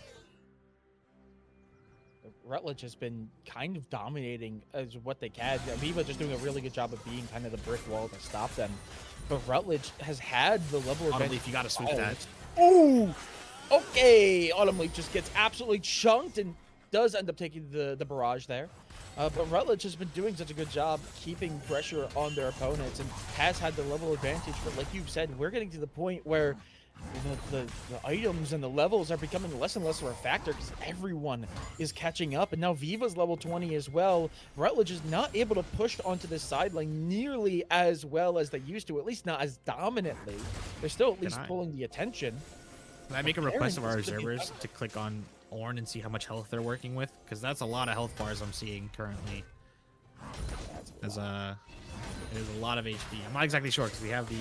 Rutledge has been kind of dominating as what they can. Viva just doing a really good job of being kind of the brick wall to stop them. But Rutledge has had the level of Autumn Leaf, you gotta sweep that. Ooh! Okay! Autumn Leaf just gets absolutely chunked and does end up taking the barrage there. But Rutledge has been doing such a good job keeping pressure on their opponents and has had the level advantage. But like you've said, we're getting to the point where the items and the levels are becoming less and less of a factor because everyone is catching up, and now Viva's level 20 as well. Rutledge is not able to push onto this side lane nearly as well as they used to, at least not as dominantly. They're still at least pulling the attention. Can I make a request of our observers to click on Ornn and see how much health they're working with? Because that's a lot of health bars I'm seeing currently. There's a lot of HP. I'm not exactly sure because we have the...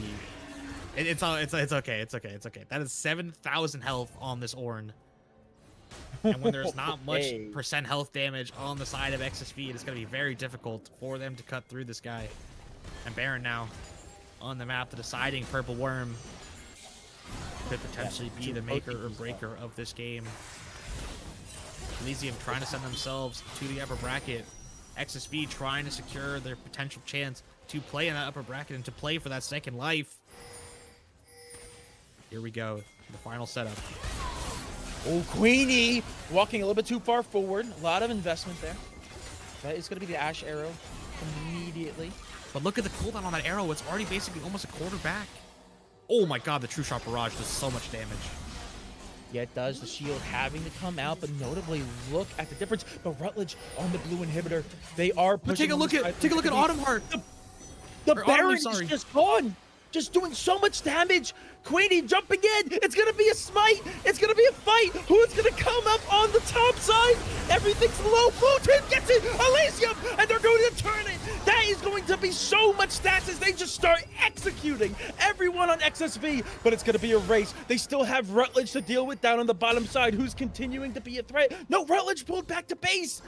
It's okay. That is 7,000 health on this Ornn. And when there's not much percent health damage on the side of XSV, it's going to be very difficult for them to cut through this guy. And Baron now on the map, the deciding purple worm, could potentially be the maker or breaker of this game. Elysium trying to send themselves to the upper bracket. XSV trying to secure their potential chance to play in that upper bracket and to play for that second life. Here we go, the final setup. Oh, Queenie walking a little bit too far forward. A lot of investment there. That is going to be the Ash arrow immediately. But look at the cooldown on that arrow. It's already basically almost a quarter back. Oh my god, the True Shot Barrage does so much damage. Yeah, it does. The shield having to come out, but notably look at the difference. But Rutledge on the blue inhibitor, they are But pushing. take a look at Autumn Heart. The Or Baron Autumn, is sorry. just gone. Just doing so much damage. Queenie jumping in. It's going to be a smite. It's going to be a fight. Who's going to come up on the top side? Everything's low. Blue team gets it. Elysium. And they're going to turn it. That is going to be so much stats as they just start executing everyone on XSV. But it's going to be a race. They still have Rutledge to deal with down on the bottom side, who's continuing to be a threat. No, Rutledge pulled back to base.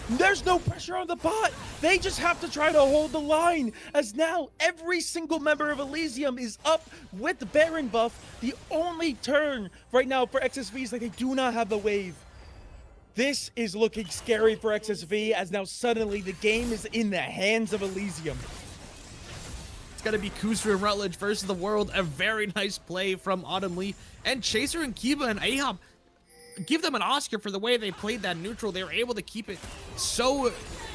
There's no pressure on the bot. They just have to try to hold the line, as now every single member of Elysium is up with the Baron buff. The only turn right now for XSV is that they do not have the wave. This is looking scary for XSV, as now suddenly the game is in the hands of Elysium. It's going to be Kuzu and Rutledge versus the world. A very nice play from Autumn Lee. And Chaser and Kiba and Ahab, give them an Oscar for the way they played that neutral. They were able to keep it so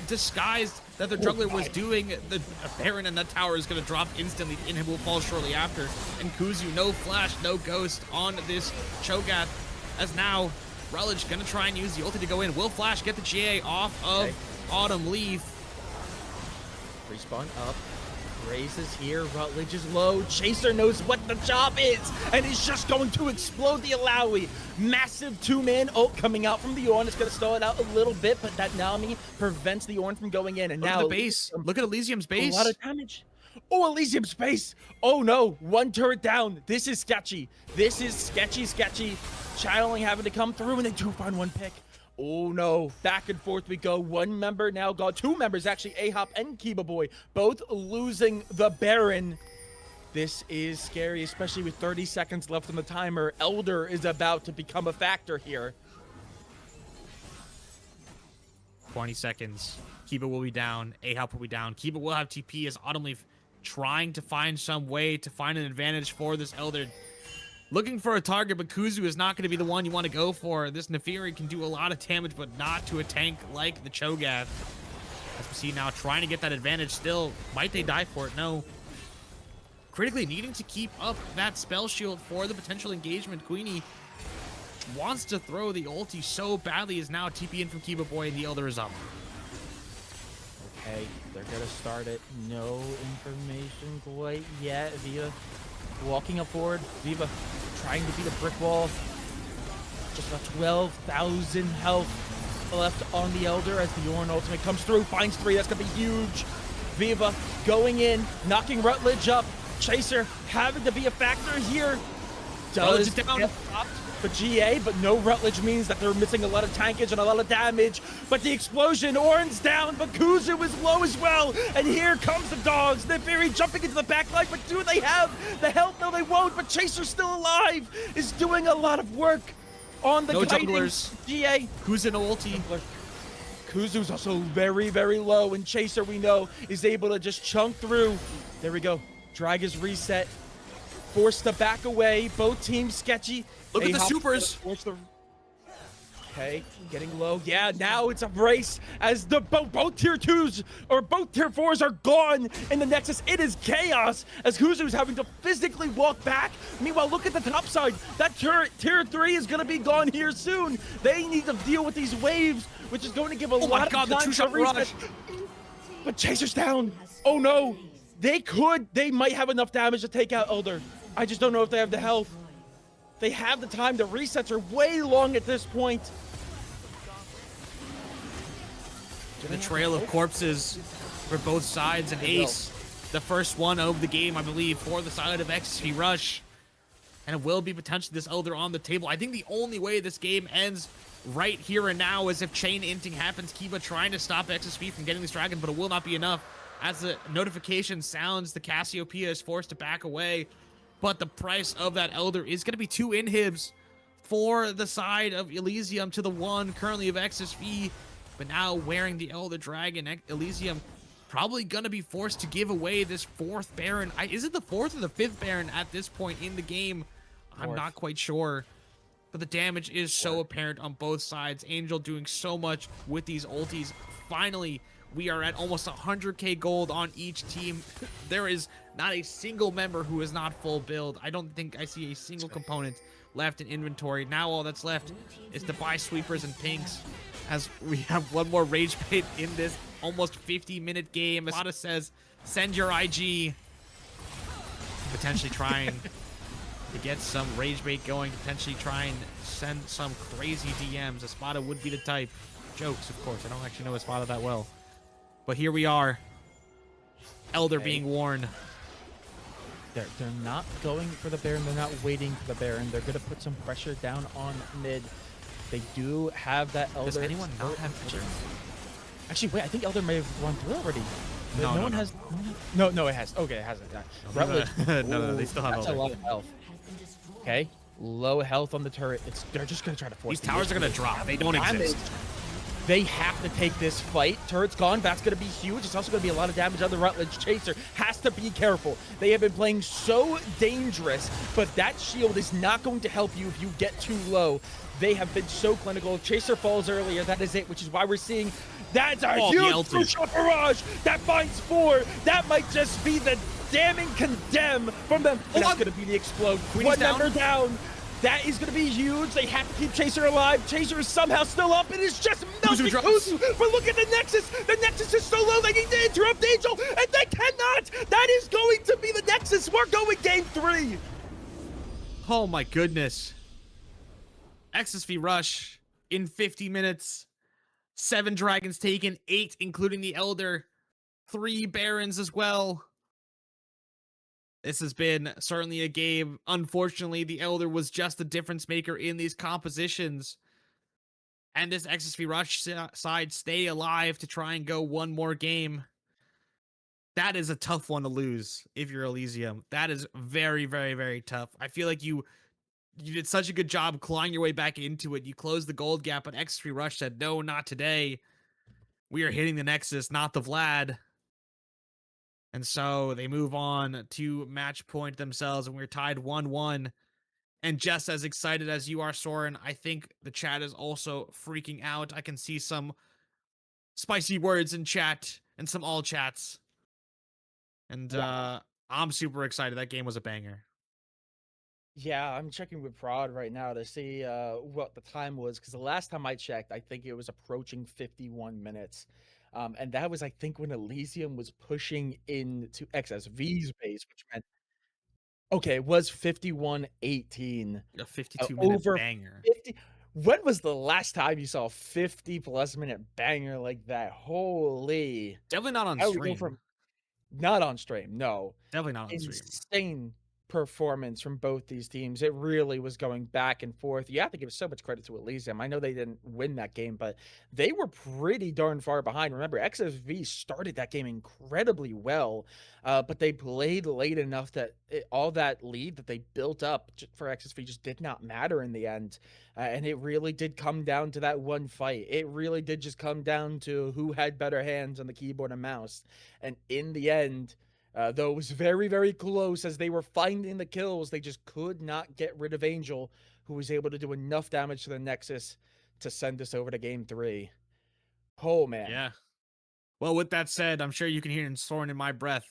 disguised that the jungler was doing the Baron, and that tower is going to drop instantly. The inhib will fall shortly after. And Kuzu, no flash, no ghost on this Cho'Gath, as now Rutledge going to try and use the ulti to go in. Will flash get the GA off of Autumn Leaf. Respawn up. Raze is here, Rutledge is low, Chaser knows what the job is, and he's just going to explode the Alawi. Massive two-man ult coming out from the Ornn. It's going to stall it out a little bit, but that Nami prevents the Ornn from going in. And Look now at the base. Look at Elysium's base. A lot of damage. Oh, Elysium's base. Oh no, one turret down. This is sketchy. This is sketchy. Channeling having to come through, and they do find one pick. Oh no, back and forth we go. One member now gone. Two members actually, Ahop and Kiba Boy, both losing the Baron. This is scary, especially with 30 seconds left on the timer. Elder is about to become a factor here. 20 seconds. Kiba will be down. Ahop will be down. Kiba will have TP as Autumn Leaf trying to find some way to find an advantage for this Elder. Looking for a target, but Kuzu is not going to be the one you want to go for. This Neferi can do a lot of damage, but not to a tank like the Cho'Gath. As we see now, trying to get that advantage still. Might they die for it? No. Critically needing to keep up that spell shield for the potential engagement. Queenie wants to throw the ulti so badly, is now TP in from Kiba Boy, and the Elder is up. Okay, they're going to start it. No information quite yet. Viva walking up forward. Viva trying to beat a brick wall. Just about 12,000 health left on the Elder as the Ornn ultimate comes through. Finds three. That's going to be huge. Viva going in, knocking Rutledge up. Chaser having to be a factor here. Does get stopped for GA, but no Rutledge means that they're missing a lot of tankage and a lot of damage. But the explosion, Ornn's down, but Kuzu is low as well. And here comes the dogs. Neferi jumping into the backline, but do they have the health? No, they won't, but Chaser's still alive, is doing a lot of work on the junglers. GA. Kuzu no ulti. Kuzu's also very, very low, and Chaser, we know, is able to just chunk through. There we go. Drag is reset. Forced to back away. Both teams sketchy. Look at the supers. Okay, getting low. Yeah, now it's a race as the both tier 2s or both tier 4s are gone in the Nexus. It is chaos as Kuzu's having to physically walk back. Meanwhile, look at the top side. That turret, tier 3 is going to be gone here soon. They need to deal with these waves, which is going to give a lot of time to reset. But Chaser's down. Oh no. They might have enough damage to take out Elder. I just don't know if they have the health. They have the time. The resets are way long at this point. The trail of corpses for both sides, and Ace, the first one of the game, I believe, for the side of XSV Rush. And it will be potentially this Elder on the table. I think the only way this game ends right here and now is if chain inting happens. Kiba trying to stop XSV from getting this dragon, but it will not be enough. As the notification sounds, the Cassiopeia is forced to back away. But the price of that Elder is going to be 2 inhibs for the side of Elysium to the one currently of XSV. But now wearing the Elder Dragon, Elysium probably going to be forced to give away this 4th Baron. Is it the 4th or the 5th Baron at this point in the game? I'm not quite sure. But the damage is so apparent on both sides. Angel doing so much with these ultis. Finally, we are at almost 100k gold on each team. There is Not a single member who is not full build. I don't think I see a single component left in inventory. Now all that's left is to buy sweepers and pinks, as we have one more rage bait in this almost 50-minute game. Espada says, send your IG. Potentially trying to get some rage bait going, potentially try and send some crazy DMs. Espada would be the type. Jokes, of course. I don't actually know Espada that well. But here we are. Elder being worn. They're not going for the Baron. They're not waiting for the Baron. They're going to put some pressure down on mid. They do have that Elder. Does anyone not have pressure? Actually, wait. I think Elder may have run through already. No, no no, one no. has. No, it has. Okay, it hasn't. Rutledge. No, they still have That's Elder. a lot of health. Okay, low health on the turret. They're just going to try to force. These towers are going to drop. They don't exist. They have to take this fight. Turret's gone. That's going to be huge. It's also going to be a lot of damage on the Rutledge. Chaser has to be careful. They have been playing so dangerous, but that shield is not going to help you if you get too low. They have been so clinical. Chaser falls earlier. That is it, which is why we're seeing that's a huge crucial barrage. That finds 4. That might just be the damning condemn from them. And that's going to be the explode. One member down. That is going to be huge. They have to keep Chaser alive. Chaser is somehow still up. It is just melting Kuzu. But look at the Nexus. The Nexus is so low. They need to interrupt Angel, and they cannot. That is going to be the Nexus. We're going game 3. Oh my goodness. XSV Rush in 50 minutes. 7 dragons taken, 8 including the Elder. 3 Barons as well. This has been certainly a game. Unfortunately, the Elder was just the difference maker in these compositions. And this XSV Rush side stay alive to try and go one more game. That is a tough one to lose if you're Elysium. That is very, very, very tough. I feel like you did such a good job clawing your way back into it. You closed the gold gap, but XSV Rush said, no, not today. We are hitting the Nexus, not the Vlad. And so they move on to match point themselves, and we're tied 1-1. And just as excited as you are, Soren, I think the chat is also freaking out. I can see some spicy words in chat and some all chats. And I'm super excited. That game was a banger. Yeah, I'm checking with Prod right now to see what the time was, because the last time I checked, I think it was approaching 51 minutes. And that was, I think, when Elysium was pushing into XSV's base, which meant, okay, it was 51-18. A 52-minute Over banger. 50. When was the last time you saw a 50-plus minute banger like that? Holy. Definitely not on stream. Not on stream, no. Definitely not on stream. Insane performance from both these teams. It really was going back and forth. You have to give so much credit to Elysium. I know they didn't win that game, but they were pretty darn far behind. Remember, XSV started that game incredibly well, but they played late enough that all that lead that they built up for XSV just did not matter in the end. And it really did come down to that one fight. It really did just come down to who had better hands on the keyboard and mouse. And in the end, though it was very, very close as they were finding the kills, they just could not get rid of Angel, who was able to do enough damage to the Nexus to send us over to game 3. Oh, man. Yeah. Well, with that said, I'm sure you can hear it soaring in my breath.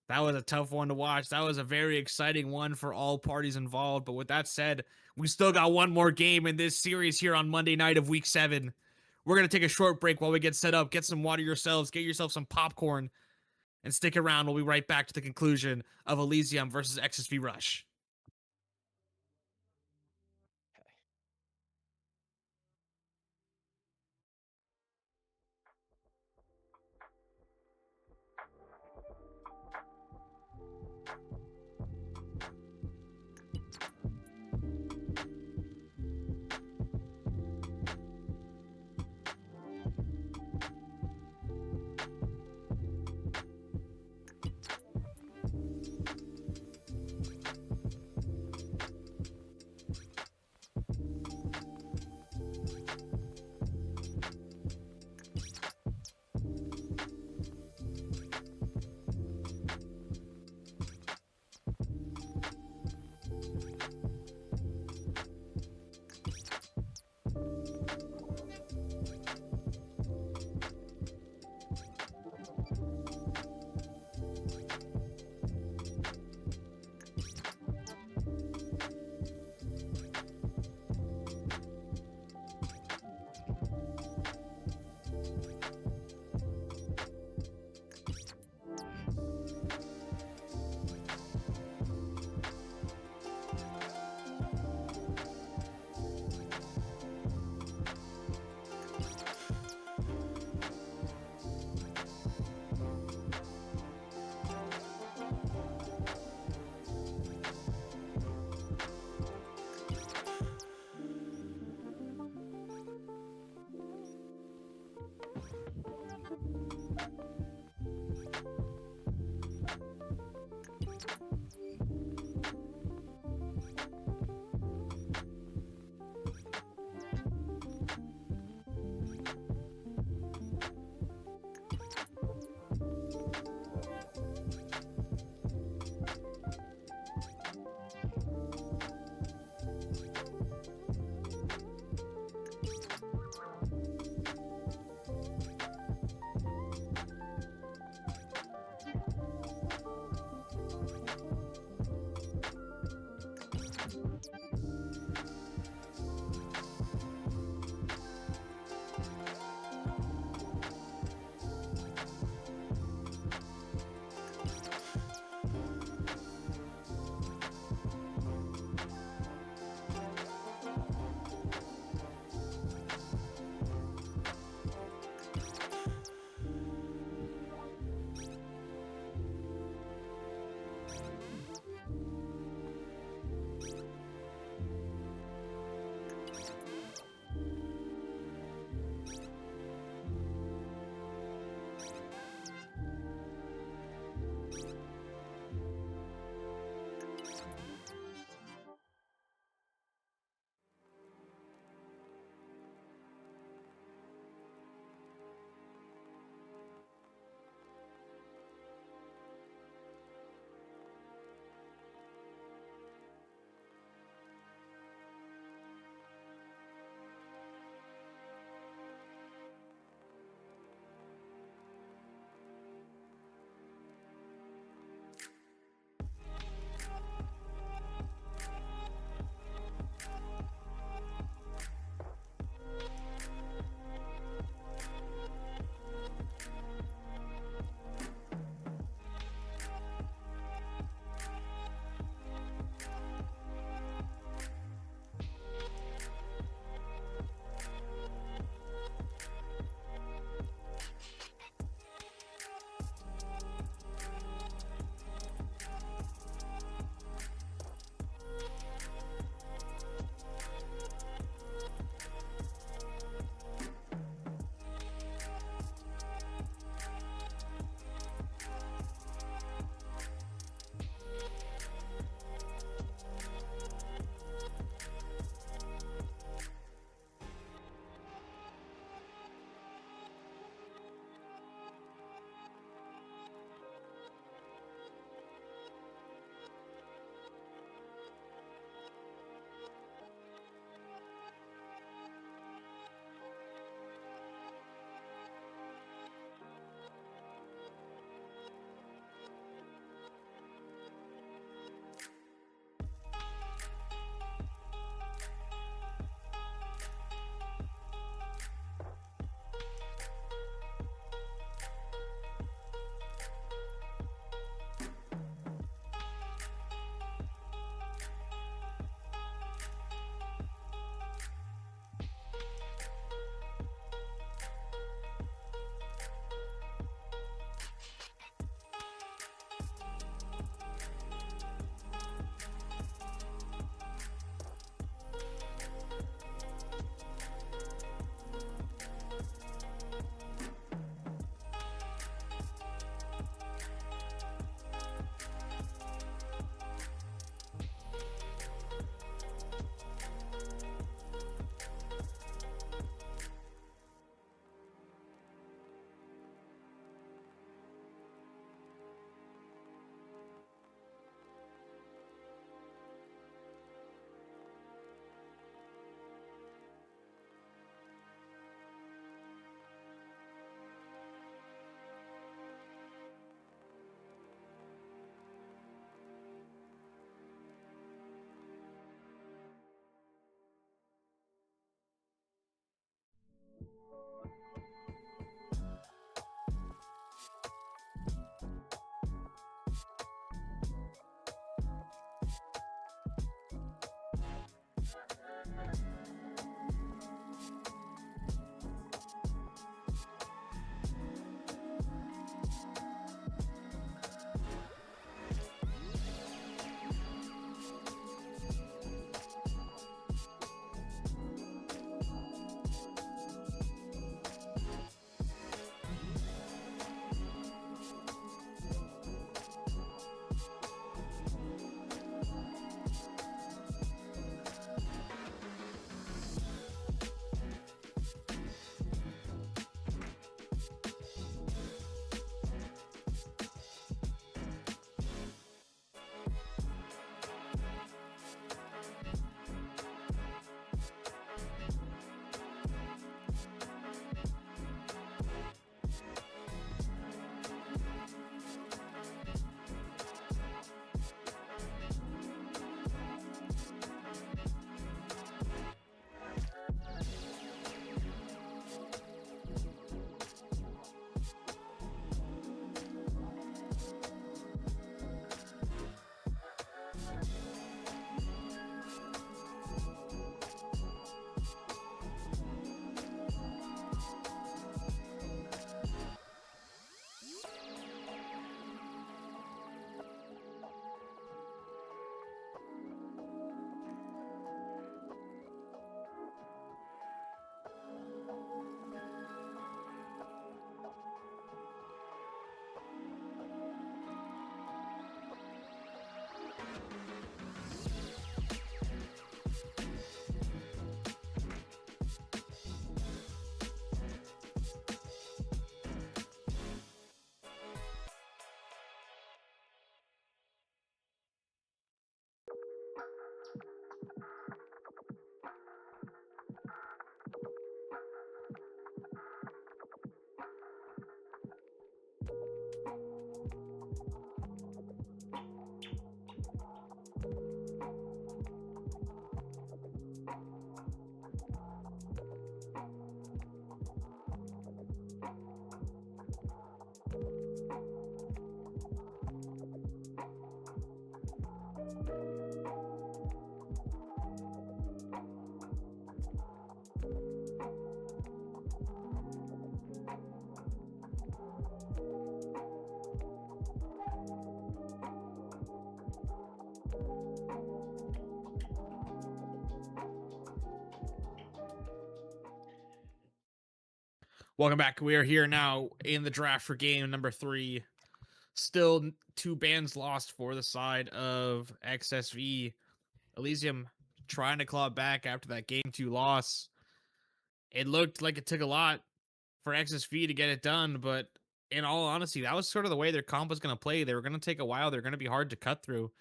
That was a tough one to watch. That was a very exciting one for all parties involved. But with that said, we still got one more game in this series here on Monday night of week 7. We're going to take a short break while we get set up, get some water yourselves, get yourself some popcorn, and stick around. We'll be right back to the conclusion of Elysium versus XSV Rush. Welcome back. We are here now in the draft for game number 3. Still two bands lost for the side of XSV. Elysium trying to claw back after that game 2 loss. It looked like it took a lot for XSV to get it done, but in all honesty, that was sort of the way their comp was going to play. They were going to take a while. They're going to be hard to cut through.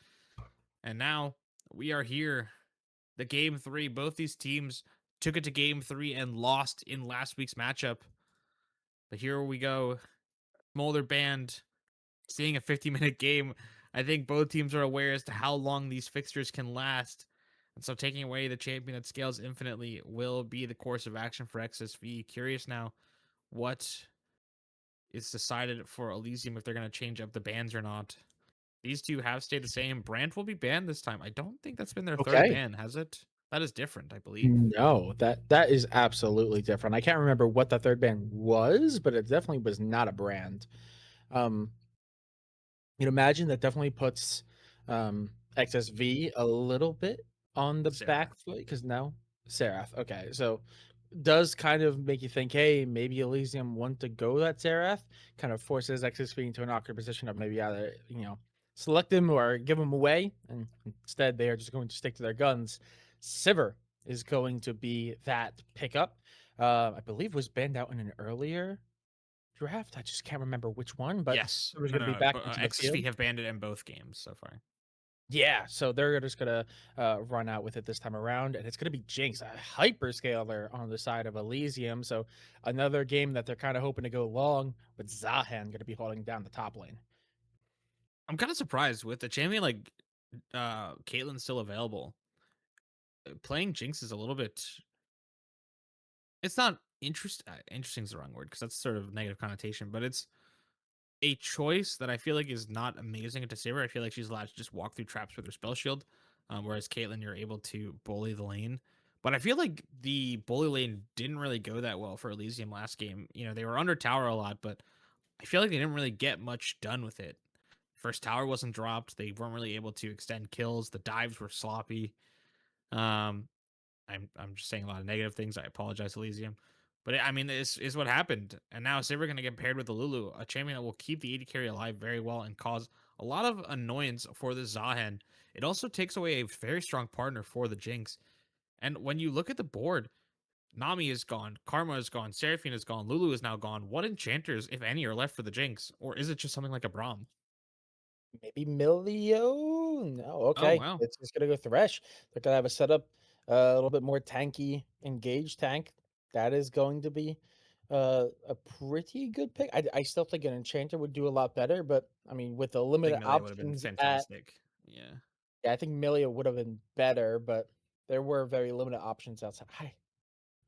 And now we are here. The game 3, both these teams took it to game 3 and lost in last week's matchup. But here we go. Molder Band seeing a 50-minute game. I think both teams are aware as to how long these fixtures can last. And so taking away the champion that scales infinitely will be the course of action for XSV. Curious now what is decided for Elysium, if they're going to change up the bans or not. These two have stayed the same. Brandt will be banned this time. I don't think that's been their third Okay. ban, has it? That is different, I believe. No, that is absolutely different. I can't remember what the third band was, but it definitely was not a brand. Um, you'd imagine that definitely puts XSV a little bit on the Sarah. back foot because now Serath. Okay, so does kind of make you think, hey, maybe Elysium want to go that Serath, kind of forces XSV into an awkward position of maybe either select him or give him away, and instead they are just going to stick to their guns. Sivir is going to be that pickup. I believe was banned out in an earlier draft. I just can't remember which one, but Yes. Sivir's No, going to no, be no. back But into the XSV field. have banned it in both games so far. Yeah, so they're just gonna run out with it this time around, and it's gonna be Jinx, a hyperscaler on the side of Elysium. So another game that they're kind of hoping to go long, with Zahan gonna be holding down the top lane. I'm kind of surprised with the champion like Caitlyn still available. Playing Jinx is a little bit. It's not interesting is the wrong word because that's sort of negative connotation, but it's a choice that I feel like is not amazing to Saber. I feel like she's allowed to just walk through traps with her spell shield, whereas Caitlyn, you're able to bully the lane. But I feel like the bully lane didn't really go that well for Elysium last game. You know, they were under tower a lot, but I feel like they didn't really get much done with it. First tower wasn't dropped. They weren't really able to extend kills. The dives were sloppy. Um, I'm just saying a lot of negative things. I apologize, Elysium. But I mean, this is what happened. And now Sivir going to get paired with the Lulu, a champion that will keep the AD carry alive very well and cause a lot of annoyance for the Zahen. It also takes away a very strong partner for the Jinx. And when you look at the board, Nami is gone, Karma is gone, Seraphine is gone, Lulu is now gone. What enchanters, if any, are left for the Jinx? Or is it just something like a Braum? Maybe Milio? No, Oh, okay. wow. It's just gonna go Thresh. They're gonna have a setup a little bit more tanky, engaged tank. That is going to be a pretty good pick. I still think an enchanter would do a lot better, but I mean, with the I think limited Melee would have been options at fantastic. Yeah. yeah, I think Milio would have been better, but there were very limited options outside.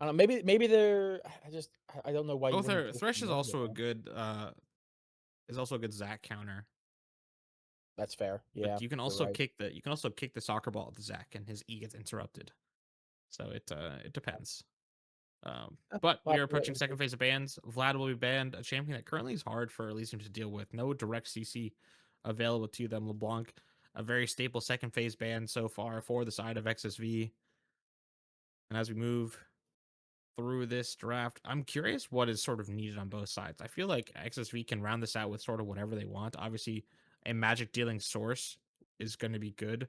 I don't know. Maybe they're. I don't know why you Both wouldn't are go for Thresh Milio. is also a good Zac counter. That's fair. Yeah, But you're right. you can also kick the soccer ball at the Zac and his E gets interrupted. So it depends. But we are approaching second phase of bans. Vlad will be banned, a champion that currently is hard for Elysium to deal with. No direct CC available to them. LeBlanc, a very staple second phase ban so far for the side of XSV. And as we move through this draft, I'm curious what is sort of needed on both sides. I feel like XSV can round this out with sort of whatever they want. Obviously, a magic dealing source is going to be good.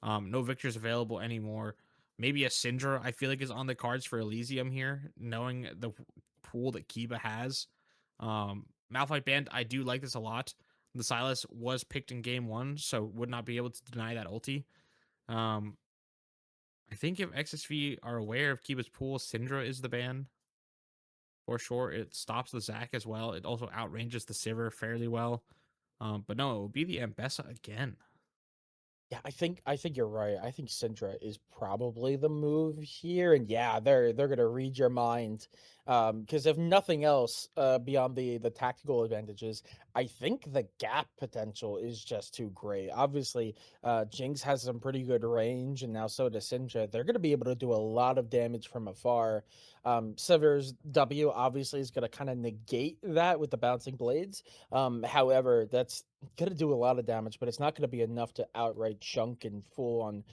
No victors available anymore. Maybe a Syndra, I feel like, is on the cards for Elysium here, knowing the pool that Kiba has. Malphite Band, I do like this a lot. The Silas was picked in game one, so would not be able to deny that ulti. Um, I think if XSV are aware of Kiba's pool, Syndra is the ban for sure. It stops the Zac as well. It also outranges the Sivir fairly well. But no, it will be the Ambessa again. Yeah, I think you're right. I think Syndra is probably the move here, and yeah, they're gonna read your mind. Because if nothing else, beyond the tactical advantages, I think the gap potential is just too great. Obviously, Jinx has some pretty good range, and now so does Syndra. They're gonna be able to do a lot of damage from afar. Sever's W obviously is gonna kind of negate that with the bouncing blades. However, that's gonna do a lot of damage, but it's not gonna be enough to outright chunk and full on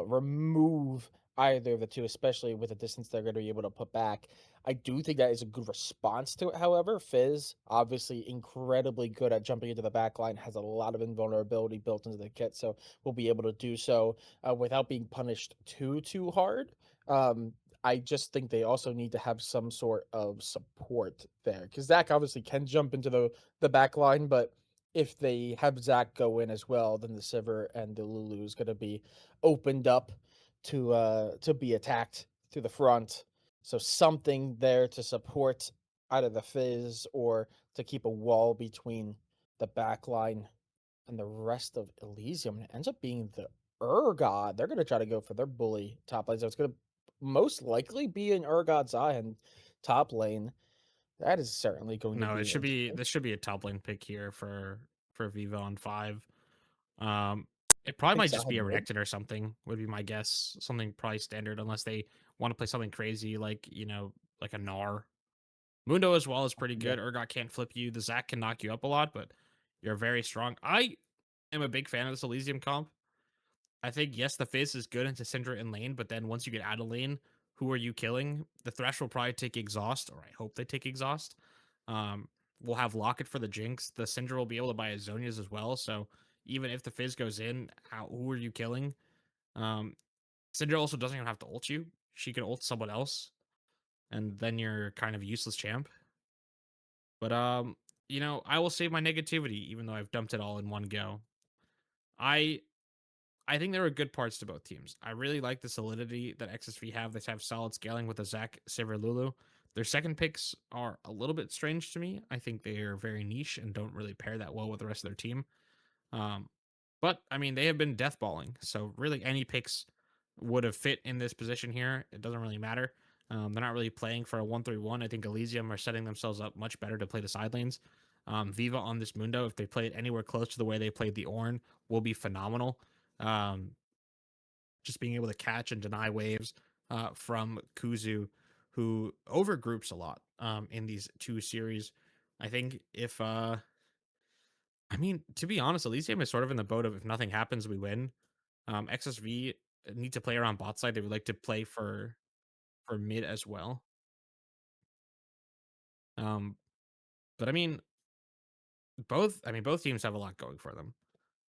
remove either of the two, especially with the distance they're gonna be able to put back. I do think that is a good response to it. However, Fizz obviously incredibly good at jumping into the back line, has a lot of invulnerability built into the kit, so we'll be able to do so without being punished too hard. Um, I just think they also need to have some sort of support there because Zach obviously can jump into the back line, but if they have Zach go in as well, then the Sivir and the Lulu is going to be opened up to be attacked to the front. So something there to support either the Fizz or to keep a wall between the back line and the rest of Elysium. It ends up being the Urgot. They're going to try to go for their bully top lane. So it's going to most likely be an Urgot Zion top lane. That is certainly going to No, be interesting. this should be a top lane pick here for Vivo on 5. Um, it I probably think might just be Zion a mid. Renekton or something, would be my guess. Something probably standard, unless they want to play something crazy like, like a Gnar. Mundo as well is pretty Yeah. good. Urgot can't flip you. The Zac can knock you up a lot, but you're very strong. I am a big fan of this Elysium comp. I think yes, the Fizz is good into Syndra in lane, but then once you get out of lane, who are you killing? The Thresh will probably take Exhaust, or I hope they take Exhaust. Um, we'll have Locket for the Jinx. The Syndra will be able to buy Azonias as well. So even if the Fizz goes in, who are you killing? Um, Syndra also doesn't even have to ult you. She can ult someone else, and then you're kind of useless champ. But I will save my negativity, even though I've dumped it all in one go. I I think there are good parts to both teams. I really like the solidity that XSV have. They have solid scaling with the Zac, Sivir, Lulu. Their second picks are a little bit strange to me. I think they are very niche and don't really pair that well with the rest of their team. Um, but I mean, they have been deathballing, so really any picks would have fit in this position here. It doesn't really matter. They're not really playing for a 1-3-1. I think Elysium are setting themselves up much better to play the side lanes. Viva on this Mundo, if they play it anywhere close to the way they played the Ornn, will be phenomenal. Um, just being able to catch and deny waves, from Kuzu, who overgroups a lot in these two series. I think if I mean, to be honest, Elysium is sort of in the boat of if nothing happens, we win. XSV need to play around bot side. They would like to play for mid as well. Um, but both teams have a lot going for them.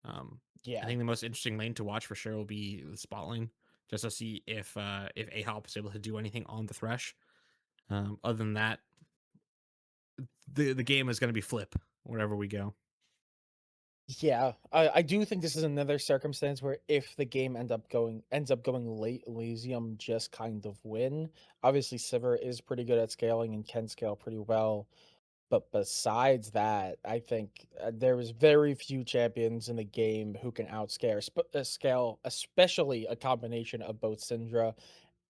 I Yeah. think the most interesting lane to watch for sure will be the spot lane, just to see if Ahop is able to do anything on the Thresh. Other than that, the game is going to be flip wherever we go. Yeah, I do think this is another circumstance where if the game ends up going late, Elysium just kind of win. Obviously, Sivir is pretty good at scaling and can scale pretty well. But besides that, I think there was very few champions in the game who can scale, especially a combination of both Syndra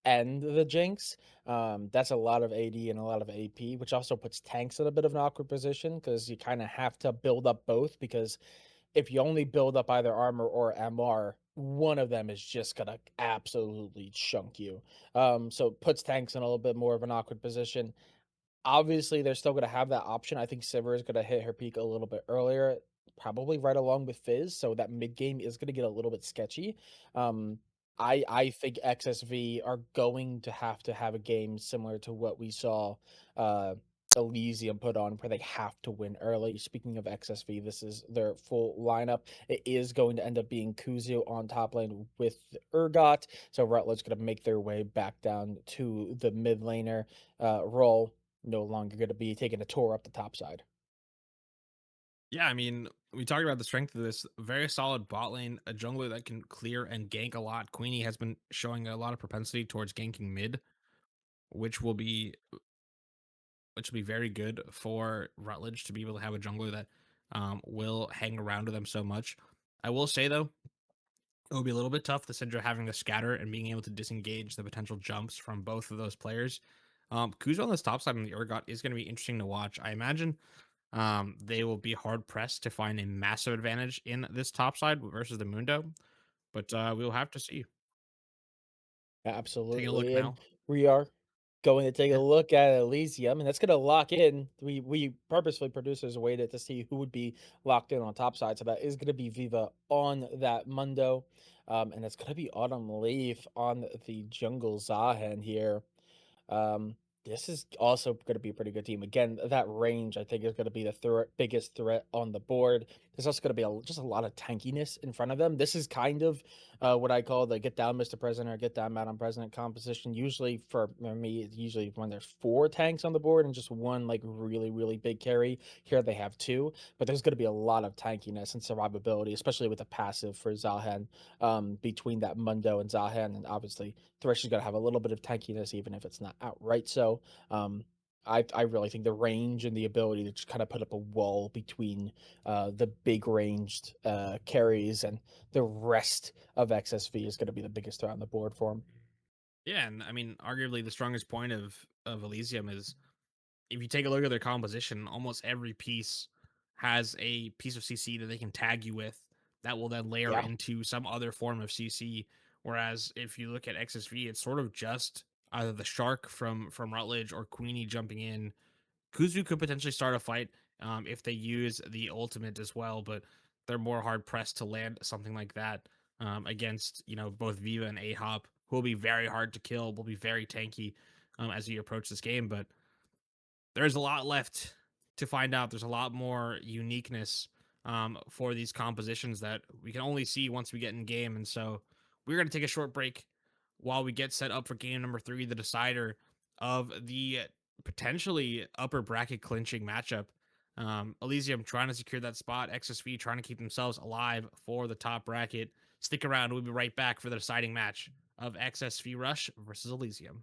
and the Jinx. That's a lot of AD and a lot of AP, which also puts tanks in a bit of an awkward position because you kind of have to build up both because if you only build up either armor or MR, one of them is just gonna absolutely chunk you. So it puts tanks in a little bit more of an awkward position. Obviously, they're still gonna have that option. I think Sivir is gonna hit her peak a little bit earlier, probably right along with Fizz, so that mid game is gonna get a little bit sketchy. Um, I think XSV are going to have a game similar to what we saw uh Elysium put on where they have to win early. Speaking of XSV, this is their full lineup. It is going to end up being Kuzu on top lane with Urgot. So Rutledge gonna make their way back down to the mid laner role, no longer going to be taking a tour up the top side. Yeah, I mean, we talked about the strength of this very solid bot lane, a jungler that can clear and gank a lot. Queenie has been showing a lot of propensity towards ganking mid, which will be which will be very good for Rutledge to be able to have a jungler that will hang around with them so much. I will say though, it will be a little bit tough, the Syndra having the scatter and being able to disengage the potential jumps from both of those players. Kuzo on this top side on the Urgot is going to be interesting to watch. I imagine they will be hard pressed to find a massive advantage in this top side versus the Mundo, but we'll have to see. Taking a look Absolutely. And now. we are going to take a Yeah. look at Elysium, and that's going to lock in. We purposefully producers waited to see who would be locked in on top side. So that is going to be Viva on that Mundo. And it's going to be Autumn Leaf on the Jungle Zahen here. Um, this is also going to be a pretty good team. Again, that range I think is going to be the biggest threat on the board. There's also going to be just a lot of tankiness in front of them. This is kind of what I call the get down, Mr. President, or get down, Madam President composition. Usually for me, it's usually when there's four tanks on the board and just one like really, really big carry. Here they have two, but there's going to be a lot of tankiness and survivability, especially with the passive for Zahen between that Mundo and Zahen, and obviously Thresh is going to have a little bit of tankiness, even if it's not outright so. Um, I really think the range and the ability to just kind of put up a wall between the big ranged carries and the rest of XSV is going to be the biggest threat on the board for him. Yeah, and I mean, arguably the strongest point of Elysium is if you take a look at their composition, almost every piece has a piece of CC that they can tag you with that will then layer Yeah. into some other form of CC. Whereas if you look at XSV, it's sort of just either the shark from Rutledge or Queenie jumping in. Kuzu could potentially start a fight if they use the ultimate as well, but they're more hard pressed to land something like that against both Viva and Ahop, who will be very hard to kill, will be very tanky as you approach this game. But there's a lot left to find out. There's a lot more uniqueness for these compositions that we can only see once we get in game. And so we're going to take a short break while we get set up for game number 3, the decider of the potentially upper bracket clinching matchup. Elysium trying to secure that spot, XSV trying to keep themselves alive for the top bracket. Stick around. We'll be right back for the deciding match of XSV Rush versus Elysium.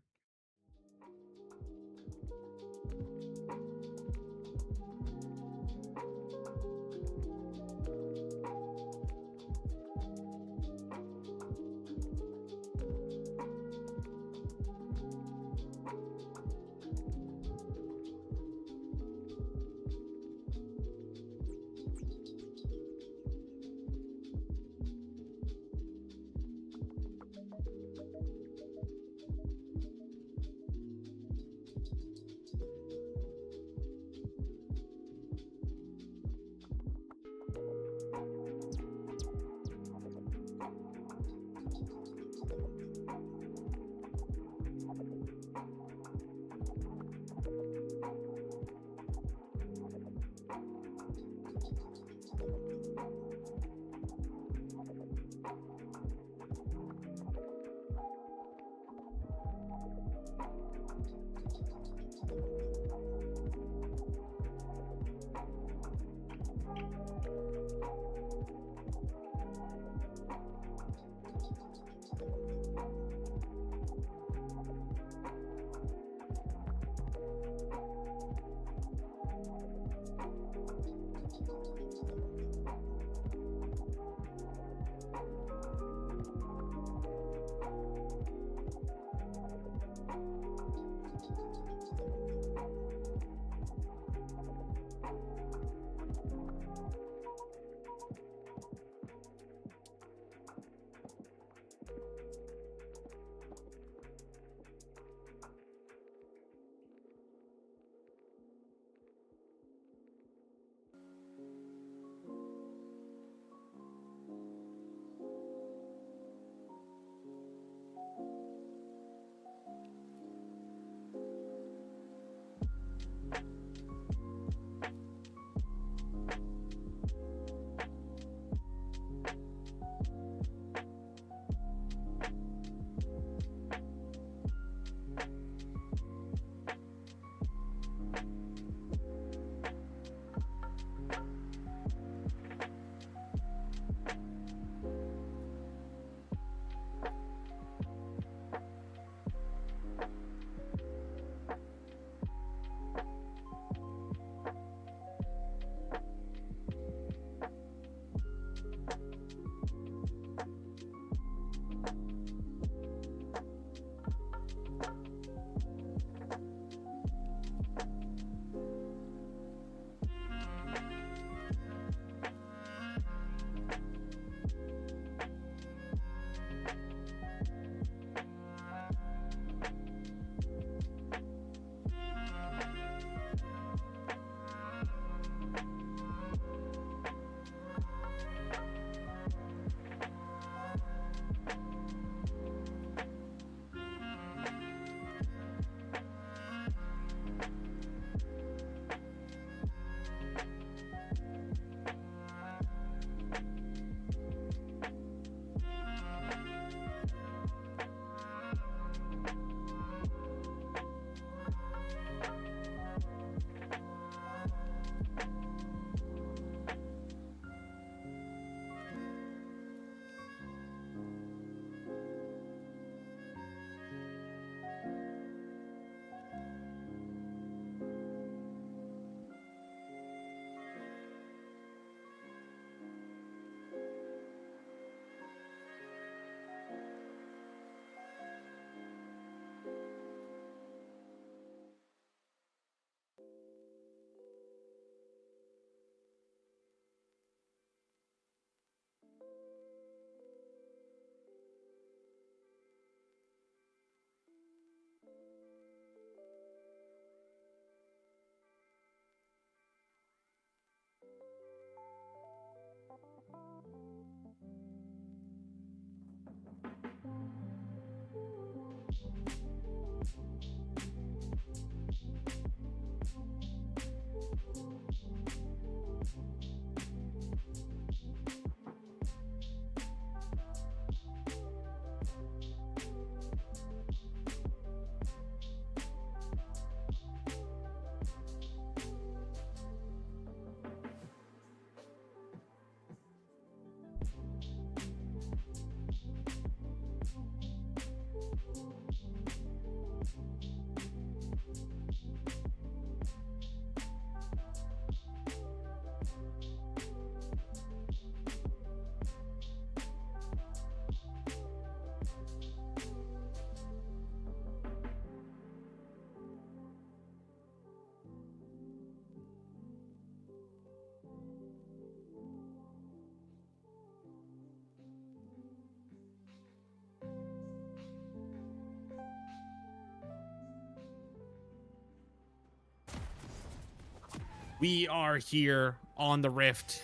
We are here on the Rift.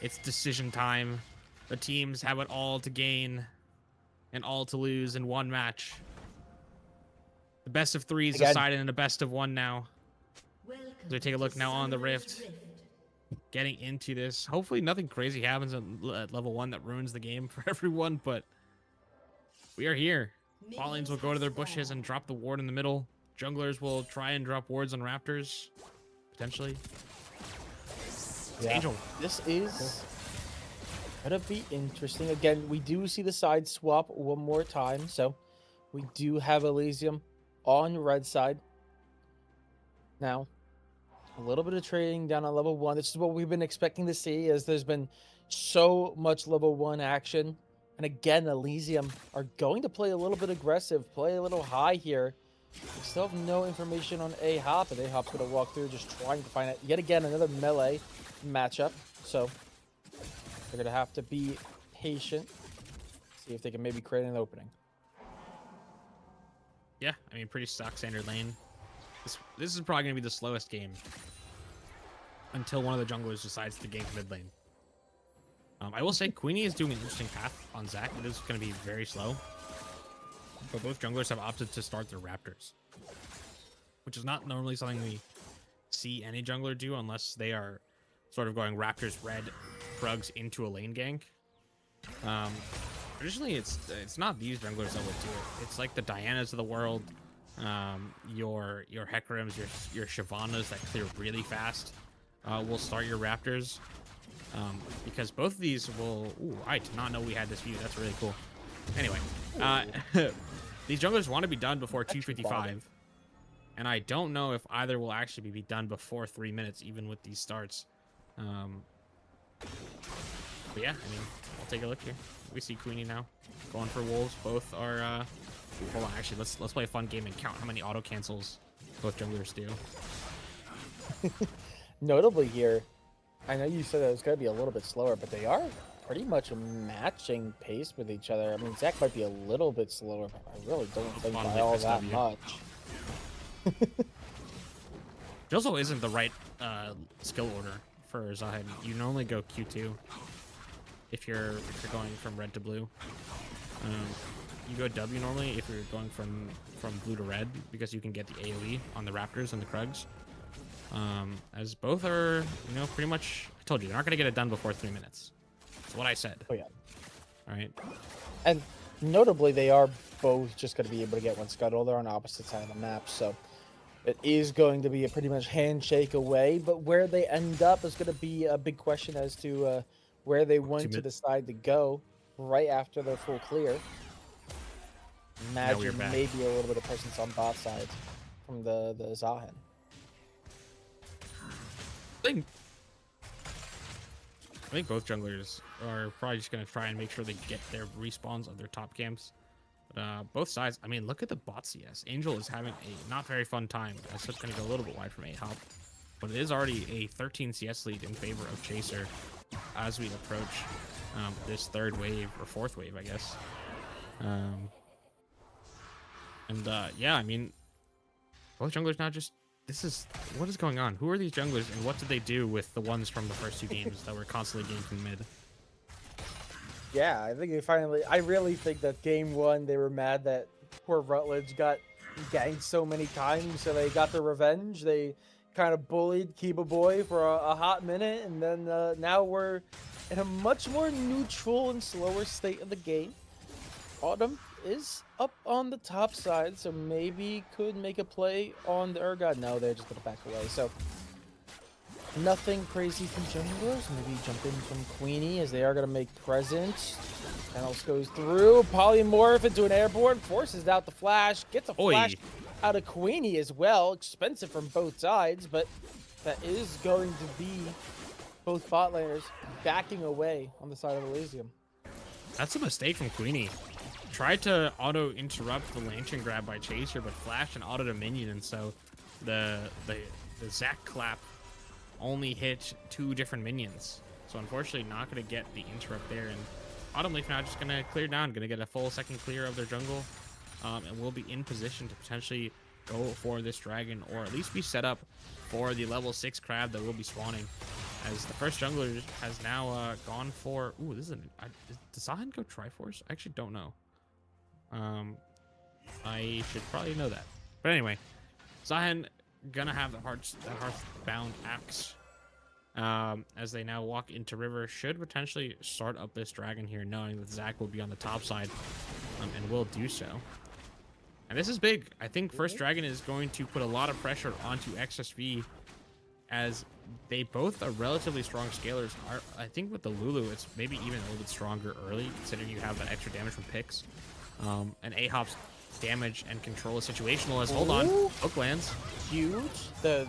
It's decision time. The teams have it all to gain and all to lose in one match. The best of three is Again. decided in a best of one now. As we take a look now on the Rift, getting into this. Hopefully nothing crazy happens at level 1 that ruins the game for everyone, but we are here. Bot lanes will go to their bushes and drop the ward in the middle. junglers will try and drop wards on raptors, potentially. It's Yeah, Angel. this Cool. is gonna be interesting. Again, we do see the side swap one more time, so we do have Elysium on red side now. A little bit of trading down on level 1. This is what we've been expecting to see, as there's been so much level 1 action. And again, Elysium are going to play a little bit aggressive, play a little high here. We still have no information on A-Hop, and A-Hop's going to walk through just trying to find out yet again another melee matchup. So they're going to have to be patient, see if they can maybe create an opening. Yeah, I mean, pretty stock standard lane. This is probably going to be the slowest game until one of the junglers decides to gank mid lane. I will say Queenie is doing an interesting path on Zac. It is going to be very slow. But both junglers have opted to start their Raptors, which is not normally something we see any jungler do unless they are sort of going Raptors red Krugs into a lane gank. Traditionally, it's not these junglers that would do it. It's like the Dianas of the world, your Hekarims, your Shyvanas that clear really fast. Will start your Raptors. Because both of these will... Ooh, I did not know we had this view. That's really cool. Anyway, these junglers want to be done before 2:55. And I don't know if either will actually be done before 3 minutes, even with these starts. But yeah, I mean, I'll take a look here. We see Queenie now going for wolves. Both are... hold on, actually, let's play a fun game and count how many auto cancels both junglers do. Notably here, I know you said that it was going to be a little bit slower, but they are pretty much matching pace with each other. I mean, Zac might be a little bit slower, but I really don't think by all that much. It also isn't the right skill order for Zahen. You normally go Q2 if you're going from red to blue. You go W normally if you're going from blue to red, because you can get the AoE on the Raptors and the Krugs. As both are, pretty much, I told you, they're not going to get it done before 3 minutes. That's what I said. Oh, yeah. All right. And notably, they are both just going to be able to get one scuttle. They're on opposite side of the map, so it is going to be a pretty much handshake away. But where they end up is going to be a big question as to where they want to decide to go right after their full clear. Imagine maybe a little bit of presence on bot side from the Zahen. I think both junglers are probably just going to try and make sure they get their respawns of their top camps. But both sides, I mean, look at the bot CS. Angel is having a not very fun time. That's just going to go a little bit wide from A-Hop. But it is already a 13 CS lead in favor of Chaser as we approach this third wave, or fourth wave, I guess. Yeah, I mean, both junglers now just... what is going on? Who are these junglers, and what did they do with the ones from the first two games that were constantly ganking mid? Yeah, I think they finally... I really think that game one, they were mad that poor Rutledge got ganked so many times, so they got their revenge. They kind of bullied Kiba Boy for a hot minute, and then now we're in a much more neutral and slower state of the game. Autumn is up on the top side, so maybe could make a play on the Urgot. No, they're just gonna back away. So nothing crazy from junglers. Maybe jump in from Queenie, as they are gonna make presence. Panels goes through, polymorph into an airborne, forces out the flash, gets a flash out of Queenie as well. Expensive from both sides, but that is going to be both bot laners backing away on the side of Elysium. That's a mistake from Queenie. Tried to auto interrupt the lantern grab by Chaser, but flashed and autoed a minion, and so the Zac clap only hit 2 different minions. So unfortunately, not going to get the interrupt there. And Autumn Leaf now just going to clear down, going to get a full second clear of their jungle, and will be in position to potentially go for this dragon, or at least be set up for the level 6 crab that will be spawning. As the first jungler has now gone for... Ooh, this is does Zahen go Triforce? I actually don't know. I should probably know that. But anyway, Zahen gonna have the Hearthbound Axe. As they now walk into river, should potentially start up this dragon here, knowing that Zac will be on the top side, and will do so. And this is big. I think First Dragon is going to put a lot of pressure onto XSV, as they both are relatively strong scalers. I think with the Lulu, it's maybe even a little bit stronger early, considering you have that extra damage from picks. And A-Hop's damage and control is situational as, hold on, hook lands. Huge. The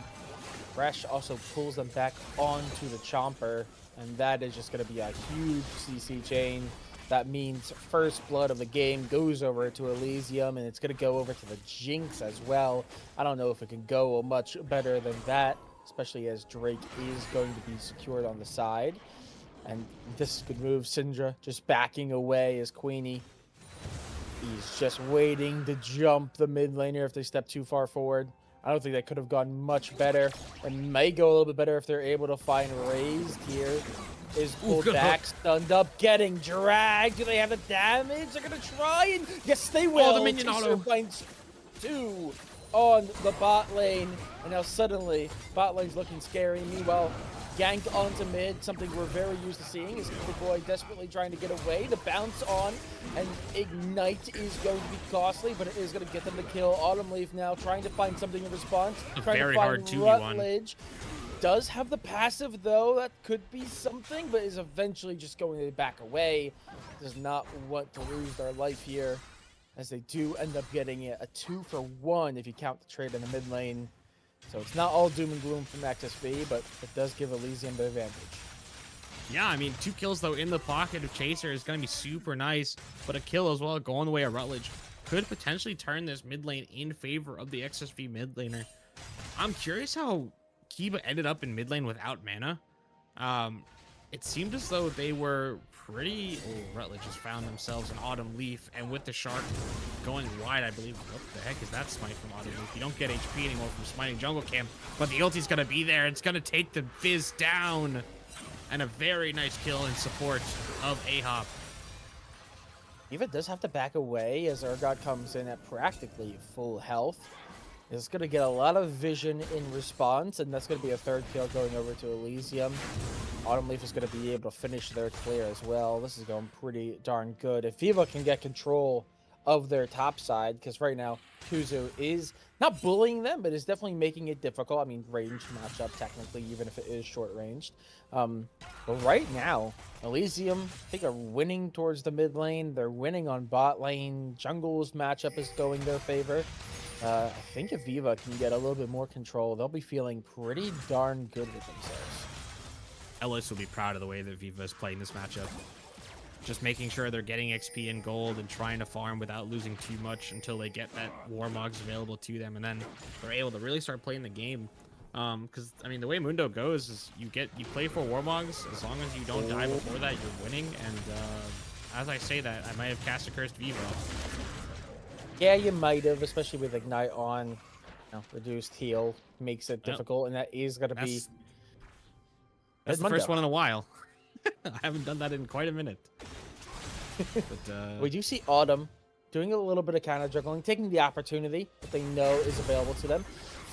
Fresh also pulls them back onto the Chomper, and that is just going to be a huge CC chain. That means first blood of the game goes over to Elysium, and it's going to go over to the Jinx as well. I don't know if it can go much better than that, especially as Drake is going to be secured on the side. And this is a good move. Syndra just backing away as Queenie. He's just waiting to jump the mid laner if they step too far forward. I don't think that could have gone much better. It may go a little bit better if they're able to find Raised here. Is pulled back, stunned up, getting dragged. Do they have the damage? They're going to try, and yes, they will. Oh, the minion auto. Finds 2 on the bot lane, and now suddenly bot lane's looking scary. Meanwhile, gank onto mid, something we're very used to seeing, is the boy desperately trying to get away. The bounce on and ignite is going to be costly, but it is going to get them to kill. Autumn Leaf now trying to find something in response. Trying Very to hard find 2v1. Rutledge. Does have the passive though, that could be something, but is eventually just going to back away. Does not want to lose their life here, as they do end up getting it a 2-for-1 if you count the trade in the mid lane. So it's not all doom and gloom from XSV, but it does give Elysium the advantage. Yeah, I mean, 2 kills, though, in the pocket of Chaser is going to be super nice, but a kill as well going the way of Rutledge could potentially turn this mid lane in favor of the XSV mid laner. I'm curious how Kiba ended up in mid lane without mana. It seemed as though they were pretty... Oh, Rutledge just found themselves an Autumn Leaf, and with the Shark going wide, I believe... What the heck is that smite from Autumn Leaf? You don't get HP anymore from smiting Jungle Camp, but the ulti's going to be there. It's going to take the Fizz down. And a very nice kill in support of A-Hop. Eva does have to back away as Urgot comes in at practically full health. It's going to get a lot of vision in response, and that's going to be a 3rd kill going over to Elysium. Autumn Leaf is going to be able to finish their clear as well. This is going pretty darn good. If Viva can get control of their top side, because right now Kuzu is not bullying them, but is definitely making it difficult. I mean, range matchup technically, even if it is short ranged. But right now, Elysium, I think, are winning towards the mid lane. They're winning on bot lane. Jungle's matchup is going their favor. I think if Viva can get a little bit more control, they'll be feeling pretty darn good with themselves. Ellis will be proud of the way that Viva is playing this matchup. Just making sure they're getting XP and gold and trying to farm without losing too much until they get that Warmogs available to them, and then they're able to really start playing the game. Because I mean, the way Mundo goes is you play for Warmogs. As long as you don't die before that, you're winning. And as I say that, I might have cast a cursed Viva. Yeah, you might have, especially with Ignite on. Reduced heal makes it difficult, and that is going to be... That's the first one in a while. I haven't done that in quite a minute. But, we do see Autumn doing a little bit of counter juggling, taking the opportunity that they know is available to them.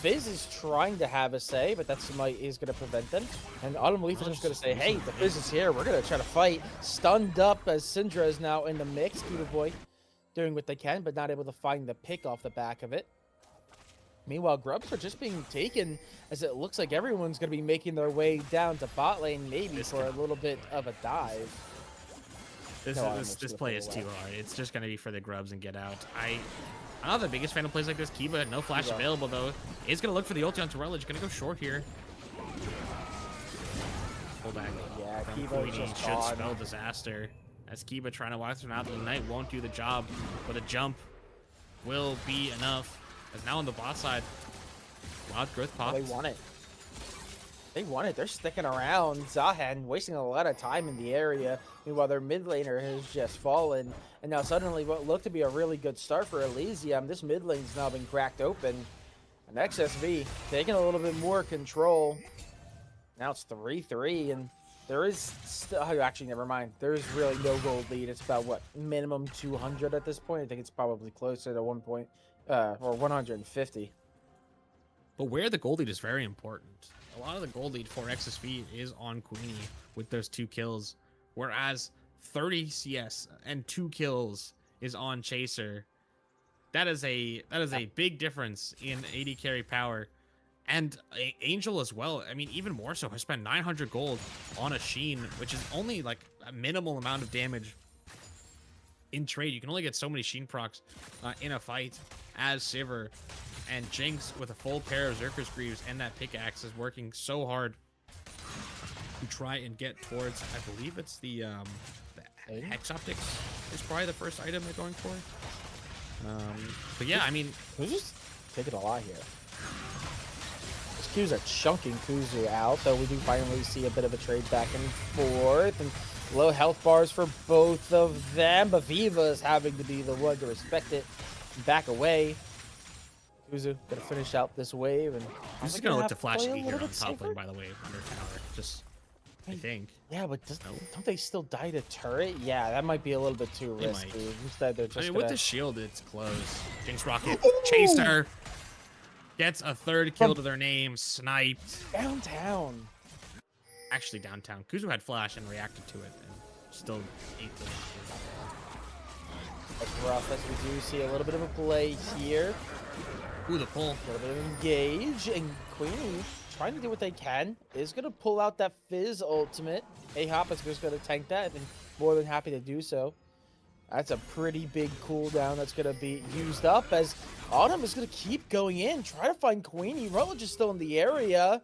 Fizz is trying to have a say, but that smite is going to prevent them. And Autumn Leaf is just going to say, hey, the Fizz is here. We're going to try to fight. Stunned up as Syndra is now in the mix. Kiba Boy doing what they can, but not able to find the pick off the back of it. Meanwhile, Grubs are just being taken, as it looks like everyone's going to be making their way down to bot lane, maybe for a little bit of a dive. This play is too hard. It's just going to be for the Grubs and get out. I'm not the biggest fan of plays like this. Kiba, no flash available, though. Is going to look for the ulti onto Rutledge. Going to go short here. Pull back. Yeah, Kiba should spell disaster. As Kiba trying to watch him out, the Ignite won't do the job, but a jump will be enough. As now on the bot side, Wild Growth popped. They want it. They want it. They're sticking around. Zahan wasting a lot of time in the area. Meanwhile, their mid laner has just fallen. And now suddenly what looked to be a really good start for Elysium, this mid lane's now been cracked open. And XSV taking a little bit more control. Now it's 3-3, and there is still... Oh, actually, never mind. There is really no gold lead. It's about, what, minimum 200 at this point? I think it's probably closer to 1 point, or 150. But where the gold lead is very important. A lot of the gold lead for XSV is on Queenie with those 2 kills, whereas 30 CS and 2 kills is on Chaser. that is a big difference in AD carry power. And Angel as well. I mean, even more so, has spent 900 gold on a Sheen, which is only like a minimal amount of damage in trade. You can only get so many Sheen procs in a fight as Sivir. And Jinx with a full pair of Zerker's Greaves and that pickaxe is working so hard to try and get towards, I believe it's the Hex Optics is probably the first item they're going for. But yeah, I mean, Who's just taking a lot here? These Qs are chunking Kuzu out, though we do finally see a bit of a trade back and forth. And low health bars for both of them, but Viva is having to be the one to respect it and back away. Kuzu gonna finish out this wave, and Kuzu's probably gonna look have to flash play a E here little on bit top safer. lane, by the way, under tower. Just, I think. Yeah, but No, don't they still die to turret? Yeah, that might be a little bit too they risky. might. Instead, they're I just mean, gonna... with the shield, it's close. Jinx Rocket, Ooh! Chaser, gets a third kill From to their name, sniped. downtown. Actually, downtown. Kuzu had flash and reacted to it, and still ate the. As rough as we do see a little bit of a play here. Ooh, the pull. A little bit of engage, and Queenie trying to do what they can. Is going to pull out that Fizz ultimate. A-Hop is just going to tank that, and more than happy to do so. That's a pretty big cooldown that's going to be used up, as Autumn is going to keep going in, try to find Queenie. Rutledge is still in the area.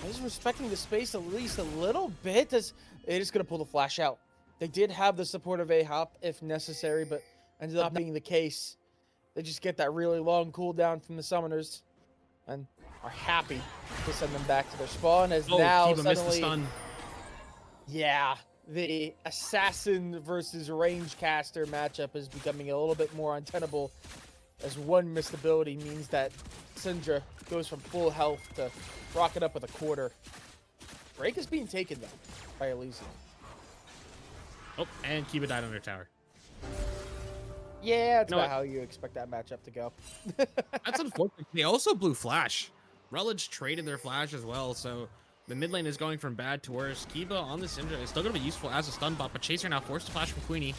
He's respecting the space at least a little bit, as it is going to pull the flash out. They did have the support of A-Hop if necessary, but ended up not being the case. They just get that really long cooldown from the summoners and are happy to send them back to their spawn, as Oh, now Kiba missed the suddenly, stun. yeah, the assassin versus range caster matchup is becoming a little bit more untenable, as one missed ability means that Syndra goes from full health to rocket up with a quarter. Drake is being taken though by Elysium. Oh, and Kiba died under tower. Yeah, that's You know about what? how you expect that matchup to go. That's unfortunate. They also blew flash. Rutledge traded their flash as well, so the mid lane is going from bad to worse. Kiba on the Syndra is still going to be useful as a stun bot, but Chaser now forced to flash from Queenie.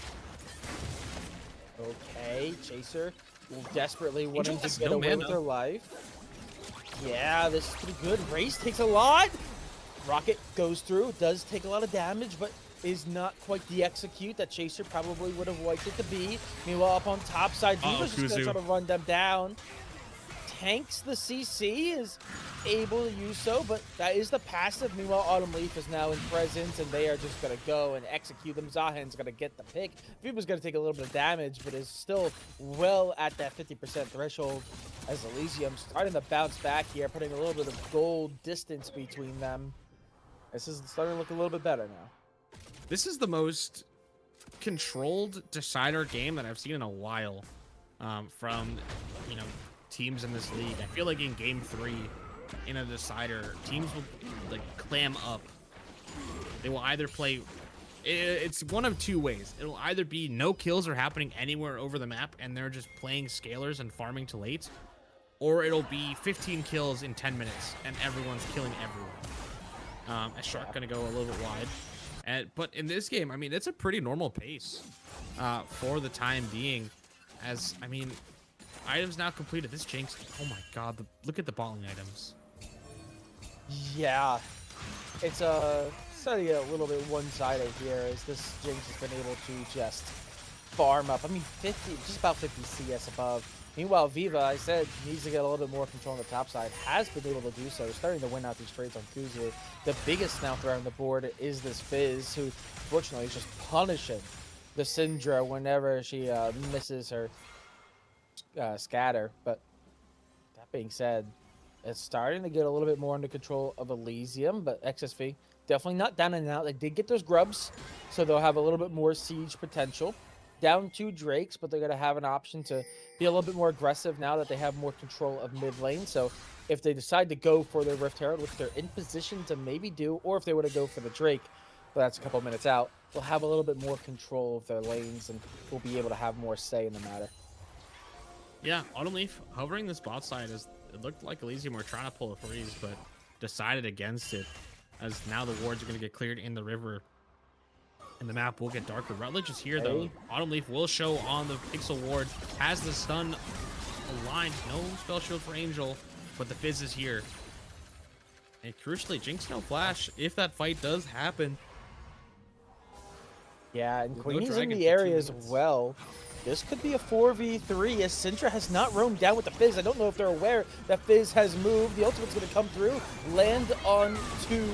Okay, Chaser will desperately wanting Angel to has get no away with mana. their life. Yeah, this is pretty good. Race takes a lot. Rocket goes through, does take a lot of damage, but is not quite the execute that Chaser probably would have liked it to be. Meanwhile, up on top side, Diva's just gonna Kuzu. try to run them down. Tanks the CC, is able to use so, but that is the passive. Meanwhile, Autumn Leaf is now in presence, and they are just going to go and execute them. Zahan's going to get the pick. Viva's going to take a little bit of damage, but is still well at that 50% threshold, as Elysium starting to bounce back here, putting a little bit of gold distance between them. This is starting to look a little bit better now. This is the most controlled decider game that I've seen in a while from, teams in this league. I feel like in game 3 in a decider, teams will like clam up. They will either play, it's one of two ways. It'll either be no kills are happening anywhere over the map and they're just playing scalers and farming to late, or it'll be 15 kills in 10 minutes and everyone's killing everyone. A Shark gonna go a little bit wide. But in this game, I mean, it's a pretty normal pace for the time being. As, I mean, items now completed. This Jinx, oh my god, look at the bottling items. Yeah, it's starting a little bit one-sided here, as this Jinx has been able to just farm up. I mean, 50, just about 50 CS above. Meanwhile, Viva, I said, needs to get a little bit more control on the top side. Has been able to do so. Starting to win out these trades on Kuzu. The biggest now threat on the board is this Fizz, who, fortunately, is just punishing the Syndra whenever she misses her scatter. But that being said, it's starting to get a little bit more under control of Elysium, but XSV definitely not down and out. They did get those grubs, so they'll have a little bit more siege potential. Down 2 Drakes, but they're going to have an option to be a little bit more aggressive now that they have more control of mid lane. So if they decide to go for their Rift Herald, which they're in position to maybe do, or if they were to go for the Drake, but that's a couple minutes out, they'll have a little bit more control of their lanes and will be able to have more say in the matter. Yeah, Autumn Leaf hovering this bot side, as it looked like Elysium were trying to pull a freeze, but decided against it, as now the wards are going to get cleared in the river. And the map will get darker. Rutledge is here, though. Hey. Autumn Leaf will show on the Pixel Ward. Has the stun aligned. No spell shield for Angel, but the Fizz is here. And crucially, Jinx no flash if that fight does happen. Yeah, and With no Queenie's in dragon the for 2 area as minutes. well. This could be a 4v3 as Syndra has not roamed down with the Fizz. I don't know if they're aware that Fizz has moved. The ultimate's going to come through, land on to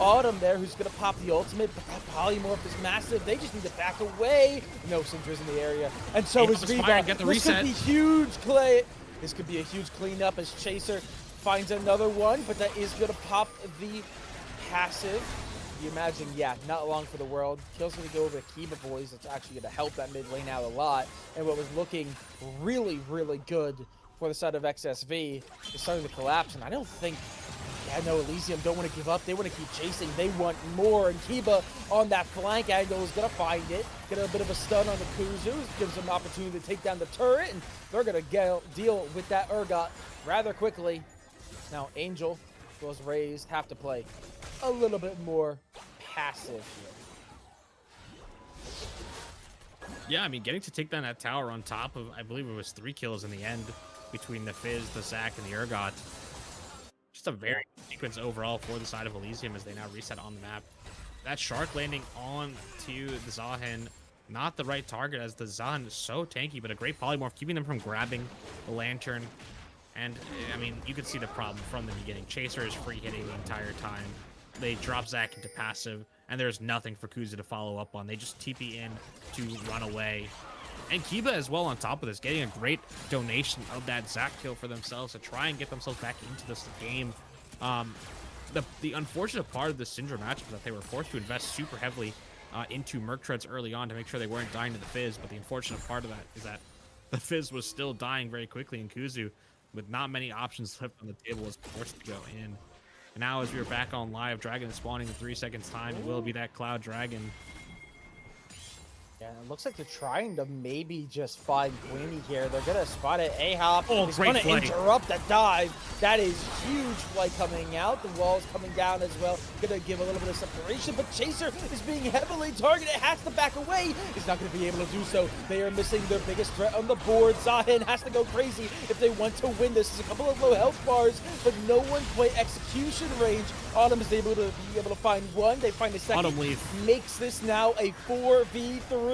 Autumn there, who's going to pop the ultimate, but that polymorph is massive. They just need to back away. No, Syndra's in the area, and so is Viva. Get the This reset. could be huge, Clay. This could be a huge cleanup as Chaser finds another one, but that is going to pop the passive. You imagine, yeah, not long for the world. Kill's going to go over to Kiba Boys. That's actually going to help that mid lane out a lot. And what was looking really, really good for the side of XSV is starting to collapse. And I don't think, yeah, no, Elysium don't want to give up. They want to keep chasing. They want more. And Kiba on that flank angle is going to find it. Get a bit of a stun on the Kuzu. Gives them an opportunity to take down the turret. And they're going to deal with that Urgot rather quickly. Now, Angel was raised. Have to play a little bit more passive here. Yeah, I mean, getting to take down that tower on top of, I believe it was 3 kills in the end between the Fizz, the Zac, and the Urgot. Just a very good sequence overall for the side of Elysium as they now reset on the map. That Shark landing on to the Zahen, not the right target as the Zahen is so tanky, but a great polymorph, keeping them from grabbing the Lantern. And, I mean, you could see the problem from the beginning. Chaser is free hitting the entire time. They drop Zac into passive, and there's nothing for Kuzu to follow up on. They just TP in to run away. And Kiba as well on top of this, getting a great donation of that Zac kill for themselves to try and get themselves back into this game. The unfortunate part of the Syndra matchup is that they were forced to invest super heavily into Merc Treads early on to make sure they weren't dying to the Fizz, but the unfortunate part of that is that the Fizz was still dying very quickly, and Kuzu, with not many options left on the table, was forced to go in. And now as we are back on live, Dragon is spawning in 3 seconds time. It will be that Cloud Dragon. Yeah, it looks like they're trying to maybe just find Queenie here. They're going to spot it. A-Hop is great going to flight. interrupt that dive. That is huge flight coming out. The wall's coming down as well. Going to give a little bit of separation, but Chaser is being heavily targeted. Has to back away. He's not going to be able to do so. They are missing their biggest threat on the board. Zahen has to go crazy if they want to win this. There's a couple of low health bars, but no one quite execution range. Autumn is able to find one. They find a second. Autumn Leaf. Makes this now a 4v3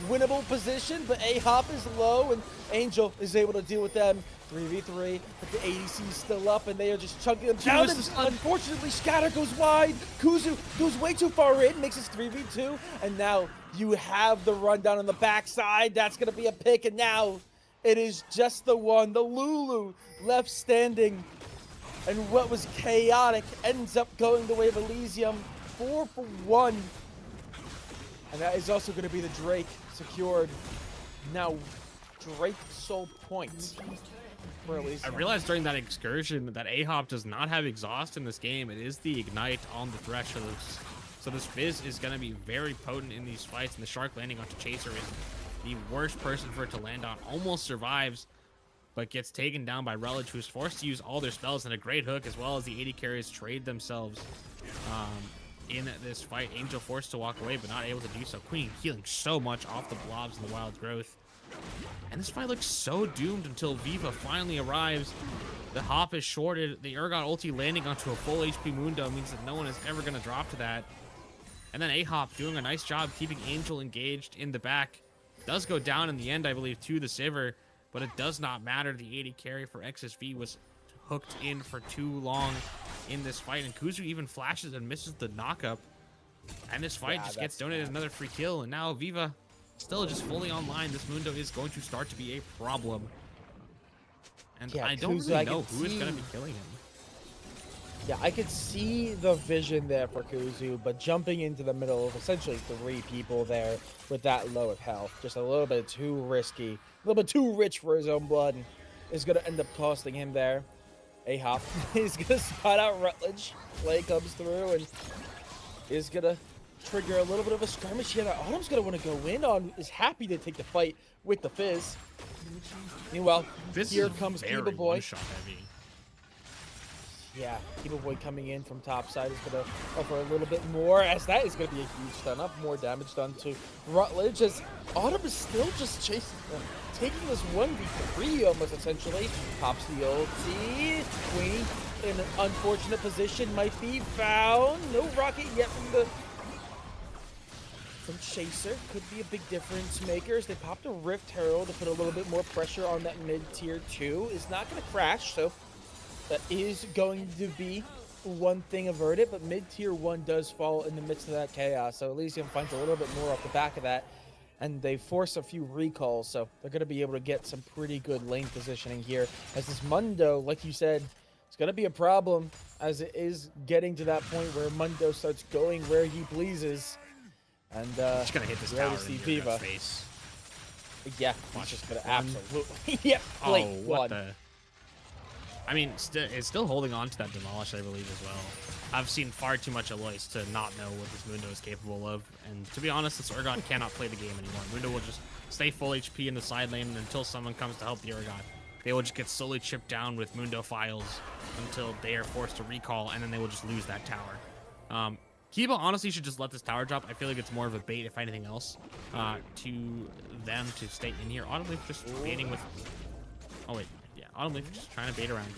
winnable position, but A-Hop is low and Angel is able to deal with them. 3v3, but the ADC is still up and they are just chunking them down. And unfortunately, Scatter goes wide. Kuzu goes way too far in, makes this 3v2, and now you have the rundown on the backside. That's going to be a pick, and now it is just the one, the Lulu, left standing. And what was chaotic ends up going the way of Elysium. 4 for 1. And that is also going to be the Drake secured. Now, Drake sole points for Elysium. I realized during that excursion that A-Hop does not have exhaust in this game. It is the Ignite on the Thresh. So this Fizz is going to be very potent in these fights. And the Shark landing onto Chaser is the worst person for it to land on. Almost survives, but gets taken down by Rutledge, who's forced to use all their spells and a great hook, as well as the AD carries trade themselves in this fight. Angel forced to walk away, but not able to do so. Queen healing so much off the blobs and the wild growth. And this fight looks so doomed until Viva finally arrives. The Hop is shorted. The Urgot ulti landing onto a full HP Mundo means that no one is ever going to drop to that. And then A-Hop doing a nice job keeping Angel engaged in the back. Does go down in the end, I believe, to the Sivir. But it does not matter. The AD carry for XSV was hooked in for too long in this fight. And Kuzu even flashes and misses the knockup. And this fight just gets donated another free kill. And now Viva still just fully online. This Mundo is going to start to be a problem. And I don't really know who is going to be killing him. Yeah, I could see the vision there for Kuzu, but jumping into the middle of essentially 3 people there with that low of health, just a little bit too risky, a little bit too rich for his own blood, is going to end up costing him there. A-Hop is going to spot out Rutledge. Play comes through and is going to trigger a little bit of a skirmish here that Autumn's going to want to go in on, is happy to take the fight with the Fizz. Meanwhile, here comes Kiba Boy. Shot heavy. Yeah, Keeper Boy coming in from top side is going to offer a little bit more, as that is going to be a huge stun up. More damage done to Rutledge, as Autumn is still just chasing them, taking this 1v3 almost essentially. Pops the ulti. Queenie in an unfortunate position, might be found. No rocket yet from Chaser. Could be a big difference maker as they popped a Rift Herald to put a little bit more pressure on that mid tier 2. Is not going to crash, so that is going to be one thing averted, but mid-tier 1 does fall in the midst of that chaos. So Elysium finds a little bit more off the back of that, and they force a few recalls, so they're going to be able to get some pretty good lane positioning here. As this Mundo, like you said, it's going to be a problem, as it is getting to that point where Mundo starts going where he pleases. And Just gonna hit this you tower already see in Viva. face. Yeah, Watch he's just going to one. absolutely... Yep, Oh, blink what one. the? I mean, it's still holding on to that demolish, I believe, as well. I've seen far too much Aloys to not know what this Mundo is capable of, and to be honest, this Urgot cannot play the game anymore. Mundo will just stay full HP in the side lane until someone comes to help the Urgot. They will just get slowly chipped down with Mundo files until they are forced to recall, and then they will just lose that tower. Kiba honestly should just let this tower drop. I feel like it's more of a bait, if anything else, to them to stay in here. Autumn Leaf just baiting with... Oh, wait. Yeah, Autumn Leaf just trying to bait around.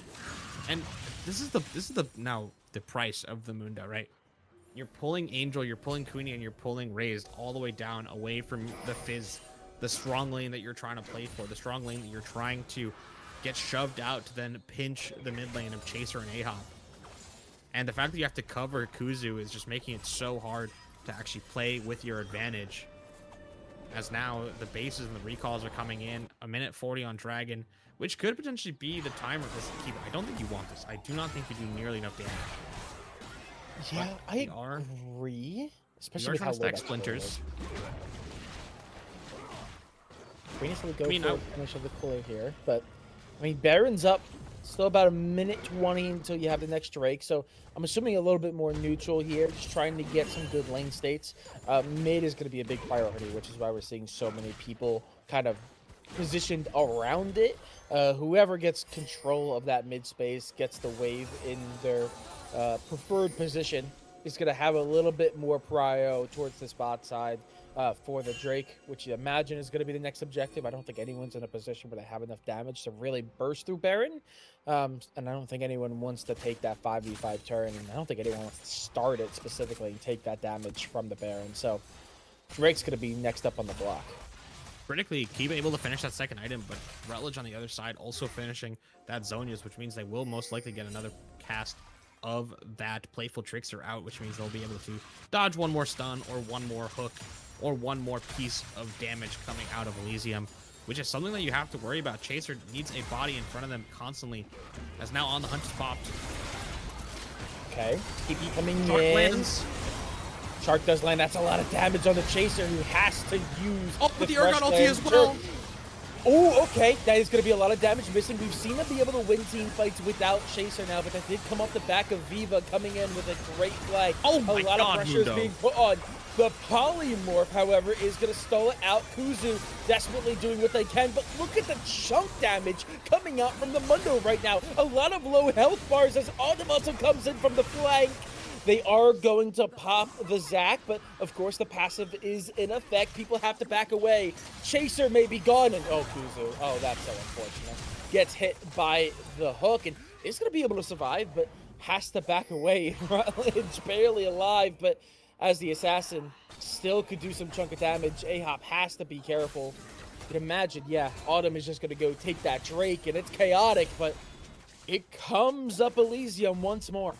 And this is the now the price of the Mundo, right? You're pulling Angel, you're pulling Queenie, and you're pulling Raised all the way down away from the Fizz, the strong lane that you're trying to play for, the strong lane that you're trying to get shoved out to then pinch the mid lane of Chaser and Ahop. And the fact that you have to cover Kuzu is just making it so hard to actually play with your advantage. As now the bases and the recalls are coming in, a minute 40 on Dragon, which could potentially be the timer for this keeper. I don't think you want this. I do not think you do nearly enough damage. Yeah, But I agree. Especially with how low stack that splinters. is. We need to go for a finish of the cooler here, but I mean, Baron's up. Still about a minute 20 until you have the next Drake, so I'm assuming a little bit more neutral here, just trying to get some good lane states. Mid is going to be a big priority, which is why we're seeing so many people kind of positioned around it. Whoever gets control of that mid space, gets the wave in their preferred position, is going to have a little bit more prio towards the spot side for the Drake, which you imagine is going to be the next objective. I don't think anyone's in a position where they have enough damage to really burst through Baron. And I don't think anyone wants to take that 5v5 turn, and I don't think anyone wants to start it specifically and take that damage from the Baron. So Drake's going to be next up on the block. Critically, Kiba able to finish that second item, but Rutledge on the other side also finishing that Zonia's, which means they will most likely get another cast of that Playful Trickster out, which means they'll be able to dodge one more stun or one more hook or one more piece of damage coming out of Elysium, which is something that you have to worry about. Chaser needs a body in front of them constantly, as now On the Hunt is popped. Okay, keep coming Shark in. lands. Shark does land. That's a lot of damage on the Chaser, who has to use the Urgot ulti as well. Oh, okay. That is going to be a lot of damage missing. We've seen them be able to win team fights without Chaser now, but that did come off the back of Viva coming in with a great flag. Oh my God, a lot of pressure is being put on. The Polymorph, however, is going to stall it out. Kuzu desperately doing what they can, but look at the chunk damage coming out from the Mundo right now. A lot of low health bars as Autumn also comes in from the flank. They are going to pop the Zac, but of course the passive is in effect. People have to back away. Chaser may be gone, and oh, Kuzu. Oh, that's so unfortunate. Gets hit by the hook, and is going to be able to survive, but has to back away. Rutledge barely alive, but as the assassin still could do some chunk of damage, Ahop has to be careful. You can imagine, yeah, Autumn is just going to go take that Drake, and it's chaotic, but it comes up Elysium once more.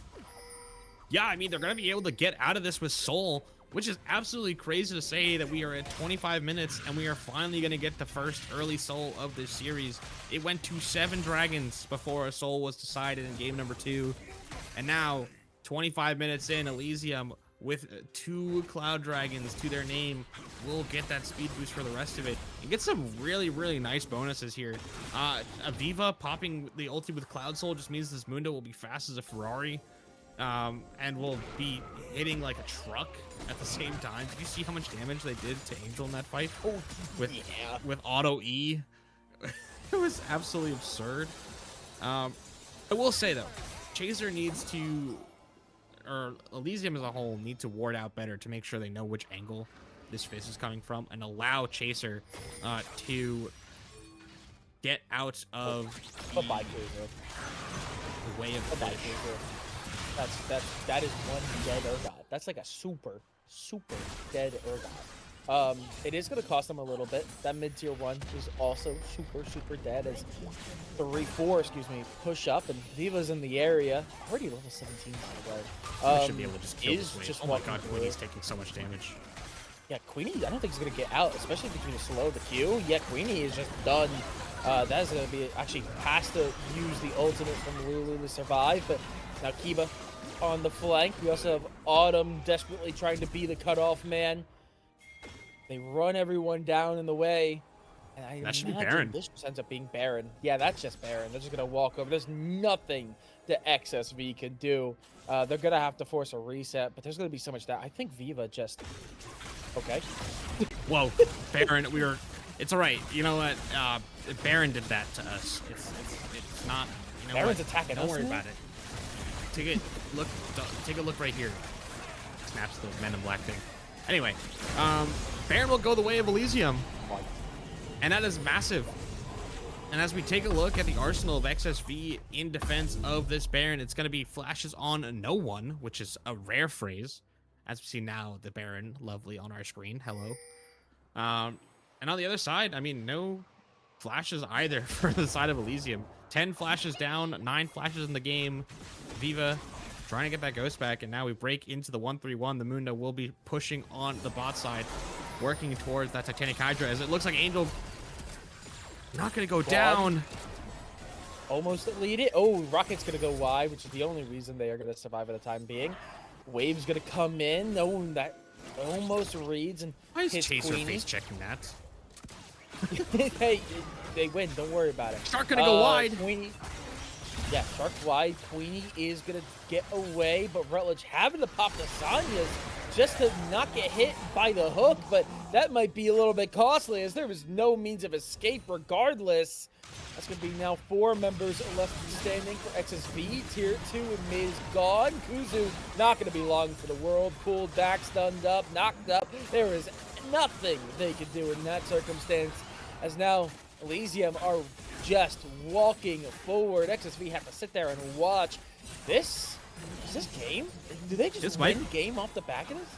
Yeah, I mean, they're going to be able to get out of this with Soul, which is absolutely crazy to say that we are at 25 minutes and we are finally going to get the first early Soul of this series. It went to 7 dragons before a Soul was decided in game number 2. And now, 25 minutes in, Elysium with 2 Cloud Dragons to their name will get that speed boost for the rest of it. And get some really, really nice bonuses here. Aviva popping the ulti with Cloud Soul just means this Mundo will be fast as a Ferrari. And will be hitting like a truck at the same time. Did you see how much damage they did to Angel in that fight? Oh, with auto E. It was absolutely absurd. I will say though, Chaser needs to, or Elysium as a whole, need to ward out better to make sure they know which angle this fizz is coming from and allow Chaser to get out Oh, of bye-bye, Kaiser. the way of the Bye-bye, fish. Kaiser. That is one dead Urgot. That's like a super, super dead Urgot. It is going to cost them a little bit. That mid-tier one is also super, super dead as 3-4, excuse me, push up, and Viva's in the area. Already level 17, by the way. We should be able to just kill Is this wave. just Oh my walking god, through Queenie's it. taking so much damage. Yeah, Queenie, I don't think he's going to get out, especially between the slow the Q. Yeah, Queenie is just done. That's going to be, actually has to use the ultimate from Lulu to survive, but now Kiba on the flank. We also have Autumn desperately trying to be the cutoff man. They run everyone down in the way. And I That should be imagine Baron. this just ends up being Baron. Yeah, that's just Baron. They're just going to walk over. There's nothing that XSV can do. They're going to have to force a reset, but there's going to be so much that I think Viva just... Okay. Whoa, Baron, we were. It's all right. You know what? Baron did that to us. It's not. You know Baron's what? attacking Don't us worry now? about it. Look. Take a look right here. Snaps the Men in Black thing. Anyway, Baron will go the way of Elysium, and that is massive. And as we take a look at the arsenal of XSV in defense of this Baron, it's going to be flashes on no one, which is a rare phrase. As we see now, the Baron, lovely on our screen. Hello. And on the other side, I mean, no flashes either for the side of Elysium. 10 flashes down, 9 flashes in the game. Viva trying to get that ghost back, and now we break into the 1-3-1. The Mundo will be pushing on the bot side, working towards that Titanic Hydra, as it looks like Angel not going to go down. Almost lead it. Oh, Rocket's going to go wide, which is the only reason they are going to survive at the time being. Wave's going to come in, knowing that almost reads and Why is hits Chaser Queenie. face checking that? Hey, they win. Don't worry about it. Shark going to go wide. Queenie. Yeah, Shark wide. Queenie is going to get away, but Rutledge having to pop the Sanyas just to not get hit by the hook, but that might be a little bit costly as there was no means of escape regardless. That's going to be now 4 members left standing for XSV. Tier 2 and mid is gone. Kuzu not going to be long for the world. Pulled back, stunned up, knocked up. There is nothing they can do in that circumstance as now Elysium are just walking forward. XSV have to sit there and watch. Is this game? Do they just win game off the back of this?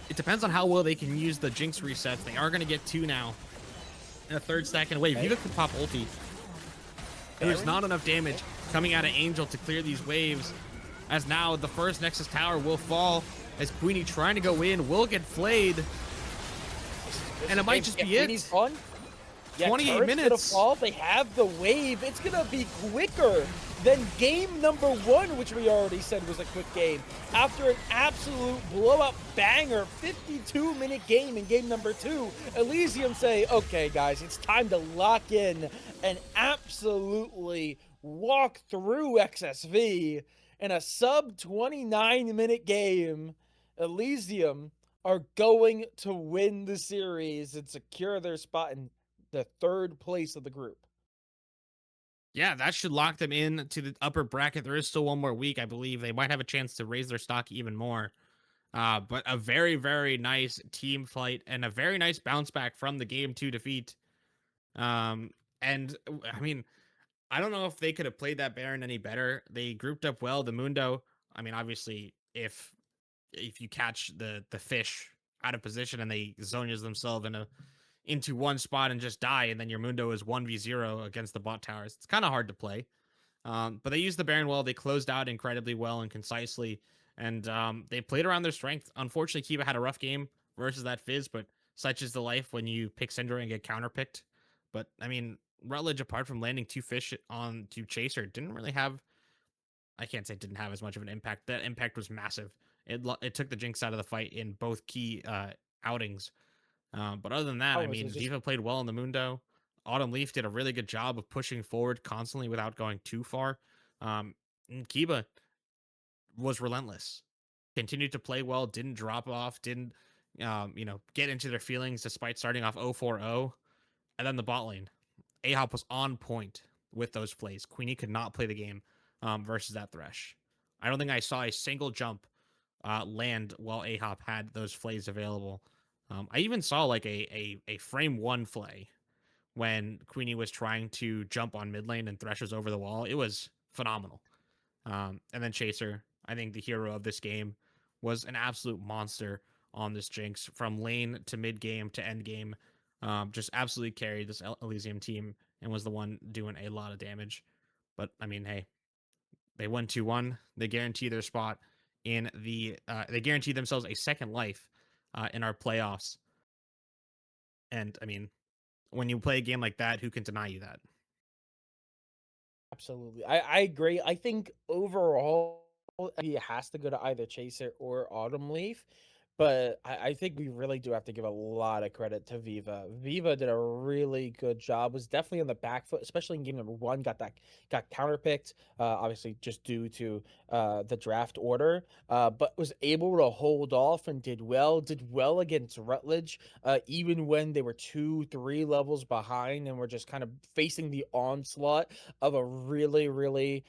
It depends on how well they can use the Jinx resets. They are going to get 2 now. And a third stack in a wave. Okay. Viva could pop ulti. There's not enough damage coming out of Angel to clear these waves. As now the first Nexus Tower will fall. As Queenie trying to go in will get flayed. And it might just be it. Gone. Yeah, 28 minutes. Gonna fall. They have the wave. It's gonna be quicker than game number 1, which we already said was a quick game. After an absolute blowout banger, 52-minute game in game number 2, Elysium say, okay, guys, it's time to lock in and absolutely walk through XSV in a sub 29-minute game. Elysium are going to win the series and secure their spot in the 3rd place of the group. Yeah, that should lock them in to the upper bracket. There is still one more week, I believe. They might have a chance to raise their stock even more. But a very, very nice team fight and a very nice bounce back from the game 2 defeat. And I mean, I don't know if they could have played that Baron any better. They grouped up well. The Mundo, I mean, obviously, if you catch the fish out of position and they zonias themselves into one spot and just die, and then your Mundo is 1v0 against the bot towers, it's kind of hard to play. But they used the Baron well. They closed out incredibly well and concisely, and they played around their strength. Unfortunately, Kiba had a rough game versus that Fizz, but such is the life when you pick Syndra and get counterpicked. But I mean, Rutledge, apart from landing 2 fish on to Chaser, didn't really have. I can't say didn't have as much of an impact. That impact was massive. It took the Jinx out of the fight in both key outings. But other than that, I mean, Viva played well in the Mundo. Autumn Leaf did a really good job of pushing forward constantly without going too far. And Kiba was relentless. Continued to play well, didn't drop off, didn't get into their feelings despite starting off 0-4-0. And then the bot lane. Ahop was on point with those plays. Queenie could not play the game versus that Thresh. I don't think I saw a single jump land while Ahop had those flays available. I even saw like a frame one flay when Queenie was trying to jump on mid lane and Thresh was over the wall. It was phenomenal. And then Chaser, I think the hero of this game, was an absolute monster on this Jinx from lane to mid game to end game. Just absolutely carried this Elysium team and was the one doing a lot of damage. But I mean, hey, they won 2-1. They guarantee their spot in the. They guarantee themselves a second life in our playoffs. And I mean, when you play a game like that, who can deny you that? Absolutely. I agree. I think overall, he has to go to either Chaser or Autumn Leaf. But I think we really do have to give a lot of credit to Viva. Viva did a really good job. Was definitely on the back foot, especially in game number one. Got counterpicked, obviously just due to the draft order. But was able to hold off and did well. Did well against Rutledge, even when they were 2, 3 levels behind and were just kind of facing the onslaught of a really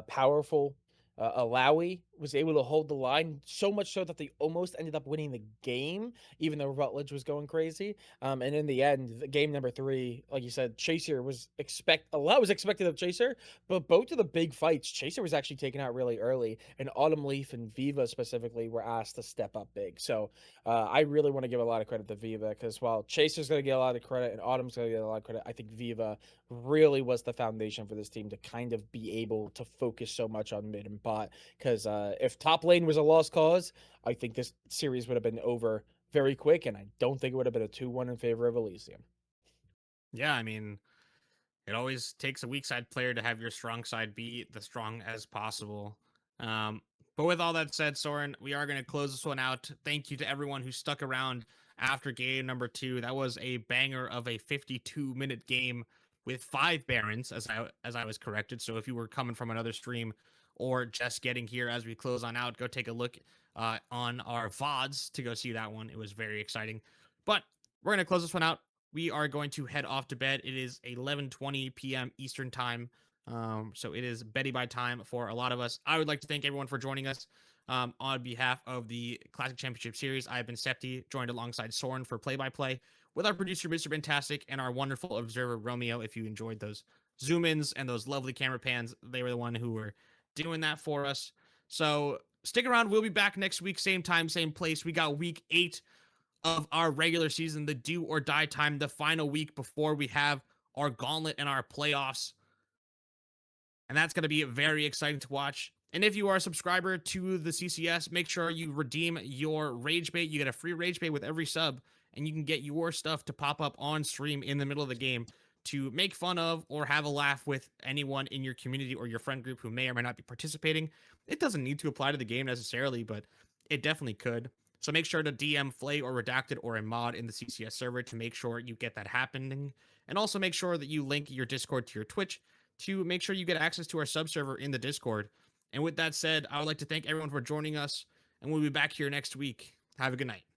powerful Alawi. Was able to hold the line so much so that they almost ended up winning the game, even though Rutledge was going crazy. And in the end, the game number three, like you said, Chaser was a lot was expected of Chaser, but both of the big fights, Chaser was actually taken out really early, and Autumn Leaf and Viva specifically were asked to step up big. So I really want to give a lot of credit to Viva because while Chaser's going to get a lot of credit and Autumn's going to get a lot of credit, I think Viva really was the foundation for this team to kind of be able to focus so much on mid and bot. Because if top lane was a lost cause, I think this series would have been over very quick, and I don't think it would have been a 2-1 in favor of Elysium. Yeah, I mean, it always takes a weak side player to have your strong side be the strong as possible. Um, but with all that said, Soren, we are going to close this one out. Thank you to everyone who stuck around after game number two. That was a banger of a 52-minute game with 5 Barons, as I was corrected. So if you were coming from another stream or just getting here as we close on out, go take a look on our VODs to go see that one. It was very exciting. But we're going to close this one out. We are going to head off to bed. It is 11:20 p.m. Eastern time. So it is beddy by time for a lot of us. I would like to thank everyone for joining us on behalf of the Classic Championship Series. I have been Septi, joined alongside Soren for play-by-play with our producer, Mr. Fantastic, and our wonderful observer, Romeo. If you enjoyed those zoom-ins and those lovely camera pans, they were the one who were doing that for us. So stick around. We'll be back next week, same time, same place. We got week 8 of our regular season, the do or die time, the final week before we have our gauntlet and our playoffs. And that's going to be very exciting to watch. And if you are a subscriber to the CCS, make sure you redeem your rage bait. You get a free rage bait with every sub, and you can get your stuff to pop up on stream in the middle of the game to make fun of or have a laugh with anyone in your community or your friend group who may or may not be participating. It doesn't need to apply to the game necessarily, but it definitely could. So make sure to DM Flay or Redacted or a mod in the CCS server to make sure you get that happening. And also make sure that you link your Discord to your Twitch to make sure you get access to our sub server in the Discord. And with that said, I would like to thank everyone for joining us, and we'll be back here next week. Have a good night.